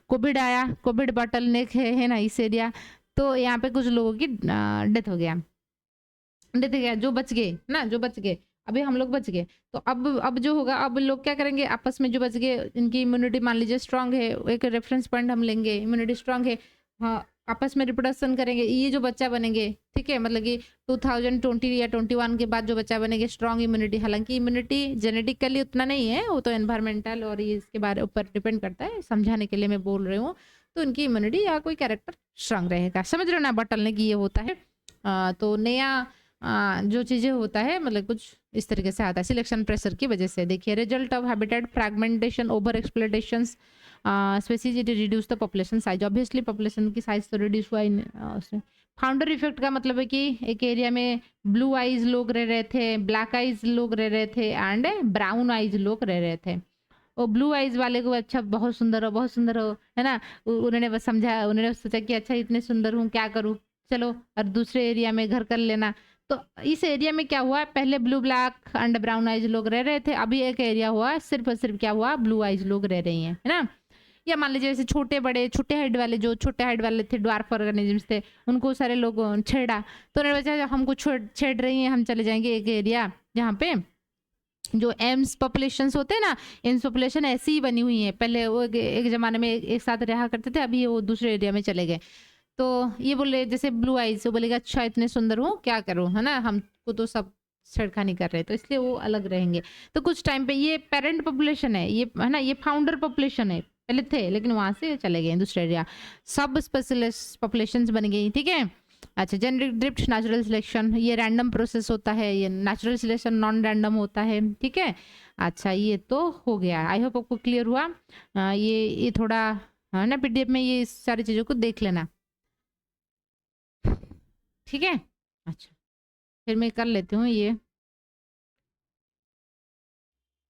कोविड आया, कोविड बॉटल नेक है ना इस एरिया, तो यहाँ पे कुछ लोगों की डेथ हो गया, जो बच गए ना, जो बच गए, अभी हम लोग बच गए। तो अब जो होगा, अब लोग क्या करेंगे, आपस में जो बच गए इनकी इम्यूनिटी मान लीजिए स्ट्रांग है, एक रेफरेंस पॉइंट हम लेंगे, इम्यूनिटी स्ट्रांग है, हाँ आपस में रिप्रोडक्शन करेंगे, ये जो बच्चा बनेंगे, ठीक है, मतलब कि 2020 या 21 के बाद जो बच्चा बनेंगे स्ट्रांग इम्यूनिटी। हालांकि इम्यूनिटी जेनेटिकली उतना नहीं है, वो तो एनवायरमेंटल और ये इसके बारे ऊपर डिपेंड करता है, समझाने के लिए मैं बोल रही हूँ। तो इनकी इम्यूनिटी या कोई कैरेक्टर स्ट्रांग रहेगा, समझ रहे हो ना, बटलने की ये होता है। तो नया जो चीज़ें होता है मतलब कुछ इस तरीके से आता है सिलेक्शन प्रेशर की वजह से। देखिए, result of habitat fragmentation over exploitation species it reduce the population size. Obviously population की साइज तो रिड्यूस हुआ उसमें। फाउंडर इफेक्ट का मतलब है कि एक एरिया में ब्लू आइज लोग रह रहे थे, ब्लैक आइज लोग रह रहे थे एंड ब्राउन आइज लोग रह रहे थे। और ब्लू आइज वाले को अच्छा बहुत सुंदर हो, बहुत सुंदर हो, है ना, उन्होंने बस समझा, उन्होंने सोचा कि अच्छा इतने सुंदर हूँ क्या करूँ, चलो और दूसरे एरिया में घर कर लेना। तो इस एरिया में क्या हुआ, पहले blue black and brown eyes लोग रह रहे थे, अभी एक एरिया हुआ सिर्फ और सिर्फ क्या हुआ, ब्लू आइज लोग रह रही हैं, है ना। या मान लीजिए जैसे छोटे बड़े, छोटे हाइट वाले, जो छोटे हाइट वाले थे ड्वार्फ ऑर्गेनिजम्स थे, उनको सारे लोग छेड़ा, तो उन्होंने बचा हमको छेड़ रही हैं, हम चले जाएंगे एक एरिया जहाँ पे जो एम्स पॉपुलेशंस होते हैं ना, एम्स पॉपुलेशन ऐसी ही बनी हुई है, पहले वो एक ज़माने में एक साथ रहा करते थे, अभी वो दूसरे एरिया में चले गए। तो ये बोले जैसे ब्लू आइज, वो बोलेगा अच्छा इतने सुंदर हूँ क्या करूँ, है ना, हमको तो सब छेड़खानी कर रहे हैं, तो इसलिए वो अलग रहेंगे। तो कुछ टाइम पे ये पेरेंट पॉपुलेशन है, ये है ना, ये फाउंडर पॉपुलेशन है, पहले थे लेकिन वहां से चले गए दूसरे एरिया, सब स्पेशलिस्ट पॉपुलेशंस बन गई। ठीक है, अच्छा जेनेटिक ड्रिफ्ट नेचुरल सिलेक्शन, ये रैंडम प्रोसेस होता है, ये नेचुरल सिलेक्शन नॉन रैंडम होता है। ठीक है, अच्छा ये तो हो गया, आई होप आपको क्लियर हुआ। ये थोड़ा है ना, पीडीएफ में ये सारी चीज़ों को देख लेना। ठीक है, अच्छा फिर मैं कर लेती हूँ ये।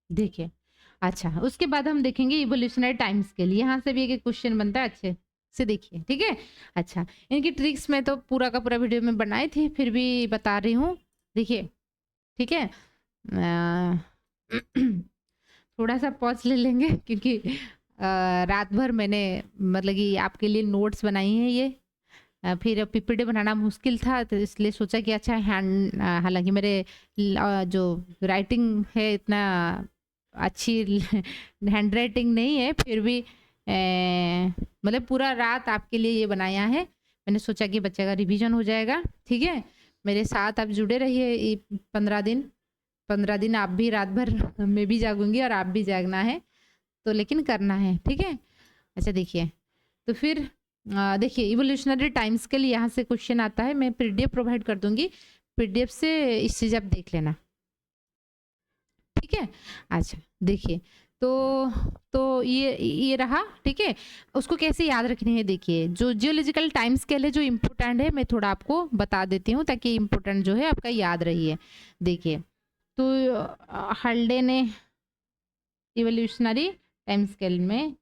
देखिए, अच्छा उसके बाद हम देखेंगे इवोल्यूशनरी टाइम स्केल, यहाँ से भी एक क्वेश्चन बनता है, अच्छे से देखिए, ठीक है। अच्छा, इनकी ट्रिक्स में तो पूरा का पूरा वीडियो में बनाई थी, फिर भी बता रही हूँ, देखिए, ठीक है। थोड़ा सा पॉज ले लेंगे क्योंकि रात भर मैंने मतलब कि आपके लिए नोट्स बनाई हैं ये। फिर पीपीटी बनाना मुश्किल था तो इसलिए सोचा कि अच्छा हालांकि मेरे जो राइटिंग है इतना अच्छी हैंड राइटिंग नहीं है, फिर भी मतलब पूरा रात आपके लिए ये बनाया है। मैंने सोचा कि बच्चे का रिवीजन हो जाएगा, ठीक है। मेरे साथ आप जुड़े रहिए ये 15 दिन आप भी रात भर मैं भी जागूंगी और आप भी जागना है, तो लेकिन करना है, ठीक है। अच्छा देखिए, तो फिर देखिए इवोल्यूशनरी टाइम स्केल, यहाँ से क्वेश्चन आता है, मैं पीडीएफ प्रोवाइड कर दूंगी, पीडीएफ से इस चीज़ आप देख लेना, ठीक है। अच्छा देखिए, तो ये रहा, ठीक है। उसको कैसे याद रखनी है, देखिए जो जियोलॉजिकल टाइम स्केल है जो इम्पोर्टेंट है मैं थोड़ा आपको बता देती हूँ ताकि इम्पोर्टेंट जो है आपका याद रही। देखिए, तो हल्डे ने इवोल्यूशनरी टाइम स्केल में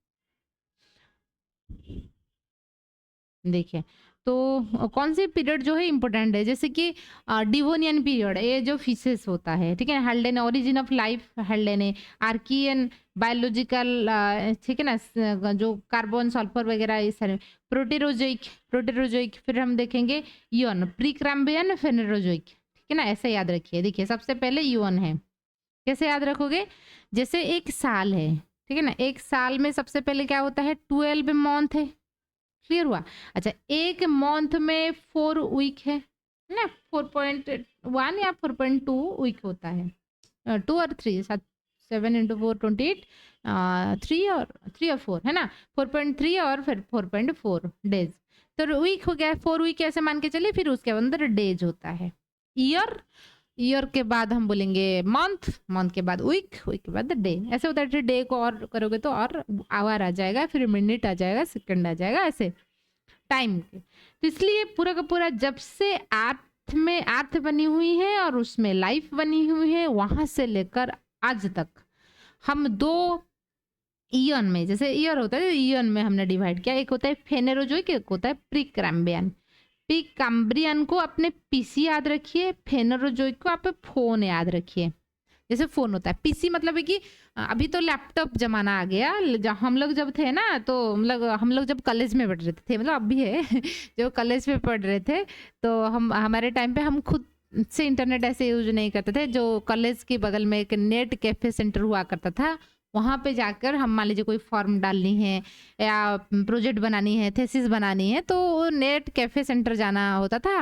देखिए, तो कौन सी पीरियड जो है इम्पोर्टेंट है, जैसे कि डिवोनियन पीरियड, ये जो फिशेस होता है, ठीक है। हल्डे ने ओरिजिन ऑफ लाइफ, हल्डे ने आर्कियन बायोलॉजिकल, ठीक है ना, जो कार्बन सल्फर वगैरह ये सारे, प्रोटेरोजोइक, फिर हम देखेंगे यून, प्रीक्रैम्बियन, फेनेरोजोइक, ठीक है ना, ऐसे याद रखिए। देखिए सबसे पहले यून है, कैसे याद रखोगे, जैसे एक साल है, ठीक है ना, एक साल में सबसे पहले क्या होता है, 12 मंथ है, क्लियर हुआ। अच्छा, एक मंथ में 4 वीक है ना, 4.1 या 4.2 वीक होता है, 2 और 3, 7 इंटू 4 28, 3 और 4 है ना, 4.3 और फिर 4.4 डेज, तो वीक हो गया, 4 वीक ऐसे मान के चलिए, फिर उसके अंदर डेज होता है। ईयर के बाद हम बोलेंगे मंथ, मंथ के बाद वीक, वीक के बाद डे, ऐसे होता है। डे को और करोगे तो और आवर आ जाएगा, फिर मिनट आ जाएगा, सेकंड आ जाएगा, ऐसे टाइम के। तो इसलिए पूरा का पूरा जब से अर्थ में अर्थ बनी हुई है और उसमें लाइफ बनी हुई है, वहां से लेकर आज तक हम 2 ईयन में, जैसे ईयर होता है ईयन में हमने डिवाइड किया, एक होता है फेनेरोजोइक, एक होता है प्रीकैम्बियन। प्रीकैम्ब्रियन को अपने पीसी याद रखिए, फेनेरोजोइक को आप फोन याद रखिए। जैसे फोन होता है, पीसी मतलब है कि अभी तो लैपटॉप जमाना आ गया, हम लोग जब थे ना, तो मतलब हम लोग जब कॉलेज में पढ़ रहे थे, मतलब अब भी है जो कॉलेज में पढ़ रहे थे, तो हम हमारे टाइम पे हम खुद से इंटरनेट ऐसे यूज नहीं करते थे, जो कॉलेज के बगल में एक नेट कैफे सेंटर हुआ करता था, वहाँ पे जाकर हम मान लीजिए कोई फॉर्म डालनी है या प्रोजेक्ट बनानी है, थेसिस बनानी है, तो नेट कैफे सेंटर जाना होता था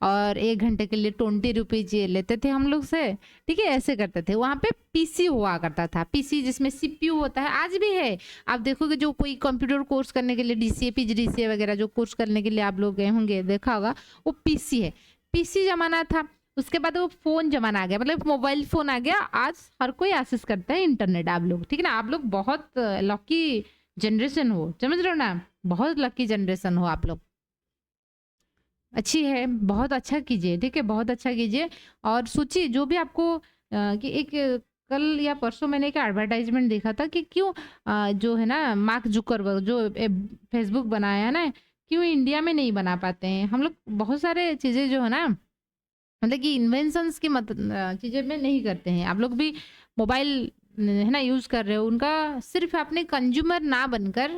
और 1 घंटे के लिए 20 रुपीज ये लेते थे हम लोग से, ठीक है, ऐसे करते थे। वहाँ पे पीसी हुआ करता था, पीसी जिसमें सीपीयू होता है, आज भी है। आप देखोगे जो कोई कंप्यूटर कोर्स करने के लिए डीसीए पीजीडीसीए वगैरह जो कोर्स करने के लिए आप लोग गए होंगे, देखा होगा, वो पीसी है, पीसी जमाना था। उसके बाद वो फोन जमाना आ गया, मतलब मोबाइल फोन आ गया, आज हर कोई एक्सेस करता है इंटरनेट, आप लोग, ठीक है ना, आप लोग बहुत लकी जनरेशन हो, समझ रहे हो ना, बहुत लकी जनरेशन हो आप लोग, अच्छी है, बहुत अच्छा कीजिए, ठीक है, बहुत अच्छा कीजिए। और सोचिए जो भी आपको कि एक कल या परसों मैंने एक एडवर्टाइजमेंट देखा था कि क्यों जो है ना मार्क जुकरबर्ग जो फेसबुक बनाया है ना, क्यों इंडिया में नहीं बना पाते हैं हम लोग, बहुत सारे चीज़ें जो है ना, मतलब कि इन्वेंशंस की चीज़ें में नहीं करते हैं। आप लोग भी मोबाइल है ना यूज़ कर रहे हो, उनका सिर्फ अपने कंज्यूमर ना बनकर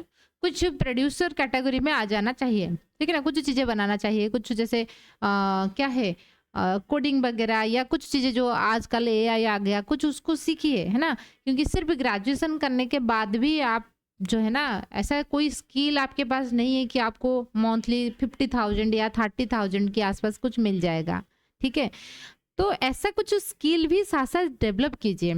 कुछ प्रोड्यूसर कैटेगरी में आ जाना चाहिए, ठीक है ना, कुछ चीज़ें बनाना चाहिए, कुछ जैसे क्या है कोडिंग वगैरह या कुछ चीज़ें जो आजकल एआई आ गया, कुछ उसको सीखिए, है ना, क्योंकि सिर्फ ग्रेजुएशन करने के बाद भी आप जो है ना, ऐसा कोई स्किल आपके पास नहीं है कि आपको मंथली 50,000 या 30,000 के आसपास कुछ मिल जाएगा, ठीक है। तो ऐसा कुछ स्किल भी साथ साथ डेवलप कीजिए,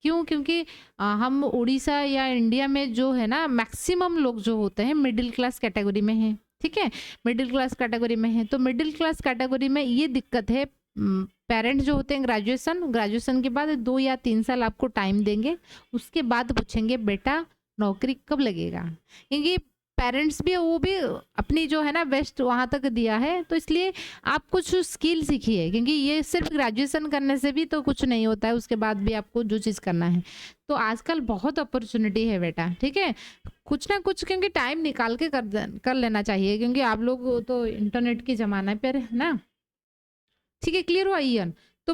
क्यों, क्योंकि हम उड़ीसा या इंडिया में जो है ना मैक्सिमम लोग जो होते हैं मिडिल क्लास कैटेगरी में हैं, ठीक है, मिडिल क्लास कैटेगरी में है, तो मिडिल क्लास कैटेगरी में ये दिक्कत है, पेरेंट्स जो होते हैं ग्रेजुएशन के बाद 2 या 3 साल आपको टाइम देंगे, उसके बाद पूछेंगे बेटा नौकरी कब लगेगा, क्योंकि पेरेंट्स भी, वो भी अपनी जो है ना बेस्ट वहाँ तक दिया है, तो इसलिए आप कुछ स्किल सीखिए, क्योंकि ये सिर्फ ग्रेजुएशन करने से भी तो कुछ नहीं होता है, उसके बाद भी आपको जो चीज़ करना है। तो आजकल बहुत अपॉर्चुनिटी है बेटा, ठीक है, कुछ ना कुछ क्योंकि टाइम निकाल के कर लेना चाहिए, क्योंकि आप लोग तो इंटरनेट के ज़माने पर है ना। ठीक है, क्लियर हुआ इयन? तो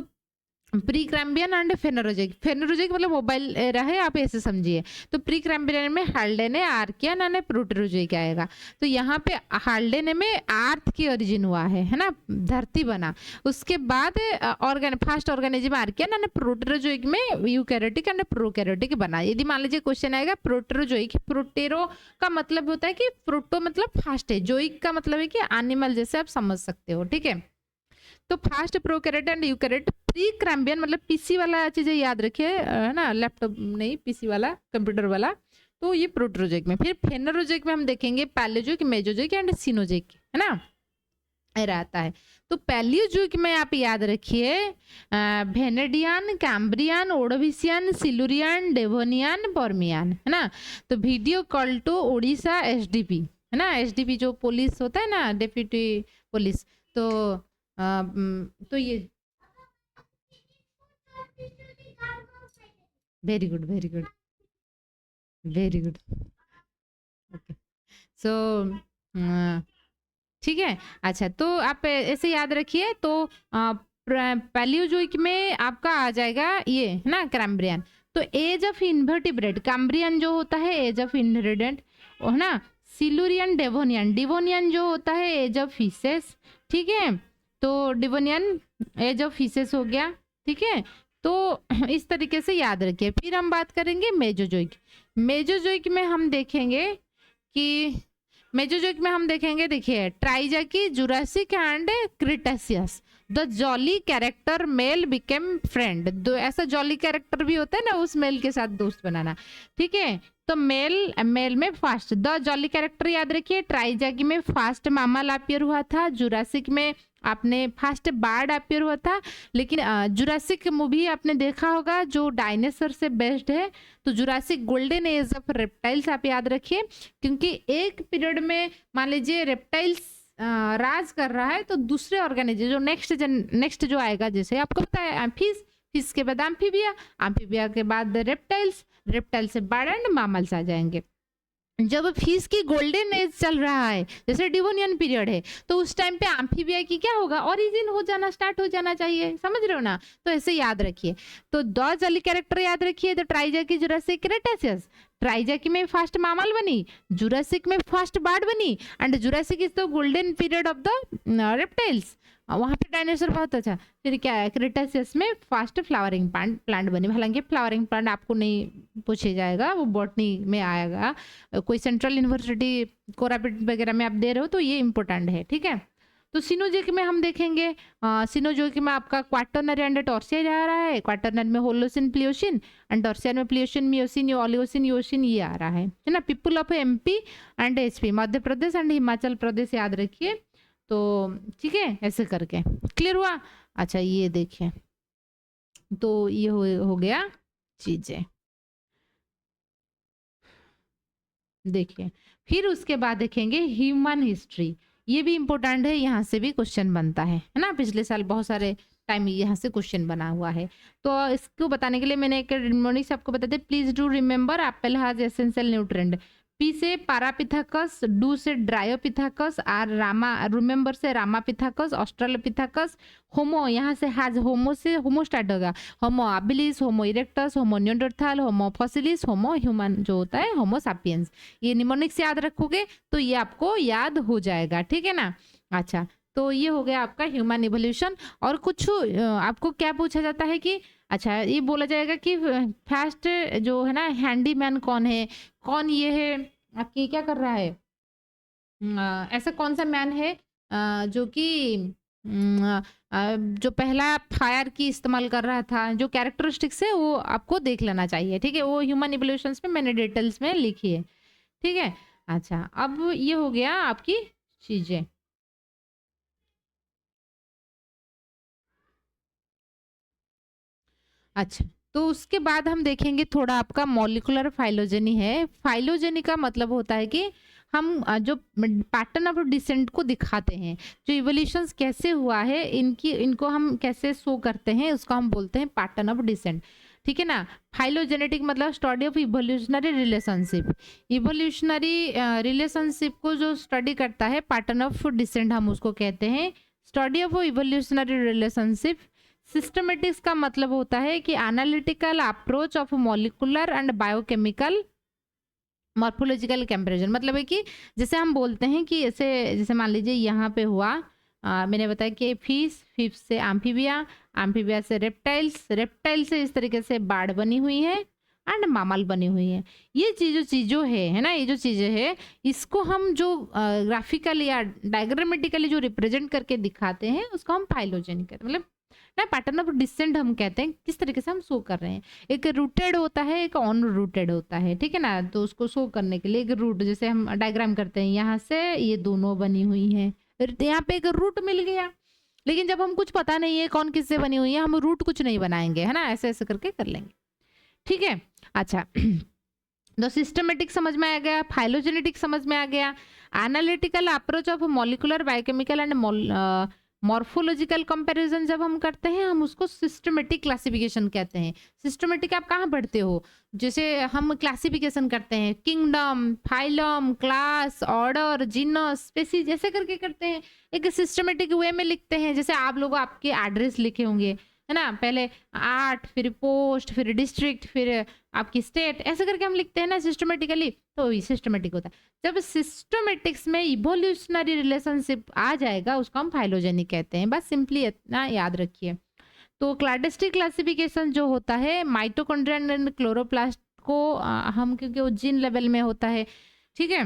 प्री क्रैम्बियन एंड फेनोरोजिक, फेनोरोजिक मतलब मोबाइल रहे, आप ऐसे समझिए। तो प्री क्रैम्बियन में हाल्डेने, आर्कियन एंड प्रोटेरोजिक आएगा। तो यहाँ पे हाल्डेने में अर्थ की ओरिजिन हुआ है ना, धरती बना। उसके बाद first organism Archean and Proterozoic में यूकैरियोटिक एंड प्रोकैरियोटिक बना। यदि मान लीजिए क्वेश्चन आएगा प्रोटेरोजोइक, प्रोटेरो का मतलब होता है कि प्रोटो मतलब फर्स्ट है, जोइक का मतलब है कि एनिमल, जैसे आप समझ सकते हो, ठीक है। तो first prokaryote and eukaryote, Precambrian मतलब पीसी वाला चीजें याद रखिए, है ना, लैपटॉप नहीं, पीसी वाला, कंप्यूटर वाला। तो ये प्रोटेरोजोइक में। फिर फेनोरोजोइक में हम देखेंगे पैलेयोजोइक, मेसोजोइक एंड सिनोजोइक, है ना, रहता है। तो पैलियोजोइक में आप याद रखिए Vendian, Cambrian, Ordovician, Silurian, Devonian, Permian, है ना। तो video call to Odisha SDP, है ना, एसडीपी जो पुलिस होता है ना, डेप्यूटी पुलिस। तो ये very good, very good, very good, okay. So ठीक है। अच्छा, तो आप ऐसे याद रखिए। तो पैलियोजोइक में आपका आ जाएगा ये, है ना, कैम्ब्रियन। तो एज ऑफ इन्वर्टिब्रेट, कैम्ब्रियन जो होता है एज ऑफ इन्वर्टिब्रेट, है ना। सिलुरियन, डेवोनियन, डिवोनियन जो होता है एज ऑफ फिशेस, ठीक है। तो डिवोनियन एज ऑफ फिशेस हो गया, ठीक है। तो इस तरीके से याद रखिए। फिर हम बात करेंगे मेजोजोइक। मेजोजोइक में हम देखेंगे कि मेजोजोइक में हम देखेंगे, देखिए, Triassic, Jurassic and Cretaceous. The jolly character male became friend. दो ऐसा जॉली कैरेक्टर भी होता है ना, उस मेल के साथ दोस्त बनाना, ठीक है। तो मेल मेल में फास्ट, द जॉली कैरेक्टर याद रखिए। ट्राइजैकी में फास्ट मामल अपियर हुआ था। जुरासिक में आपने फास्ट बार्ड अपियर हुआ था। लेकिन जुरासिक मूवी आपने देखा होगा जो डायनासोर से बेस्ड है। तो Jurassic golden age of reptiles आप याद रखिए, क्योंकि एक पीरियड में मान लीजिए रेप्टाइल्स राज कर रहा है, तो दूसरे ऑर्गेनिज्म जो नेक्स्ट जो आएगा, जैसे आपको पता है फिश, फिश के बाद एम्फीबिया, एम्फीबिया के बाद रेप्टाइल्स, रेप्टाइल से बर्ड एंड मैमल्स आ जाएंगे। जब फिश की गोल्डन एज चल रहा है, जैसे डिवोनियन पीरियड है, तो उस टाइम पे एम्फीबिया की क्या होगा, ओरिजिन हो जाना स्टार्ट हो जाना चाहिए, समझ रहे हो ना। तो ऐसे याद रखिए। तो दो जली कैरेक्टर याद रखिए। तो ट्राइजैकी, जुरासिक, क्रेटेशियस। ट्राइजैकी में फर्स्ट मामल बनी, जुरासिक में फर्स्ट बर्ड बनी, and Jurassic is the golden period of the reptiles, वहाँ पे डायनासोर बहुत अच्छा। फिर क्या है, क्रिटेशियस में फास्ट फ्लावरिंग प्लांट बनी। हालांकि फ्लावरिंग प्लांट आपको नहीं पूछे जाएगा, वो बॉटनी में आएगा, कोई सेंट्रल यूनिवर्सिटी कोरापुट वगैरह में आप दे रहे हो तो ये इंपॉर्टेंट है, ठीक है। तो सिनोजोइक में हम देखेंगे, सिनोजोइक में आपका क्वाटरनरी एंड टॉर्सियर आ रहा है। क्वाटरनरी में होलोसिन, प्लियोसिन, एंड टॉर्सियर में प्लियोसिन, मियोसिन, ओलिगोसिन, योसिन, ये आ रहा है ना। People of MP and HP, Madhya Pradesh and Himachal Pradesh याद रखिए। तो ठीक है, ऐसे करके क्लियर हुआ। अच्छा, ये देखिए, तो ये हो गया चीजें, देखिए। फिर उसके बाद देखेंगे ह्यूमन हिस्ट्री। ये भी इंपॉर्टेंट है, यहाँ से भी क्वेश्चन बनता है ना। पिछले साल बहुत सारे टाइम यहाँ से क्वेश्चन बना हुआ है। तो इसको बताने के लिए मैंने एक निमोनिक्स आपको बता दे। Please do remember apple has essential nutrient. P से पारापिथाकस, डू से ड्रायोपिथाकस, आर रामा, रिमेंबर से रामापिथाकस, ऑस्ट्रेलोपिथाकस, होमो यहाँ से हैज, होमो से होमो स्टार्ट होगा, होमो एबिलिस, होमो इरेक्टस, होमो निएंडरथाल, होमो फॉसिलिस, होमो ह्यूमन जो होता है होमो सापियंस। ये निमोनिक्स याद रखोगे तो ये आपको याद हो जाएगा, ठीक है ना। अच्छा, तो ये हो गया आपका ह्यूमन इवोल्यूशन। और कुछ आपको क्या पूछा जाता है कि, अच्छा, ये बोला जाएगा कि फर्स्ट जो है ना हैंडीमैन कौन है, कौन ये है आपकी क्या कर रहा है, ऐसा कौन सा मैन है जो कि जो पहला फायर की इस्तेमाल कर रहा था, जो कैरेक्टरिस्टिक्स है वो आपको देख लेना चाहिए, ठीक है। वो ह्यूमन इवोल्यूशंस में मैंने डिटेल्स में लिखी है, ठीक है। अच्छा, अब ये हो गया आपकी चीजें। अच्छा, तो उसके बाद हम देखेंगे थोड़ा आपका मॉलिक्यूलर फाइलोजेनी है। फाइलोजेनी का मतलब होता है कि हम जो पैटर्न ऑफ डिसेंट को दिखाते हैं, जो इवोल्यूशंस कैसे हुआ है इनको हम कैसे शो करते हैं, उसको हम बोलते हैं पैटर्न ऑफ डिसेंट, ठीक है ना। फाइलोजेनेटिक मतलब study of evolutionary relationship, evolutionary relationship को जो स्टडी करता है, पैटर्न ऑफ डिसेंट हम उसको कहते हैं, study of evolutionary relationship. Systematics का मतलब होता है कि analytical approach of molecular and biochemical morphological comparison, मतलब है कि जैसे हम बोलते हैं कि जैसे मान लीजिए यहाँ पे हुआ, मैंने बताया कि फिश से एम्फीबिया से रेप्टाइल से इस तरीके से बाड़ बनी हुई है एंड मामल बनी हुई है। ये चीज़ों है ना, ये जो चीज़ें हैं इसको हम जो ग्राफिकली या डायग्रामेटिकली जो रिप्रेजेंट करके दिखाते हैं उसको हम फाइलोजेन कहते हैं, मतलब ना पैटर्न ऑफ डिसेंट हम कहते हैं किस तरीके से हम शो कर रहे हैं। एक रूटेड होता है, एक ऑन रूटेड होता है, ठीक है ना। तो उसको शो करने के लिए एक रूट, जैसे हम डायग्राम करते हैं, यहाँ से ये दोनों बनी हुई हैं, यहाँ पे एक रूट मिल गया, लेकिन जब हम कुछ पता नहीं है कौन किससे बनी हुई है, हम रूट कुछ नहीं बनाएंगे, है ना, ऐसे ऐसे करके कर लेंगे, ठीक है। अच्छा तो सिस्टमेटिक समझ में आ गया, फाइलोजेनेटिक समझ में आ गया, analytical approach of molecular biochemical and morphological comparison जब हम करते हैं हम उसको सिस्टमेटिक क्लासिफिकेशन कहते हैं। सिस्टमेटिक आप कहाँ पढ़ते हो, जैसे हम क्लासिफिकेशन करते हैं, kingdom, phylum, class, order, genus, species, ऐसे करके करते हैं, एक सिस्टमेटिक वे में लिखते हैं। जैसे आप लोग आपके एड्रेस लिखे होंगे, है ना, पहले आर्ट, फिर पोस्ट, फिर डिस्ट्रिक्ट, फिर आपकी स्टेट, ऐसे करके हम लिखते हैं ना सिस्टमेटिकली, तो ये सिस्टमेटिक होता है। जब सिस्टमेटिक्स में इवोल्यूशनरी रिलेशनशिप आ जाएगा उसको हम फाइलोजेनिक कहते हैं, बस सिंपली इतना याद रखिए। तो क्लाडेस्टिक क्लासिफिकेशन जो होता है, माइटोकॉन्ड्रिया एंड क्लोरोप्लास्ट को हम, क्योंकि वो जीन लेवल में होता है, ठीक है,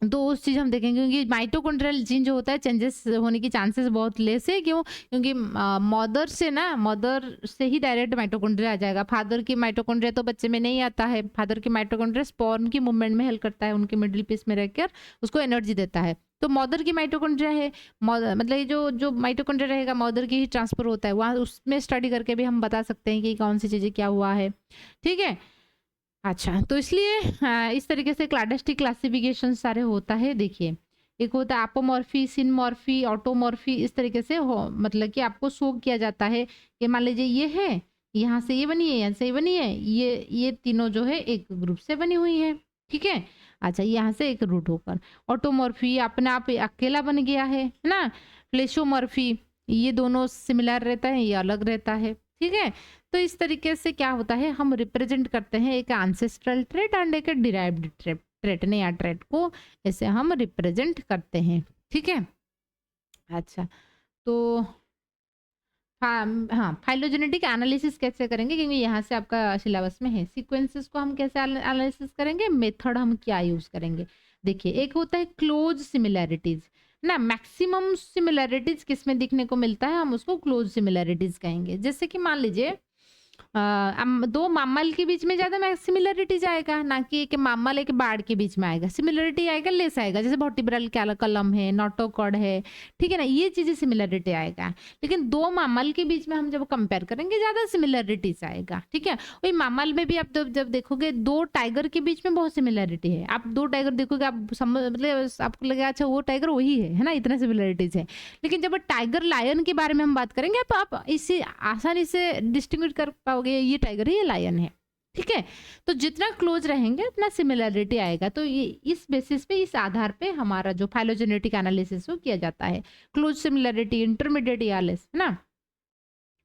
तो उस चीज़ हम देखेंगे, क्योंकि माइटोकॉन्ड्रियल जीन जो होता है चेंजेस होने की चांसेस बहुत लेस है। क्यों? क्योंकि मदर से ही डायरेक्ट माइटोकॉन्ड्रिया आ जाएगा। फादर की माइटोकॉन्ड्रिया तो बच्चे में नहीं आता है। फादर की माइटोकॉन्ड्रिया स्पर्म की मूवमेंट में हेल्प करता है, उनके मिडिल पीस में रहकर उसको एनर्जी देता है। तो मदर की माइटोकॉन्ड्रिया है, मतलब ये जो माइटोकॉन्ड्रिया रहेगा मदर की ही ट्रांसफर होता है, वहाँ उसमें स्टडी करके भी हम बता सकते हैं कि कौन सी चीज़ें क्या हुआ है, ठीक है। अच्छा, तो इसलिए इस तरीके से क्लाडेस्टिक क्लासिफिकेशन सारे होता है। देखिए, एक होता है एपोमॉर्फी, सिनमॉर्फी, ऑटोमॉर्फी, इस तरीके से हो, मतलब कि आपको शो किया जाता है कि मान लीजिए ये है, यहाँ से ये बनी है, यहाँ से ये बनी है, ये तीनों जो है एक ग्रुप से बनी हुई है, ठीक है। अच्छा, यहाँ से एक रूट होकर ऑटोमॉर्फी अपने आप अकेला बन गया है ना। फ्लेशोमॉर्फी, ये दोनों सिमिलर रहता है, ये अलग रहता है, ठीक है। तो इस तरीके से क्या होता है, हम रिप्रेजेंट करते हैं एक एंसेस्ट्रल ट्रेट एंड एक डिराइव्ड ट्रेट नया ट्रेट को ऐसे हम रिप्रेजेंट करते हैं, ठीक है। अच्छा, तो हाँ, फाइलोजेनेटिक एनालिसिस कैसे करेंगे, क्योंकि यहाँ से आपका सिलेबस में है। सीक्वेंसेस को हम कैसे एनालिसिस करेंगे, मेथड हम क्या यूज करेंगे। देखिए, एक होता है क्लोज सिमिलैरिटीज ना, मैक्सिमम सिमिलैरिटीज किस में दिखने को मिलता है, हम उसको क्लोज सिमिलैरिटीज कहेंगे। जैसे कि मान लीजिए दो मामल के बीच में ज्यादा सिमिलरिटीज आएगा, ना कि एक मामल एक बाढ़ के बीच में आएगा, सिमिलरिटी आएगा लेस आएगा। जैसे वर्टिब्रल कलम है, नोटोकॉर्ड है, ठीक है ना, ये चीजें सिमिलरिटी आएगा। लेकिन दो मामल के बीच में हम जब कंपेयर करेंगे ज्यादा सिमिलरिटीज आएगा, ठीक है। वही मामल में भी आप जब देखोगे दो टाइगर के बीच में बहुत सिमिलरिटी है। आप दो टाइगर देखोगे, आप मतलब आपको लगेगा अच्छा वो टाइगर वही है ना, इतना सिमिलरिटीज है। लेकिन जब टाइगर लायन के बारे में हम बात करेंगे आप इसे आसानी से डिस्टिंग्विश कर पाओगे, ये टाइगर है, ये लायन है, ठीक है। तो जितना क्लोज रहेंगे उतना सिमिलरिटी आएगा। तो ये इस बेसिस पे, इस आधार पे हमारा जो फाइलोजेनेटिक एनालिसिस वो किया जाता है, क्लोज सिमिलरिटी, इंटरमीडिएट या लेस, है ना।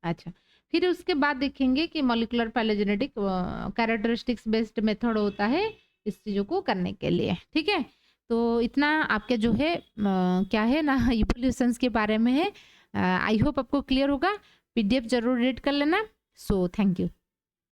अच्छा, फिर उसके बाद देखेंगे कि molecular phylogenetic characteristics based method होता है इस चीज़ों को करने के लिए, ठीक है। तो इतना आपके जो है क्या है ना, इवोल्यूशंस के बारे में है। आई होप आपको क्लियर होगा। पीडीएफ जरूर रीड कर लेना। So thank you.